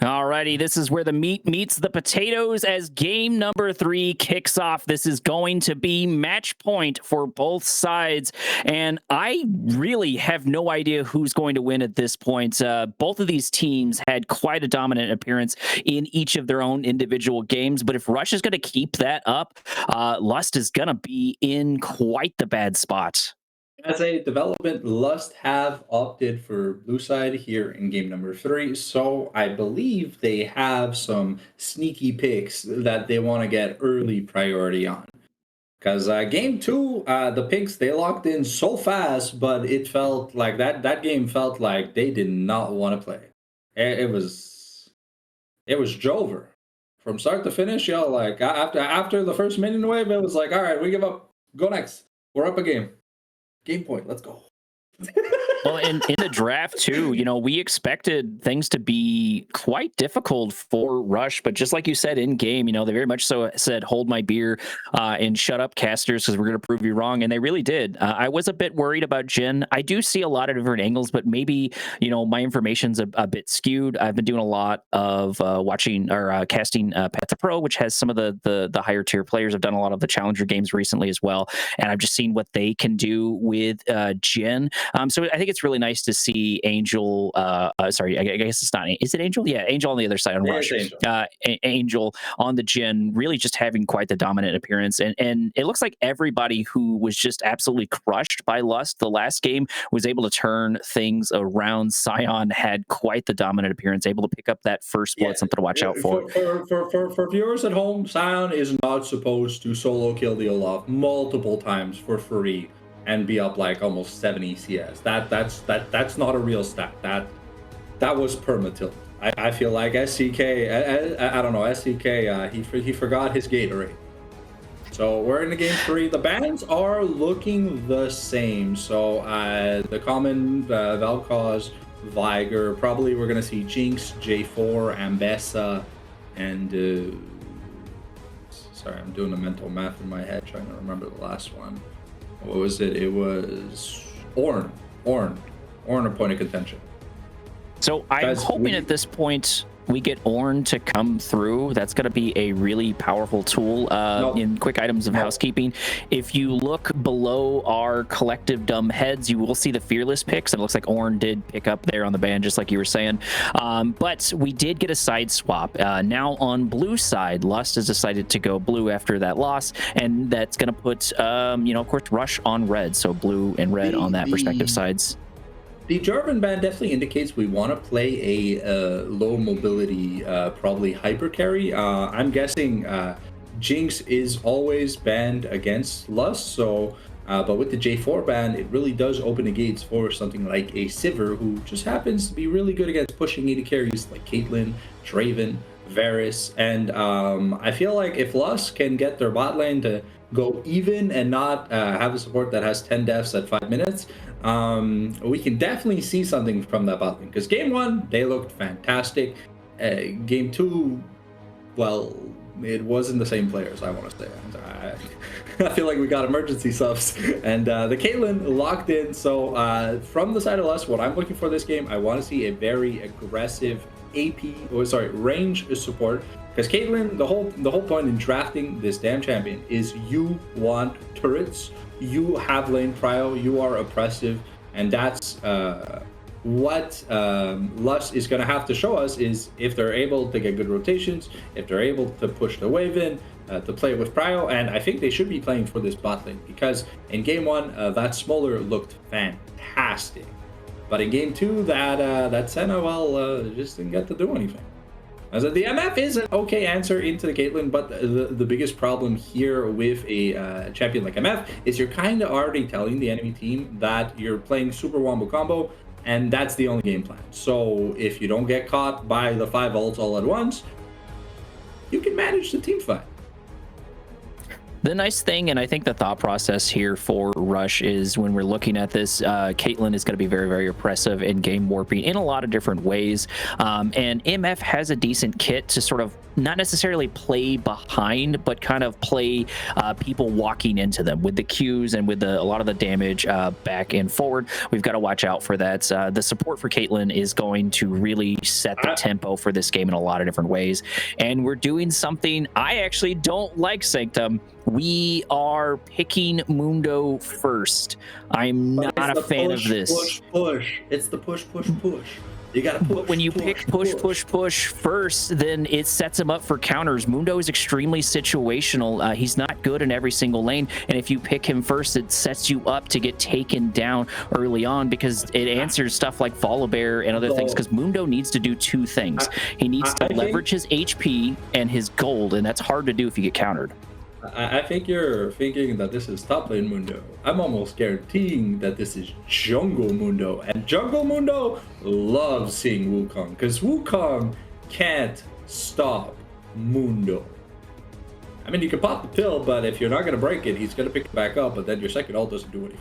Alrighty, this is where the meat meets the potatoes as game number 3 kicks off. This is going to be match point for both sides, and I really have no idea who's going to win at this point. Both of these teams had quite a dominant appearance in each of their own individual games, but if Rush is going to keep that up, Lust is going to be in quite the bad spot. As a development, Lust have opted for blue side here in game number 3, so I believe they have some sneaky picks that they want to get early priority on. Because game 2, the picks, they locked in so fast, but it felt like that game felt like they did not want to play. It was Jover. From start to finish, yo, like after the first minion wave, it was like, all right, we give up. Go next. We're up a game. Game point. Let's go. Well, in the draft too, we expected things to be quite difficult for Rush, but just like you said in game, they very much so said, hold my beer and shut up, casters, because we're going to prove you wrong. And they really did. I was a bit worried about Jhin. I do see a lot of different angles, but maybe, my information's a bit skewed. I've been doing a lot of watching or casting Path to Pro, which has some of the higher tier players. I've done a lot of the challenger games recently as well. And I've just seen what they can do with Jhin. So I think it's really nice to see Angel. Sorry, I guess it's not. Is it Angel? Yeah, Angel on the other side on Rush. Angel on the Jhin, really just having quite the dominant appearance, and it looks like everybody who was just absolutely crushed by Lust the last game was able to turn things around. Sion had quite the dominant appearance, able to pick up that first blood. Something to watch out for. For viewers at home, Sion is not supposed to solo kill the Olaf multiple times for free and be up like almost 70 CS. That's not a real stat. That was permatil. I feel like SCK. I don't know. SCK. He forgot his Gatorade. So we're in the game 3. The bans are looking the same. So the common Vel'Koz, Viger. Probably we're gonna see Jinx, J4, Ambessa, and sorry, I'm doing the mental math in my head trying to remember the last one. What was it? It was Ornn a point of contention. So I'm hoping at this point we get Ornn to come through. That's going to be a really powerful tool in quick items of housekeeping. If you look below our collective dumb heads, you will see the fearless picks. It looks like Ornn did pick up there on the ban, just like you were saying. But we did get a side swap. Now on blue side, Lust has decided to go blue after that loss, and that's going to put, of course, Rush on red. So blue and red on that respective sides. The Jarvan ban definitely indicates we want to play a low mobility, probably hyper carry. I'm guessing Jinx is always banned against Lust, so but with the J4 ban, it really does open the gates for something like a Sivir, who just happens to be really good against pushing AD carries like Caitlyn, Draven, Varus, and I feel like if Lust can get their bot lane to go even and not have a support that has 10 deaths at 5 minutes, we can definitely see something from that bot lane. Because game 1, they looked fantastic. Game 2, well, it wasn't the same players, I want to say. I feel like we got emergency subs. And the Caitlyn locked in. So from the side of us, what I'm looking for this game, I want to see a very aggressive range support. Because Caitlyn, the whole point in drafting this damn champion is you want turrets, you have lane prio, you are oppressive, and that's what Lust is going to have to show us, is if they're able to get good rotations, if they're able to push the wave in, to play with prio, and I think they should be playing for this bot lane, because in game 1, that Smolar looked fantastic. But in game 2, that Senna, well, just didn't get to do anything. As the MF is an okay answer into the Caitlyn, but the biggest problem here with a champion like MF is you're kind of already telling the enemy team that you're playing super wombo combo, and that's the only game plan. So if you don't get caught by the 5 ults all at once, you can manage the team fight. The nice thing, and I think the thought process here for Rush is when we're looking at this, Caitlyn is going to be very, very oppressive and game warping in a lot of different ways. And MF has a decent kit to sort of not necessarily play behind, but kind of play people walking into them with the Qs and with a lot of the damage back and forward. We've got to watch out for that. The support for Caitlyn is going to really set the tempo for this game in a lot of different ways. And we're doing something I actually don't like, Sanctum. We are picking Mundo first. I'm not a fan of this. Push. It's the push. You gotta push. But when you pick push first, then it sets him up for counters. Mundo is extremely situational. He's not good in every single lane, and if you pick him first, it sets you up to get taken down early on because it answers stuff like Volibear and other things. Because Mundo needs to do two things. He needs to leverage his HP and his gold, and that's hard to do if you get countered. I think you're thinking that this is top lane Mundo. I'm almost guaranteeing that this is jungle Mundo. And jungle Mundo loves seeing Wukong because Wukong can't stop Mundo. I mean, you can pop the pill, but if you're not going to break it, he's going to pick it back up, but then your second ult doesn't do anything.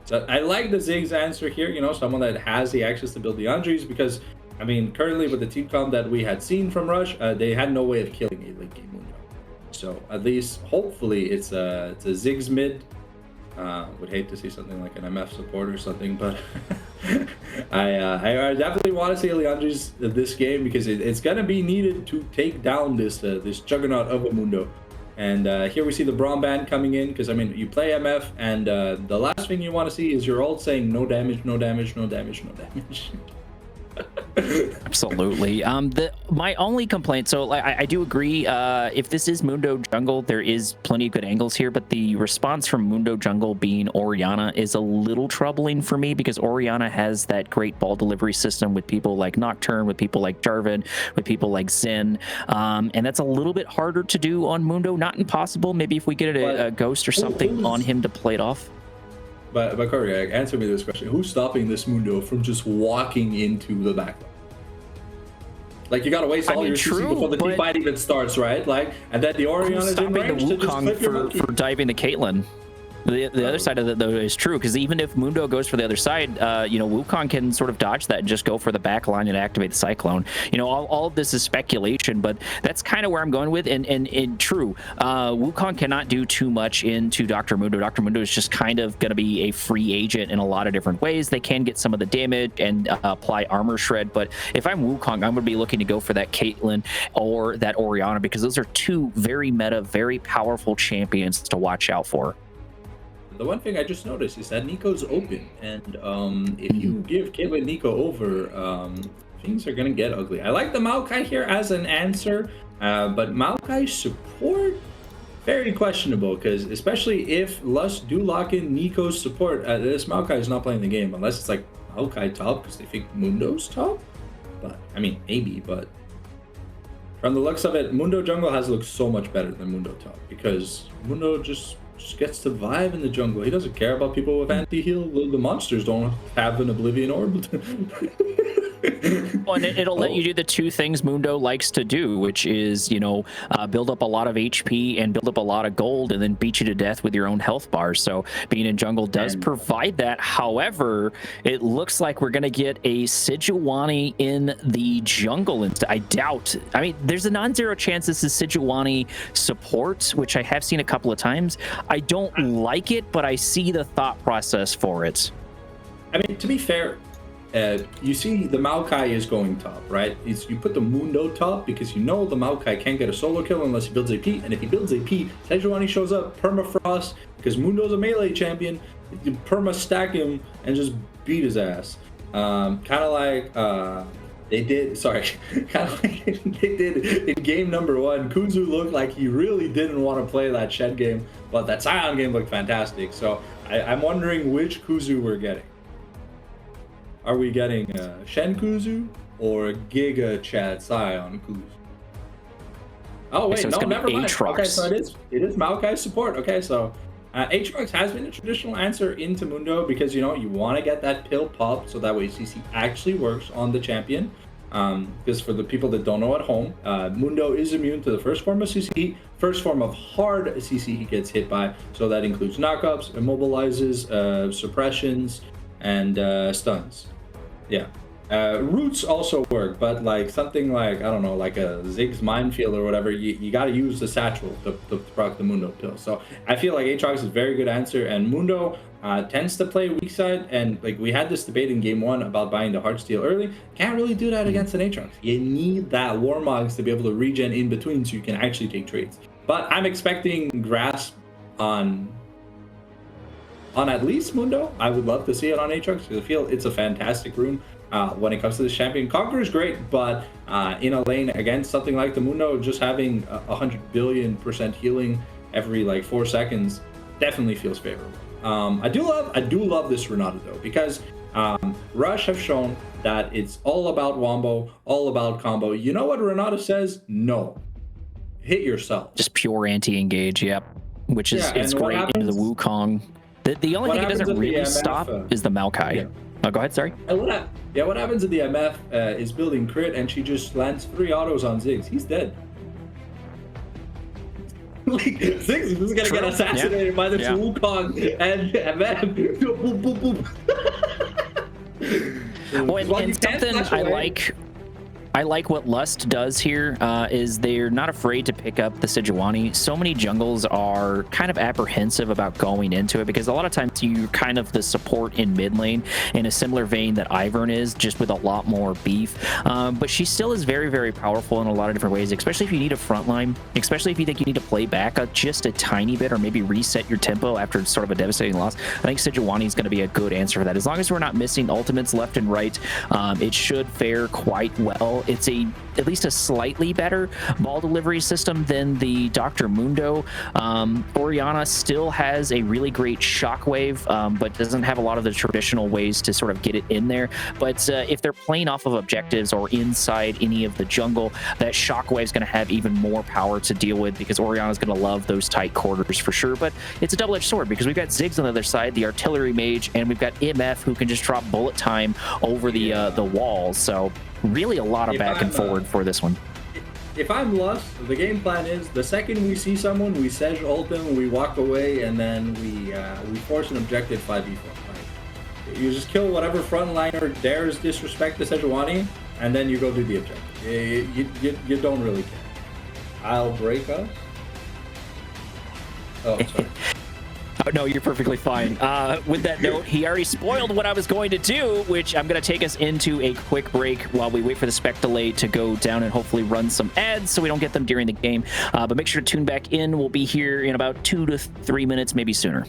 So I like the Zig's answer here, you know, someone that has the access to build the Andres because, I mean, currently with the team comp that we had seen from Rush, they had no way of killing a late game Mundo. So at least, hopefully, it's a Ziggs mid. Would hate to see something like an MF support or something, but I definitely want to see Leandri's this game because it's gonna be needed to take down this juggernaut of a Mundo. And here we see the Braum band coming in because I mean you play MF and the last thing you want to see is your ult saying no damage, no damage, no damage, no damage. Absolutely. My only complaint, so I do agree, if this is Mundo jungle, there is plenty of good angles here, but the response from Mundo jungle being Orianna is a little troubling for me because Orianna has that great ball delivery system with people like Nocturne, with people like Jarvan, with people like Zen, and that's a little bit harder to do on Mundo. Not impossible. Maybe if we get a ghost or something on him to play it off. But Corey, answer me this question. Who's stopping this Mundo from just walking into the backline? Like, you gotta waste all your CC before the team fight even starts, right? Like, and then the Orianna is in range to just clip your monkey. For diving the Caitlyn. The other side of that, though, is true, because even if Mundo goes for the other side, you know, Wukong can sort of dodge that and just go for the back line and activate the Cyclone. You know, all of this is speculation, but that's kind of where I'm going with. And true, Wukong cannot do too much into Dr. Mundo. Dr. Mundo is just kind of going to be a free agent in a lot of different ways. They can get some of the damage and apply armor shred, but if I'm Wukong, I'm going to be looking to go for that Caitlyn or that Orianna, because those are two very meta, very powerful champions to watch out for. The one thing I just noticed is that Nico's open, and if you give Caitlyn Nico over, things are gonna get ugly. I like the Maokai here as an answer, but Maokai's support, very questionable, because especially if Lust do lock in Nico's support, this Maokai is not playing the game, unless it's like Maokai top, because they think Mundo's top? But, I mean, maybe, but from the looks of it, Mundo jungle has looked so much better than Mundo top, because Mundo just gets to vibe in the jungle. He doesn't care about people with anti-heal. The monsters don't have an Oblivion Orb. Well, and it'll let you do the two things Mundo likes to do, which is, you know, build up a lot of HP and build up a lot of gold and then beat you to death with your own health bars. So being in jungle does provide that. However, it looks like we're going to get a Sejuani in the jungle. And I doubt, I mean, there's a non-zero chance this is Sejuani support, which I have seen a couple of times. I don't like it, but I see the thought process for it. I mean, to be fair, you see the Maokai is going top, right? You put the Mundo top because you know the Maokai can't get a solo kill unless he builds AP, and if he builds AP, Sejuani shows up, permafrost, because Mundo's a melee champion, you perma stack him and just beat his ass. Kind of like they did in game number 1. Kuzu looked like he really didn't want to play that Shed game, but that Sion game looked fantastic. So I'm wondering which Kuzu we're getting. Are we getting Shen Kuzu or Giga Chad Sion Kuzu? Oh wait, no, never mind. Okay, so it is Maokai's support. Okay, so Aatrox has been a traditional answer into Mundo because, you know, you want to get that pill popped so that way CC actually works on the champion. Because for the people that don't know at home, Mundo is immune to the first form of CC heat, first form of hard CC he gets hit by. So that includes knockups, immobilizes, suppressions, and stuns. Yeah. Roots also work, but like something like, I don't know, like a Ziggs minefield or whatever, you got to use the satchel to proc the Mundo pill. So I feel like Aatrox is a very good answer, and Mundo tends to play weak side, and like we had this debate in game 1 about buying the Heartsteel early. Can't really do that against an Aatrox. You need that Warmogs to be able to regen in between so you can actually take trades. But I'm expecting Grasp on at least Mundo. I would love to see it on Aatrox because I feel it's a fantastic rune. When it comes to this champion, Conqueror is great, but in a lane against something like the Mundo, just having 100 billion% healing every like 4 seconds definitely feels favorable. I do love this Renata though, because Rush have shown that it's all about wombo, all about combo. You know what Renata says? No, hit yourself. Just pure anti-engage, yep. Which is it's great into the Wukong. The only thing it doesn't really stop is the Maokai. Yeah. Oh, go ahead, sorry. What happens in the MF is building crit, and she just lands 3 autos on Ziggs. He's dead. Like, Ziggs is gonna get assassinated by this Wukong and MF. Boop, boop, boop. Well, and something I like what Lust does here is they're not afraid to pick up the Sejuani. So many jungles are kind of apprehensive about going into it because a lot of times you're kind of the support in mid lane in a similar vein that Ivern is, just with a lot more beef. But she still is very, very powerful in a lot of different ways, especially if you need a front line, especially if you think you need to play back just a tiny bit or maybe reset your tempo after sort of a devastating loss. I think Sejuani is going to be a good answer for that. As long as we're not missing ultimates left and right, it should fare quite well. It's at least a slightly better ball delivery system than the Dr. Mundo. Orianna still has a really great shockwave, but doesn't have a lot of the traditional ways to sort of get it in there. But if they're playing off of objectives or inside any of the jungle, that shockwave is going to have even more power to deal with because Orianna is going to love those tight quarters for sure. But it's a double-edged sword because we've got Ziggs on the other side, the artillery mage, and we've got MF who can just drop bullet time over the walls. So really a lot of back and forward for this one. If I'm Lust, the game plan is the second we see someone, we Sej ult them, we walk away, and then we force an objective 5v4. Like, you just kill whatever frontliner dares disrespect the Sejuani, and then you go do the objective. You don't really care. I'll break us. Oh, sorry. Oh, no, you're perfectly fine. With that note, he already spoiled what I was going to do, which I'm going to take us into a quick break while we wait for the spec delay to go down and hopefully run some ads so we don't get them during the game. But make sure to tune back in. We'll be here in about 2 to 3 minutes, maybe sooner.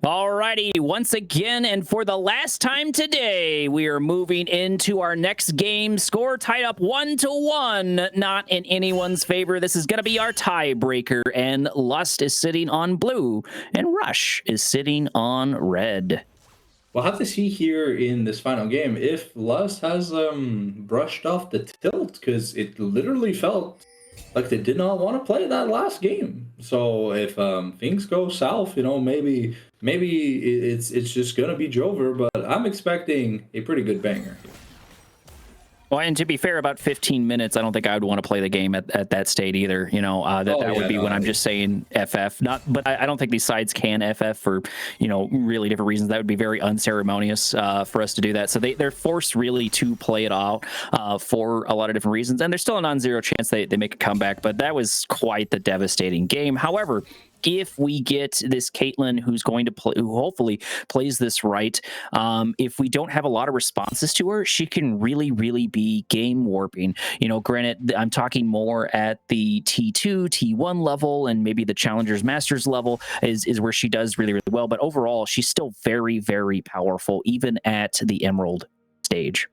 Alrighty, once again, and for the last time today, we are moving into our next game. Score tied up 1-1, not in anyone's favor. This is going to be our tiebreaker, and Lust is sitting on blue, and Rush is sitting on red. We'll have to see here in this final game if Lust has brushed off the tilt, because it literally felt like they did not want to play that last game. So if things go south, maybe it's just gonna be Jover, but I'm expecting a pretty good banger here. Well, and to be fair, about 15 minutes, I don't think I would want to play the game at that state either. That would be when I'm just saying FF. But I don't think these sides can FF for, really different reasons. That would be very unceremonious for us to do that. So they're forced really to play it out for a lot of different reasons. And there's still a non-zero chance they make a comeback, but that was quite the devastating game. However, if we get this Caitlyn who's going to play, who hopefully plays this right, if we don't have a lot of responses to her, she can really, really be game warping. Granted, I'm talking more at the T2, T1 level, and maybe the Challengers Masters level is where she does really, really well. But overall, she's still very, very powerful, even at the Emerald stage.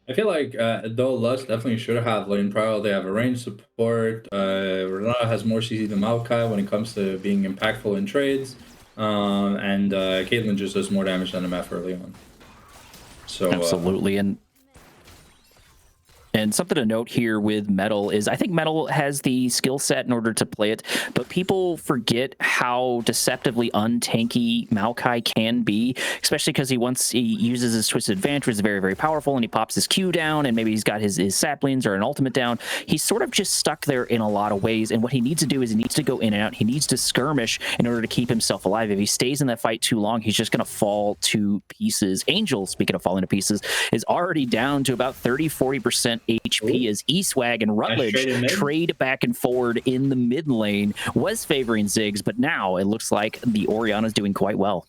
I feel like though Lust definitely should have lane prior. They have a range support. Renata has more CC than Maokai when it comes to being impactful in trades. and Caitlyn just does more damage than MF early on. So absolutely. And something to note here with Metal is I think Metal has the skill set in order to play it, but people forget how deceptively untanky Maokai can be, especially because he uses his Twisted Advantage, which is very, very powerful, and he pops his Q down, and maybe he's got his saplings or an ultimate down. He's sort of just stuck there in a lot of ways, and what he needs to do is he needs to go in and out. He needs to skirmish in order to keep himself alive. If he stays in that fight too long, he's just going to fall to pieces. Angel, speaking of falling to pieces, is already down to about 30-40% HP as Eastwag and Rutledge trade back and forward in the mid lane. Was favoring Ziggs, but now it looks like the Orianna's doing quite well.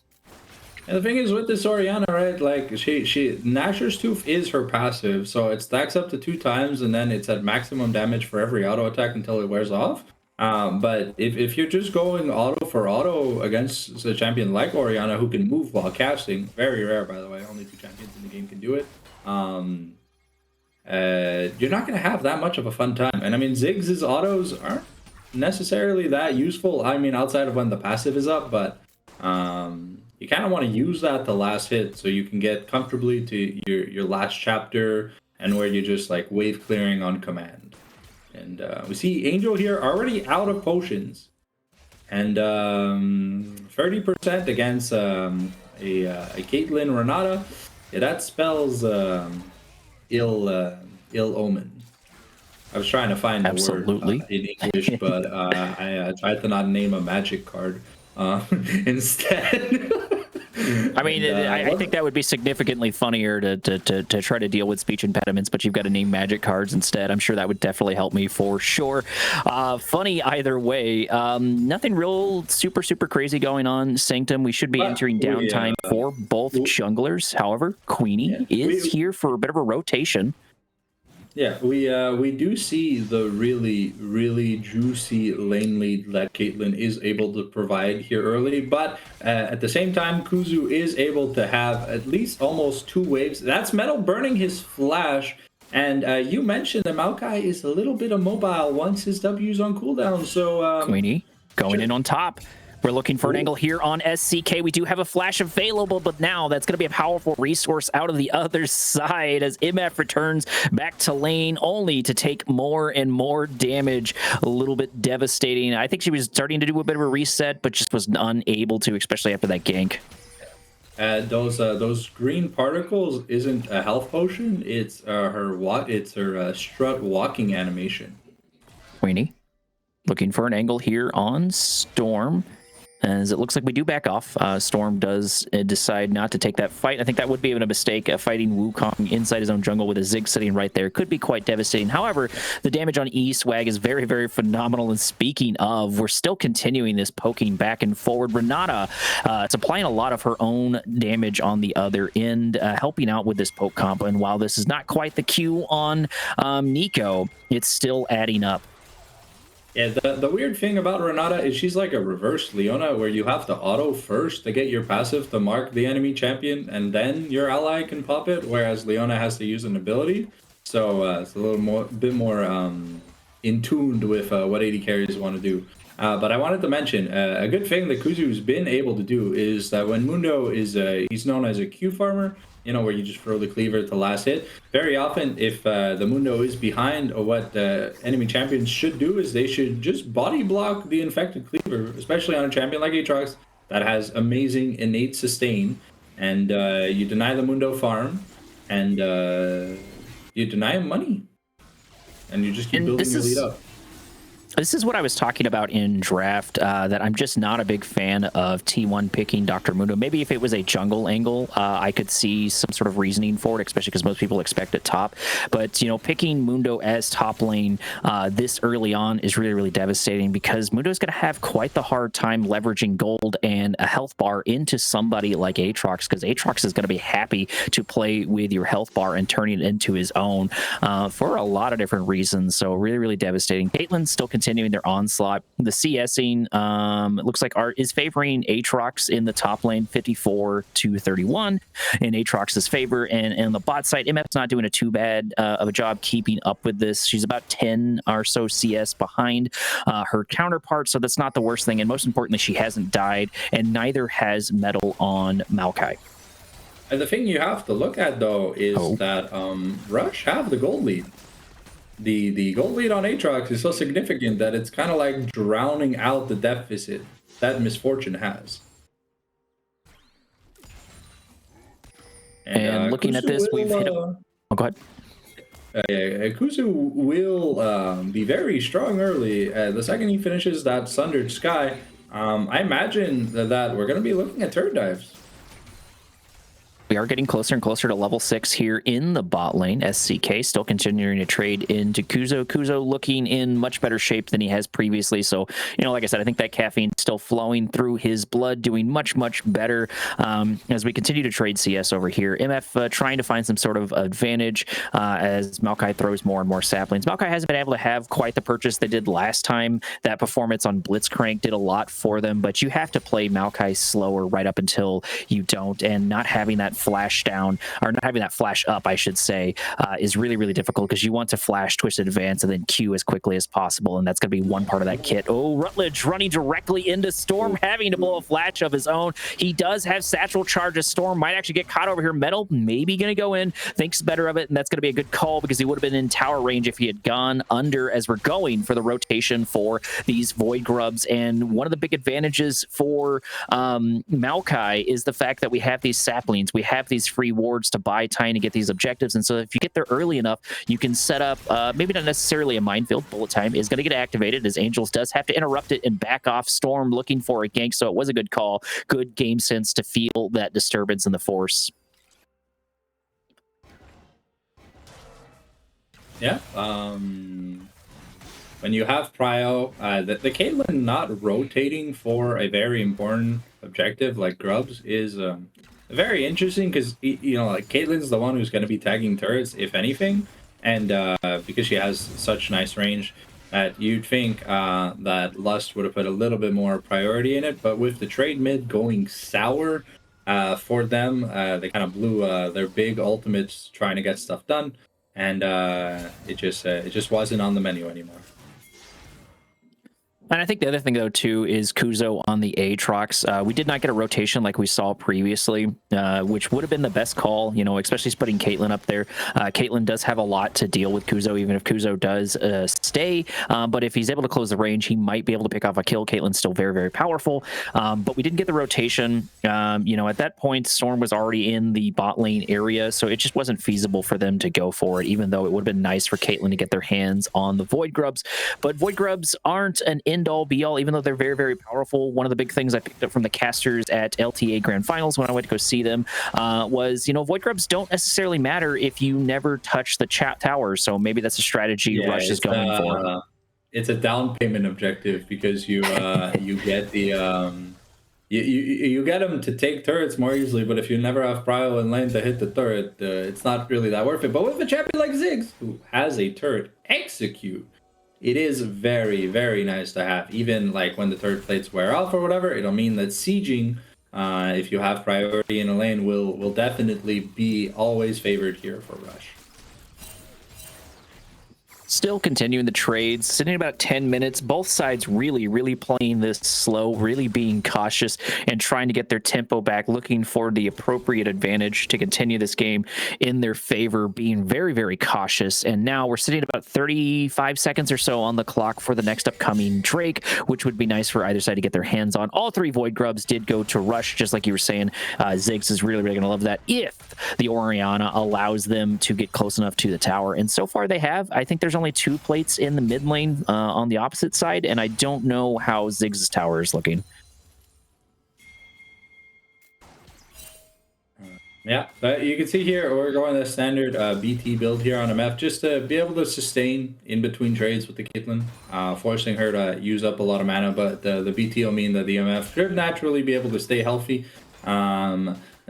And the thing is with this Orianna, right? Like she Nashor's Tooth is her passive, so it stacks up to 2 times, and then it's at maximum damage for every auto attack until it wears off. But if you're just going auto for auto against a champion like Orianna who can move while casting, very rare by the way, only 2 champions in the game can do it. You're not going to have that much of a fun time. And I mean, Ziggs' autos aren't necessarily that useful. I mean, outside of when the passive is up, but you kind of want to use that the last hit so you can get comfortably to your last chapter and where you're just like wave clearing on command. And we see Angel here already out of potions. And 30% against a Caitlyn Renata. Yeah, that spells ill omen. I was trying to find the word in English, but I tried to not name a magic card instead. I mean, I think that would be significantly funnier to try to deal with speech impediments, but you've got to name magic cards instead. I'm sure that would definitely help me for sure. Funny either way. Nothing real super crazy going on, Sanctum. We should be entering downtime for both junglers. However, Queenie is here for a bit of a rotation. Yeah, we do see the really juicy lane lead that Caitlyn is able to provide here early, but at the same time, Kuzu is able to have at least almost 2 waves. That's Metal burning his flash, and you mentioned that Maokai is a little bit immobile once his W's on cooldown, so... Queenie going in on top. We're looking for an angle here on SCK. We do have a flash available, but now that's going to be a powerful resource out of the other side as MF returns back to lane only to take more and more damage. A little bit devastating. I think she was starting to do a bit of a reset, but just was unable to, especially after that gank. Those green particles isn't a health potion. It's her strut walking animation. Queenie looking for an angle here on Storm. As it looks like we do back off. Storm does decide not to take that fight. I think that would be a mistake. Fighting Wukong inside his own jungle with a Zig sitting right there could be quite devastating. However, the damage on Eastwag is very, very phenomenal. And speaking of, we're still continuing this poking back and forward. Renata is applying a lot of her own damage on the other end, helping out with this poke combo. And while this is not quite the Q on Nico, it's still adding up. Yeah, the weird thing about Renata is she's like a reverse Leona, where you have to auto first to get your passive to mark the enemy champion, and then your ally can pop it, whereas Leona has to use an ability. So it's a bit more in tuned with what AD carries want to do. But I wanted to mention a good thing that Kuzu's been able to do is that when Mundo is he's known as a Q farmer, you know, where you just throw the cleaver to last hit. Very often, if the Mundo is behind, or what enemy champions should do is they should just body block the infected cleaver, especially on a champion like Aatrox that has amazing innate sustain, and you deny the Mundo farm, and you deny him money, and you just keep building your lead up. This is what I was talking about in draft, that I'm just not a big fan of T1 picking Dr. Mundo. Maybe if it was a jungle angle, I could see some sort of reasoning for it, especially because most people expect it top. But, you know, picking Mundo as top lane this early on is really, really devastating, because Mundo is going to have quite the hard time leveraging gold and a health bar into somebody like Aatrox, because Aatrox is going to be happy to play with your health bar and turning it into his own for a lot of different reasons. So really, really devastating. Caitlyn still continuing their onslaught. The CSing, it looks like Art is favoring Aatrox in the top lane, 54 to 31 in Aatrox's favor. And on the bot side, MF's not doing a too bad of a job keeping up with this. She's about 10 or so CS behind her counterpart, so that's not the worst thing. And most importantly, she hasn't died, and neither has Metal on Maokai. And the thing you have to look at, though, is that Rush have the gold lead. The gold lead on Aatrox is so significant that it's kind of like drowning out the deficit that Misfortune has. And looking Kuzu at this, we've hit a... Oh, go ahead. Kuzu will be very strong early. The second he finishes that Sundered Sky, I imagine that we're going to be looking at turret dives. We are getting closer and closer to level 6 here in the bot lane. SCK still continuing to trade into Kuzo. Kuzo looking in much better shape than he has previously. So, you know, like I said, I think that caffeine still flowing through his blood, doing much, much better as we continue to trade CS over here. MF trying to find some sort of advantage as Maokai throws more and more saplings. Maokai hasn't been able to have quite the purchase they did last time. That performance on Blitzcrank did a lot for them, but you have to play Maokai slower right up until you don't, and not having that flash down, or not having that flash up, I should say, is really, really difficult because you want to flash, twisted advance, and then Q as quickly as possible, and that's going to be one part of that kit. Oh, Rutledge running directly into Storm, having to blow a flash of his own. He does have satchel charges. Storm might actually get caught over here. Metal maybe going to go in, thinks better of it, and that's going to be a good call because he would have been in tower range if he had gone under, as we're going for the rotation for these Void Grubs. And one of the big advantages for Maokai is the fact that we have these saplings. We have these free wards to buy time to get these objectives, and so if you get there early enough, you can set up maybe not necessarily a minefield. Bullet time is going to get activated as Angels does have to interrupt it and back off. Storm looking for a gank, so it was a good call. Good game sense to feel that disturbance in the force. Yeah, when you have Prio, the Caitlyn not rotating for a very important objective like Grubs is very interesting because, you know, like Caitlyn's the one who's going to be tagging turrets, if anything, and because she has such nice range, that you'd think that Lust would have put a little bit more priority in it. But with the trade mid going sour for them, they kind of blew their big ultimates trying to get stuff done, and it just wasn't on the menu anymore. And I think the other thing, though, too, is Kuzo on the Aatrox. We did not get a rotation like we saw previously, which would have been the best call, you know, especially putting Caitlyn up there. Caitlyn does have a lot to deal with Kuzo, even if Kuzo does stay. But if he's able to close the range, he might be able to pick off a kill. Caitlyn's still very, very powerful. But we didn't get the rotation. You know, at that point, Storm was already in the bot lane area, so it just wasn't feasible for them to go for it, even though it would have been nice for Caitlyn to get their hands on the Void Grubs. But Void Grubs aren't an end-all be-all, even though they're very, very powerful. One of the big things I picked up from the casters at LTA Grand Finals when I went to go see them was, you know, Void Grubs don't necessarily matter if you never touch the chat tower, so maybe that's a strategy Rush is going for. It's a down payment objective because you you get the you get them to take turrets more easily, but if you never have prio in lane to hit the turret, it's not really that worth it. But with a champion like Ziggs, who has a turret execute, it is very, very nice to have. Even like when the turret plates wear off or whatever, it'll mean that sieging, if you have priority in a lane, will definitely be always favored here for Rush. Still continuing the trades, sitting about 10 minutes. Both sides really, really playing this slow, really being cautious and trying to get their tempo back, looking for the appropriate advantage to continue this game in their favor, being very, very cautious. And now we're sitting about 35 seconds or so on the clock for the next upcoming Drake, which would be nice for either side to get their hands on. All three Void Grubs did go to Rush, just like you were saying. Ziggs is really, really going to love that if the Orianna allows them to get close enough to the tower. And so far they have. I think there's only 2 plates in the mid lane on the opposite side, and I don't know how Ziggs' tower is looking. Yeah, you can see here we're going the standard BT build here on MF just to be able to sustain in between trades with the Caitlyn, forcing her to use up a lot of mana, but the BT will mean that the MF should naturally be able to stay healthy.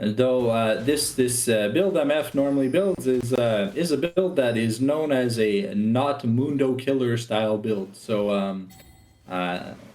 Though this build MF normally builds is a build that is known as a not Mundo killer style build. So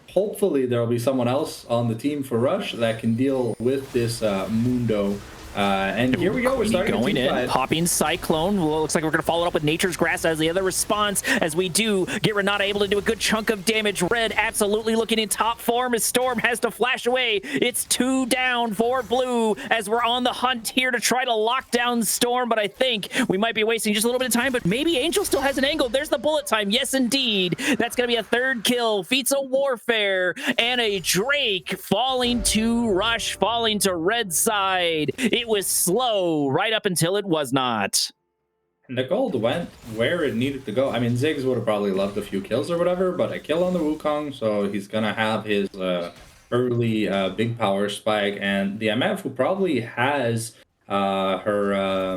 hopefully there will be someone else on the team for Rush that can deal with this Mundo. And here we go. We're starting going in, fight. popping Cyclone. Well, looks like we're going to follow it up with Nature's Grass as the other response. As we do get Renata able to do a good chunk of damage. Red absolutely looking in top form as Storm has to flash away. It's 2 down for Blue as we're on the hunt here to try to lock down Storm. But I think we might be wasting just a little bit of time. But maybe Angel still has an angle. There's the bullet time. Yes, indeed. That's going to be a 3rd kill. Feats of Warfare and a Drake falling to Rush, falling to Red side. It was slow right up until it was not. And the gold went where it needed to go. I mean, Ziggs would have probably loved a few kills or whatever, but a kill on the Wukong, so he's going to have his early big power spike. And the MF, who probably has her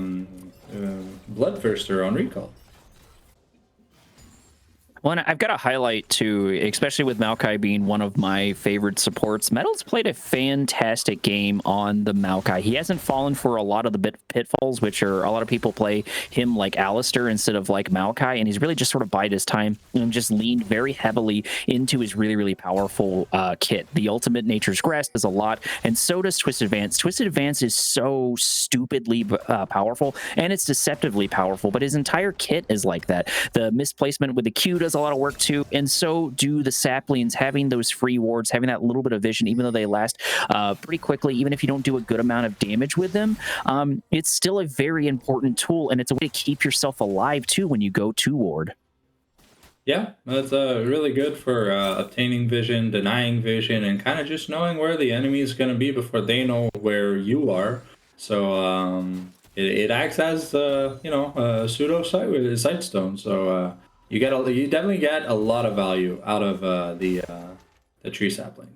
Bloodthirster on recall. Well, I've got to highlight too, especially with Maokai being one of my favorite supports. Metal's played a fantastic game on the Maokai. He hasn't fallen for a lot of the pitfalls, which are a lot of people play him like Alistair instead of like Maokai, and he's really just sort of bided his time and just leaned very heavily into his really, really powerful kit. The ultimate Nature's Grass does a lot, and so does Twisted Advance. Twisted Advance is so stupidly powerful, and it's deceptively powerful, but his entire kit is like that. The misplacement with the Q does a lot of work too, and so do the saplings. Having those free wards, having that little bit of vision, even though they last pretty quickly, even if you don't do a good amount of damage with them, it's still a very important tool, and it's a way to keep yourself alive too when you go to ward. Yeah, that's really good for obtaining vision, denying vision, and kind of just knowing where the enemy is going to be before they know where you are. So it acts as a pseudo sight stone. So you definitely get a lot of value out of the tree sapling.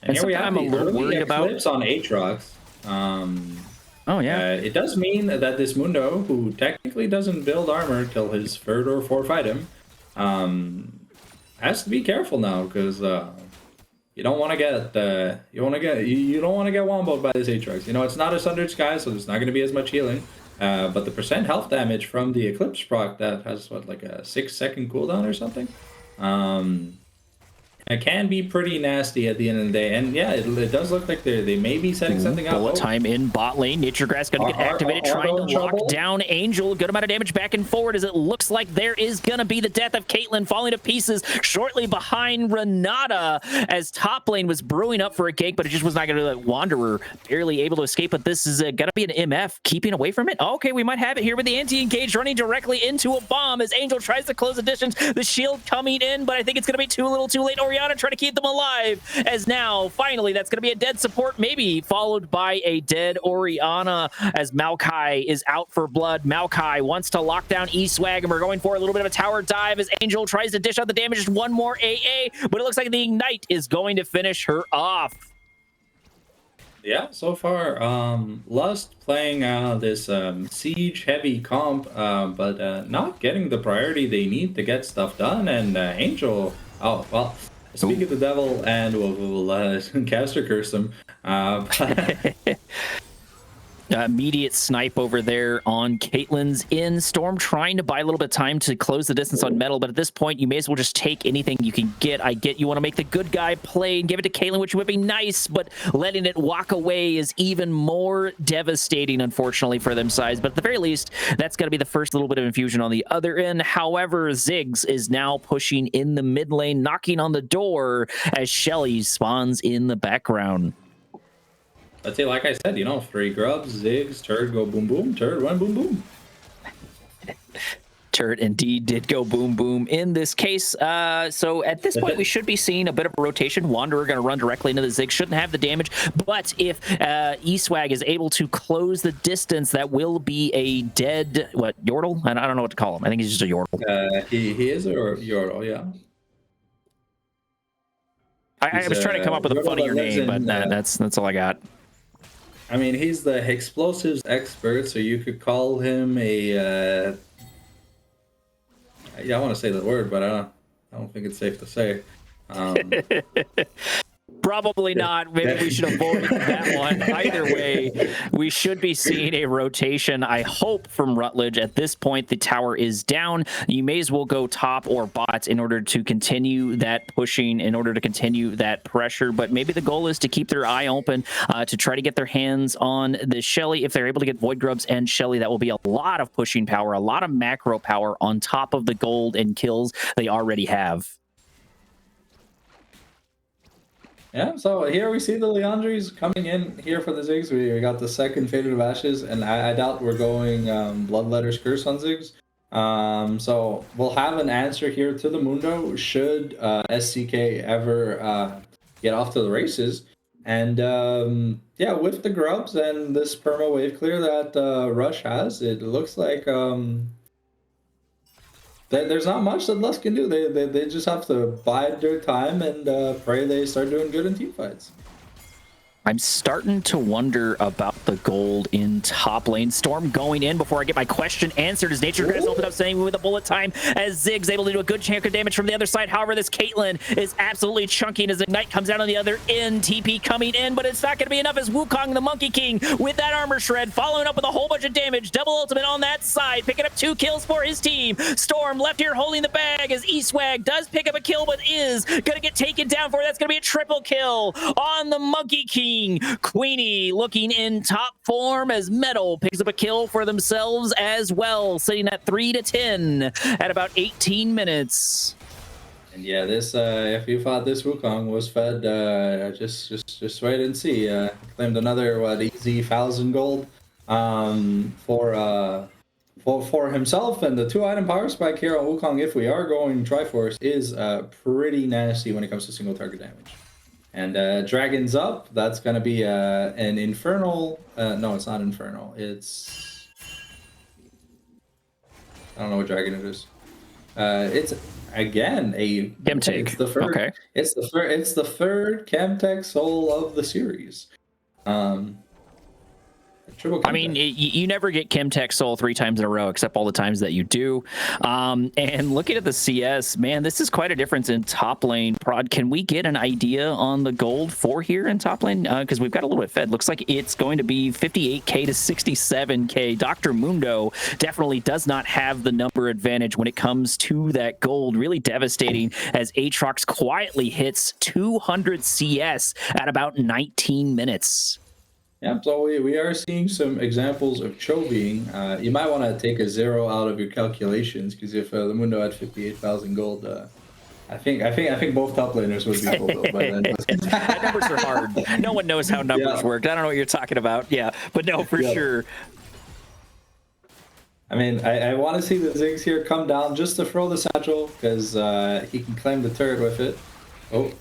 And here we have the early eclipse on Aatrox. Oh yeah. It does mean that this Mundo, who technically doesn't build armor till his 3rd or 4th item, has to be careful now because you don't want to get you don't want to get womboed by this Aatrox. You know, it's not a Sundered Sky, so there's not going to be as much healing. But the percent health damage from the Eclipse proc that has what, like a 6-second cooldown or something, it can be pretty nasty at the end of the day. And yeah, it does look like they may be setting something up. Bullet time in bot lane. Nature Grass going to get activated, trying to lock down Angel. Good amount of damage back and forward as it looks like there is going to be the death of Caitlyn falling to pieces shortly behind Renata as top lane was brewing up for a gank, but it just was not going to let Wanderer barely able to escape. But this is going to be an MF keeping away from it. Okay, we might have it here with the anti-engage running directly into a bomb as Angel tries to close the distance. The shield coming in, but I think it's going to be too little too late. Oriana trying to keep them alive as now finally that's going to be a dead support, maybe followed by a dead Oriana as Maokai is out for blood. Maokai wants to lock down E-Swag, and we're going for a little bit of a tower dive as Angel tries to dish out the damage. Just one more AA, but it looks like the Ignite is going to finish her off. Yeah, so far, Lust playing this siege heavy comp, but not getting the priority they need to get stuff done. And Angel, oh well, speak of the devil, and we'll caster curse him. Immediate snipe over there on Caitlyn's in. Storm trying to buy a little bit of time to close the distance on Metal, but at this point, you may as well just take anything you can get. I get you want to make the good guy play and give it to Caitlyn, which would be nice, but letting it walk away is even more devastating, unfortunately, for them sides. But at the very least, that's going to be the first little bit of infusion on the other end. However, Ziggs is now pushing in the mid lane, knocking on the door as Shelly spawns in the background. Let's say, like I said, 3 grubs, Ziggs, turret go boom boom, turret went boom boom. Turret indeed did go boom boom in this case. So at this point, we should be seeing a bit of a rotation. Wanderer going to run directly into the Ziggs, shouldn't have the damage, but if E-Swag is able to close the distance, that will be a dead, Yordle? I don't know what to call him. I think he's just a Yordle. He is a Yordle, yeah. I was trying to come up with a funnier name, but that's all I got. I mean, he's the explosives expert, so you could call him a... I want to say the word, but I don't think it's safe to say. Probably not. Maybe we should avoid that one. Either way, we should be seeing a rotation, I hope, from Rutledge. At this point, the tower is down. You may as well go top or bot in order to continue that pushing, in order to continue that pressure. But maybe the goal is to keep their eye open to try to get their hands on the Shelly. If they're able to get Void Grubs and Shelly, that will be a lot of pushing power, a lot of macro power on top of the gold and kills they already have. Yeah, so here we see the Leandries coming in here for the Ziggs. We got the second Faded of Ashes, and I doubt we're going Bloodletter's Curse on Ziggs. So we'll have an answer here to the Mundo should SCK ever get off to the races. And yeah, with the grubs and this perma wave clear that Rush has, it looks like there's not much that Lust can do. They just have to bide their time and pray they start doing good in team fights. I'm starting to wonder about the gold in top lane. Storm going in before I get my question answered as Nature Grass opened up saying with a bullet time as Ziggs able to do a good chunk of damage from the other side. However, this Caitlyn is absolutely chunking as Ignite comes out on the other end. TP coming in, but it's not going to be enough as Wukong, the Monkey King, with that armor shred, following up with a whole bunch of damage. Double ultimate on that side, picking up 2 kills for his team. Storm left here holding the bag as Eastwag does pick up a kill, but is going to get taken down for it. That's going to be a triple kill on the Monkey King. Queenie looking in top form as Metal picks up a kill for themselves as well, sitting at 3-10 at about 18 minutes. And yeah, this if you thought this Wukong was fed, just wait and see. Claimed another easy 1,000 gold for himself, and the 2-item power spike here on Wukong, if we are going Triforce, is pretty nasty when it comes to single target damage. And Dragon's up. That's going to be an Infernal. No, it's not Infernal. It's... I don't know what dragon it is. It's, again, a... Chemtech. It's the third, okay. It's the third Chemtech soul of the series. I mean, you never get Chemtech Soul 3 times in a row, except all the times that you do. And looking at the CS, man, this is quite a difference in top lane. Prod, can we get an idea on the gold for here in top lane? Because we've got a little bit fed. Looks like it's going to be 58k to 67k. Dr. Mundo definitely does not have the number advantage when it comes to that gold. Really devastating as Aatrox quietly hits 200 CS at about 19 minutes. Yeah, so we are seeing some examples of chovying. You might want to take a 0 out of your calculations, because if the Mundo had 58,000 gold, I think both top laners would be full by then. Numbers are hard. No one knows how numbers work. I don't know what you're talking about. Yeah, but no, for sure. I mean, I want to see the Ziggs here come down just to throw the satchel, because he can claim the turret with it. Oh.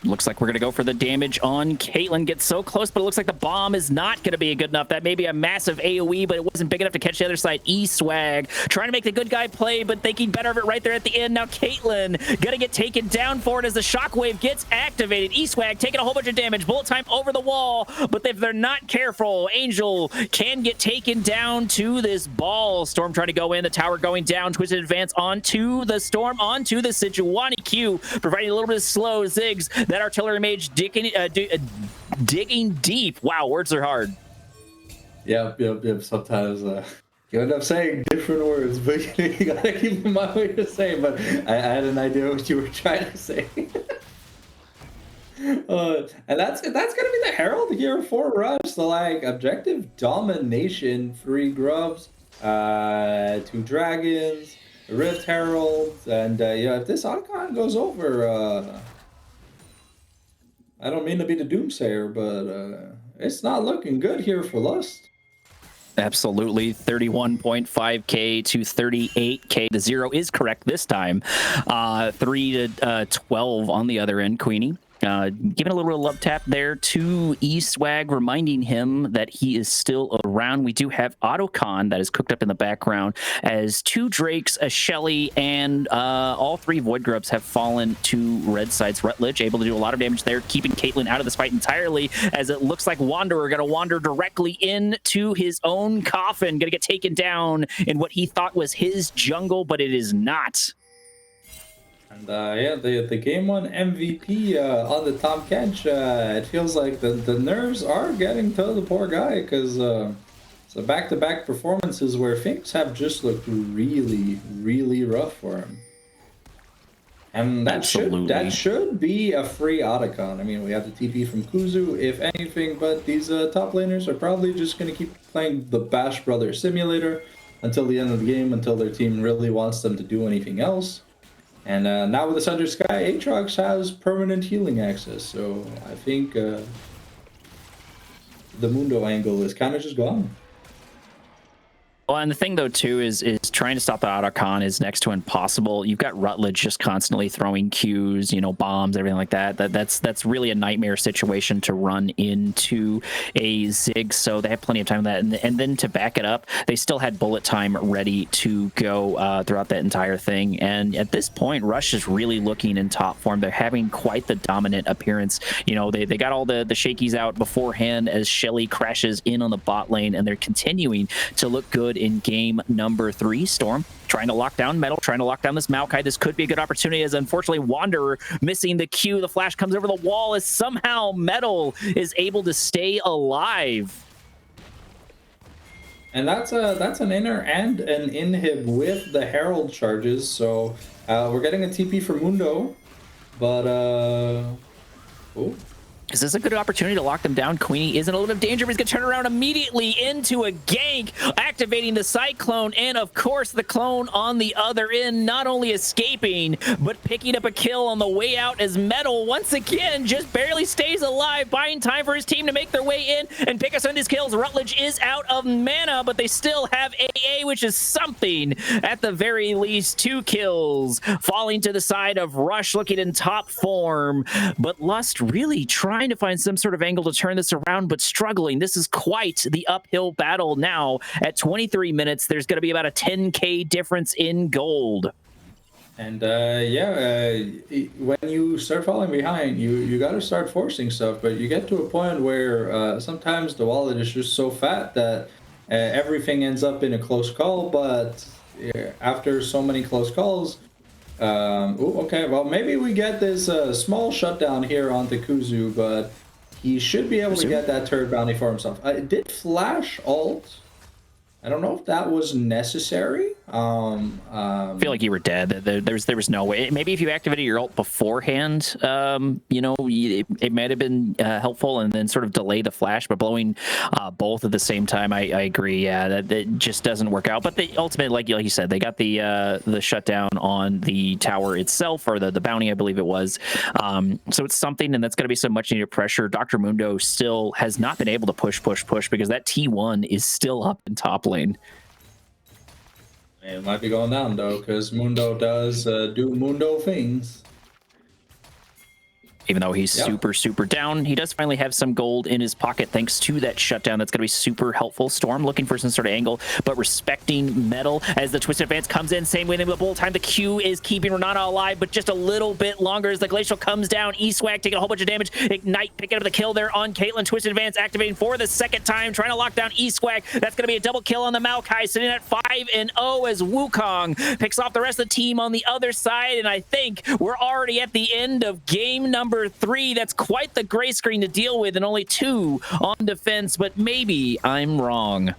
Looks like we're going to go for the damage on Caitlyn. Gets so close, but it looks like the bomb is not going to be good enough. That may be a massive AoE, but it wasn't big enough to catch the other side. E-Swag trying to make the good guy play, but thinking better of it right there at the end. Now Caitlyn going to get taken down for it as the shockwave gets activated. E-Swag taking a whole bunch of damage. Bullet time over the wall, but if they're not careful, Angel can get taken down to this ball. Storm trying to go in. The tower going down. Twisted advance onto the Storm, onto the Sejuani Q, providing a little bit of slow. Ziggs, that artillery mage digging deep. Wow, words are hard. Yep. Sometimes you end up saying different words, but you gotta keep in mind what you're saying. But I had an idea what you were trying to say. And that's gonna be the Herald here for Rush. So like objective domination, 3 grubs, 2 dragons, a Rift Herald, and yeah, if this Icon goes over, I don't mean to be the doomsayer, but it's not looking good here for Lust. Absolutely. 31.5k to 38k. The 0 is correct this time. 3 to 12 on the other end, Queenie. Giving a little bit of love tap there to E-Swag, reminding him that he is still around. We do have Autocon that is cooked up in the background as 2 Drakes, a Shelly, and all 3 Void Grubs have fallen to red sides. Rutledge able to do a lot of damage there, keeping Caitlyn out of this fight entirely, as it looks like Wanderer going to wander directly into his own coffin, going to get taken down in what he thought was his jungle, but it is not. And yeah, the game one MVP on the Tom Kench, it feels like the nerves are getting to the poor guy because so back-to-back performances where things have just looked really, really rough for him. And Absolutely. that should be a free Otacon. I mean, we have the TP from Kuzu, if anything, but these top laners are probably just going to keep playing the Bash Brothers Simulator until the end of the game, until their team really wants them to do anything else. And now with the Sunder Sky, Aatrox has permanent healing access, so I think the Mundo angle is kind of just gone. Well, and the thing though too is trying to stop the Otacon is next to impossible. You've got Rutledge just constantly throwing Qs, you know, bombs, everything like that. That's really a nightmare situation to run into a Zig. So they have plenty of time for that, and then to back it up, they still had bullet time ready to go throughout that entire thing. And at this point, Rush is really looking in top form. They're having quite the dominant appearance. You know, they got all the shakies out beforehand as Shelly crashes in on the bot lane, and they're continuing to look good in game number 3. Storm trying to lock down Metal, trying to lock down this Maokai. This could be a good opportunity as unfortunately Wanderer missing the Q. The flash comes over the wall as somehow Metal is able to stay alive. And that's an inner and an inhib with the Herald charges. So we're getting a TP for Mundo, but oh. Is this a good opportunity to lock them down? Queenie is in a little bit of danger, but he's going to turn around immediately into a gank, activating the Cyclone, and of course the clone on the other end, not only escaping, but picking up a kill on the way out as Metal, once again, just barely stays alive, buying time for his team to make their way in and pick us on his kills. Rutledge is out of mana, but they still have AA, which is something. At the very least, 2 kills, falling to the side of Rush, looking in top form, but Lust really trying to find some sort of angle to turn this around, but struggling. This is quite the uphill battle now. At 23 minutes, there's going to be about a 10k difference in gold. And yeah, when you start falling behind, you got to start forcing stuff, but you get to a point where sometimes the wallet is just so fat that everything ends up in a close call, but after so many close calls, okay, well, maybe we get this small shutdown here onto Kuzu, but he should be able to get that turret bounty for himself. Did Flash ult? I don't know if that was necessary. I feel like you were dead. There was no way. Maybe if you activated your ult beforehand, you know, it might have been helpful, and then sort of delay the flash. But blowing both at the same time, I agree. Yeah, that just doesn't work out. But they ultimately, like you said, they got the shutdown on the tower itself, or the bounty, I believe it was. So it's something, and that's going to be some much needed pressure. Dr. Mundo still has not been able to push because that T1 is still up in top lane. It might be going down though, because Mundo does do Mundo things. Even though he's super down, he does finally have some gold in his pocket thanks to that shutdown. That's going to be super helpful. Storm looking for some sort of angle, but respecting Metal as the Twisted Advance comes in. Same way the whole time. The Q is keeping Renata alive, but just a little bit longer as the Glacial comes down. Eswag taking a whole bunch of damage. Ignite picking up the kill there on Caitlyn. Twisted Advance activating for the second time, trying to lock down Eswag. That's going to be a double kill on the Maokai, sitting at 5-0 as Wukong picks off the rest of the team on the other side. And I think we're already at the end of game number 3. That's quite the gray screen to deal with, and only 2 on defense, but maybe I'm wrong.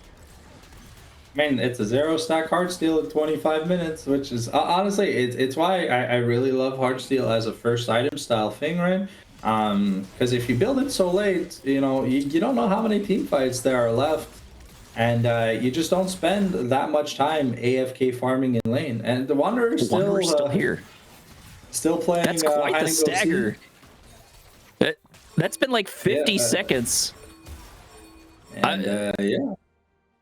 Man, it's a 0-stack Heartsteel at 25 minutes, which is honestly, it's why I really love Heartsteel as a first item style thing, right? Because if you build it so late, you know, you don't know how many team fights there are left, and you just don't spend that much time AFK farming in lane. And the Wanderer is still here. Still playing. That's quite the stagger. That's been like 50 seconds. And, yeah.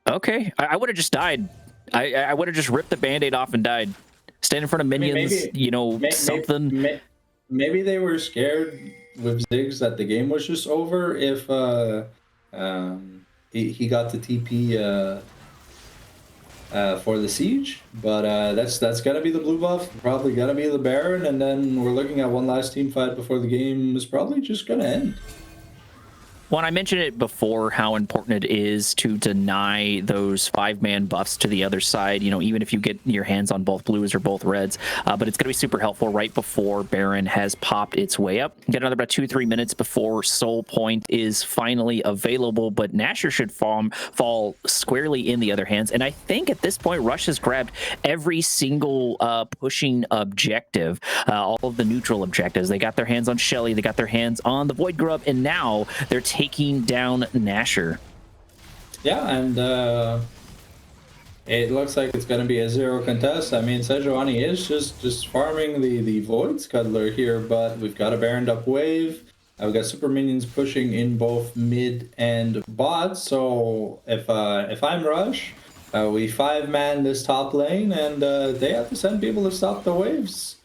Okay, I would have just died. I would have just ripped the band-aid off and died. Stand in front of minions, something. Maybe they were scared with Ziggs that the game was just over if he got the TP for the siege, but that's gonna be the blue buff, probably gonna be the Baron, and then we're looking at one last team fight before the game is probably just gonna end. When I mentioned it before, how important it is to deny those 5-man buffs to the other side, even if you get your hands on both blues or both reds, but it's going to be super helpful right before Baron has popped its way up. Get another about 2-3 minutes before Soul Point is finally available, but Nashor should fall squarely in the other hands. And I think at this point, Rush has grabbed every single pushing objective, all of the neutral objectives. They got their hands on Shelly, they got their hands on the Void Grub, and now they're taking down Nashor. Yeah, and it looks like it's going to be a 0 contest. I mean, Sejuani is just farming the Void Scuttler here, but we've got a Baroned up wave. We've got super minions pushing in both mid and bot. So if I'm Rush, we 5-man this top lane, and they have to send people to stop the waves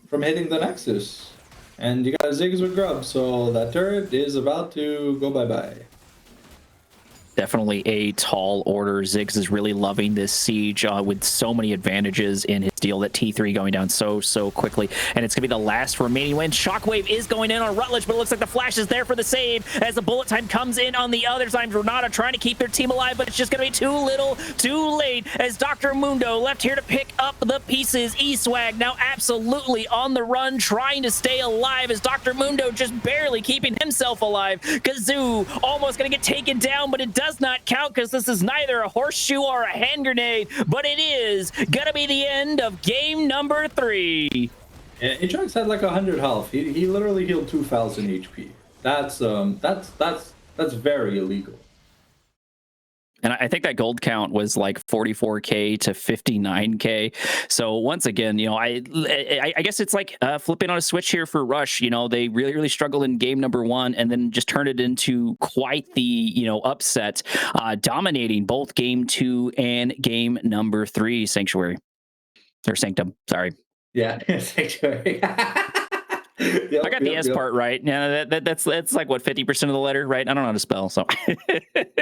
from hitting the Nexus. And you got Ziggs with Grub, so that turret is about to go bye-bye. Definitely a tall order. Ziggs is really loving this siege with so many advantages in his deal. That T3 going down so quickly, and it's gonna be the last remaining win. Shockwave is going in on Rutledge, but it looks like the flash is there for the save as the bullet time comes in on the other side. Renata trying to keep their team alive, but it's just gonna be too little, too late, as Dr. Mundo left here to pick up the pieces. E-Swag now absolutely on the run, trying to stay alive, as Dr. Mundo just barely keeping himself alive. Kazoo almost gonna get taken down, but it does not count because this is neither a horseshoe or a hand grenade, but it is gonna be the end of game number 3. Yeah, Ajax had like 100 health. He literally healed 2,000 HP. That's very illegal. And I think that gold count was like 44K to 59K. So once again, I guess it's like flipping on a switch here for Rush. They really struggled in game number 1 and then just turned it into quite the, upset, dominating both game 2 and game number 3. Sanctuary. Or Sanctum, sorry. Yeah, Sanctuary. I got the S part right. Yeah, that's like what, 50% of the letter, right? I don't know how to spell, so.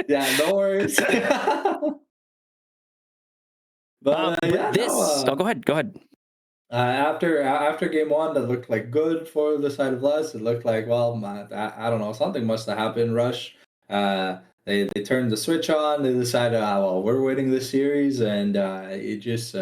Yeah, no worries. But go ahead. After game 1, that looked like good for the side of us. It looked like, well, I don't know, something must have happened. Rush, they turned the switch on. They decided, well, we're winning this series, and it just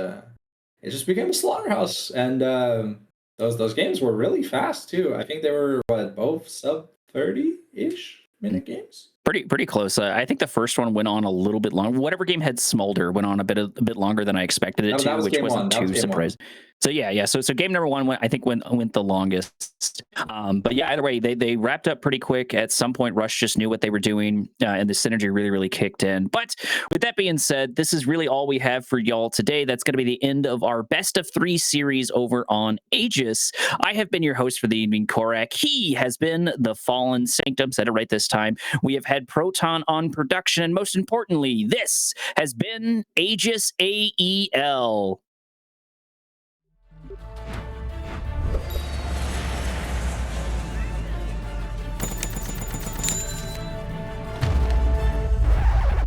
became a slaughterhouse. And those games were really fast too. I think they were both sub 30-ish minute games. Pretty close. I think the first one went on a little bit longer. Whatever game had Smolder went on a bit longer than I expected it to, which wasn't too surprising. So yeah. So game number 1 went the longest. But yeah, either way, they wrapped up pretty quick. At some point, Rush just knew what they were doing, and the synergy really kicked in. But with that being said, this is really all we have for y'all today. That's going to be the end of our best of 3 series over on Aegis. I have been your host for the evening, Korak. He has been the Fallen Sanctum. Said it right this time. We have had Proton on production, and most importantly, this has been Aegis AEL.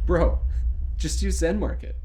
Bro, just use Zen Market.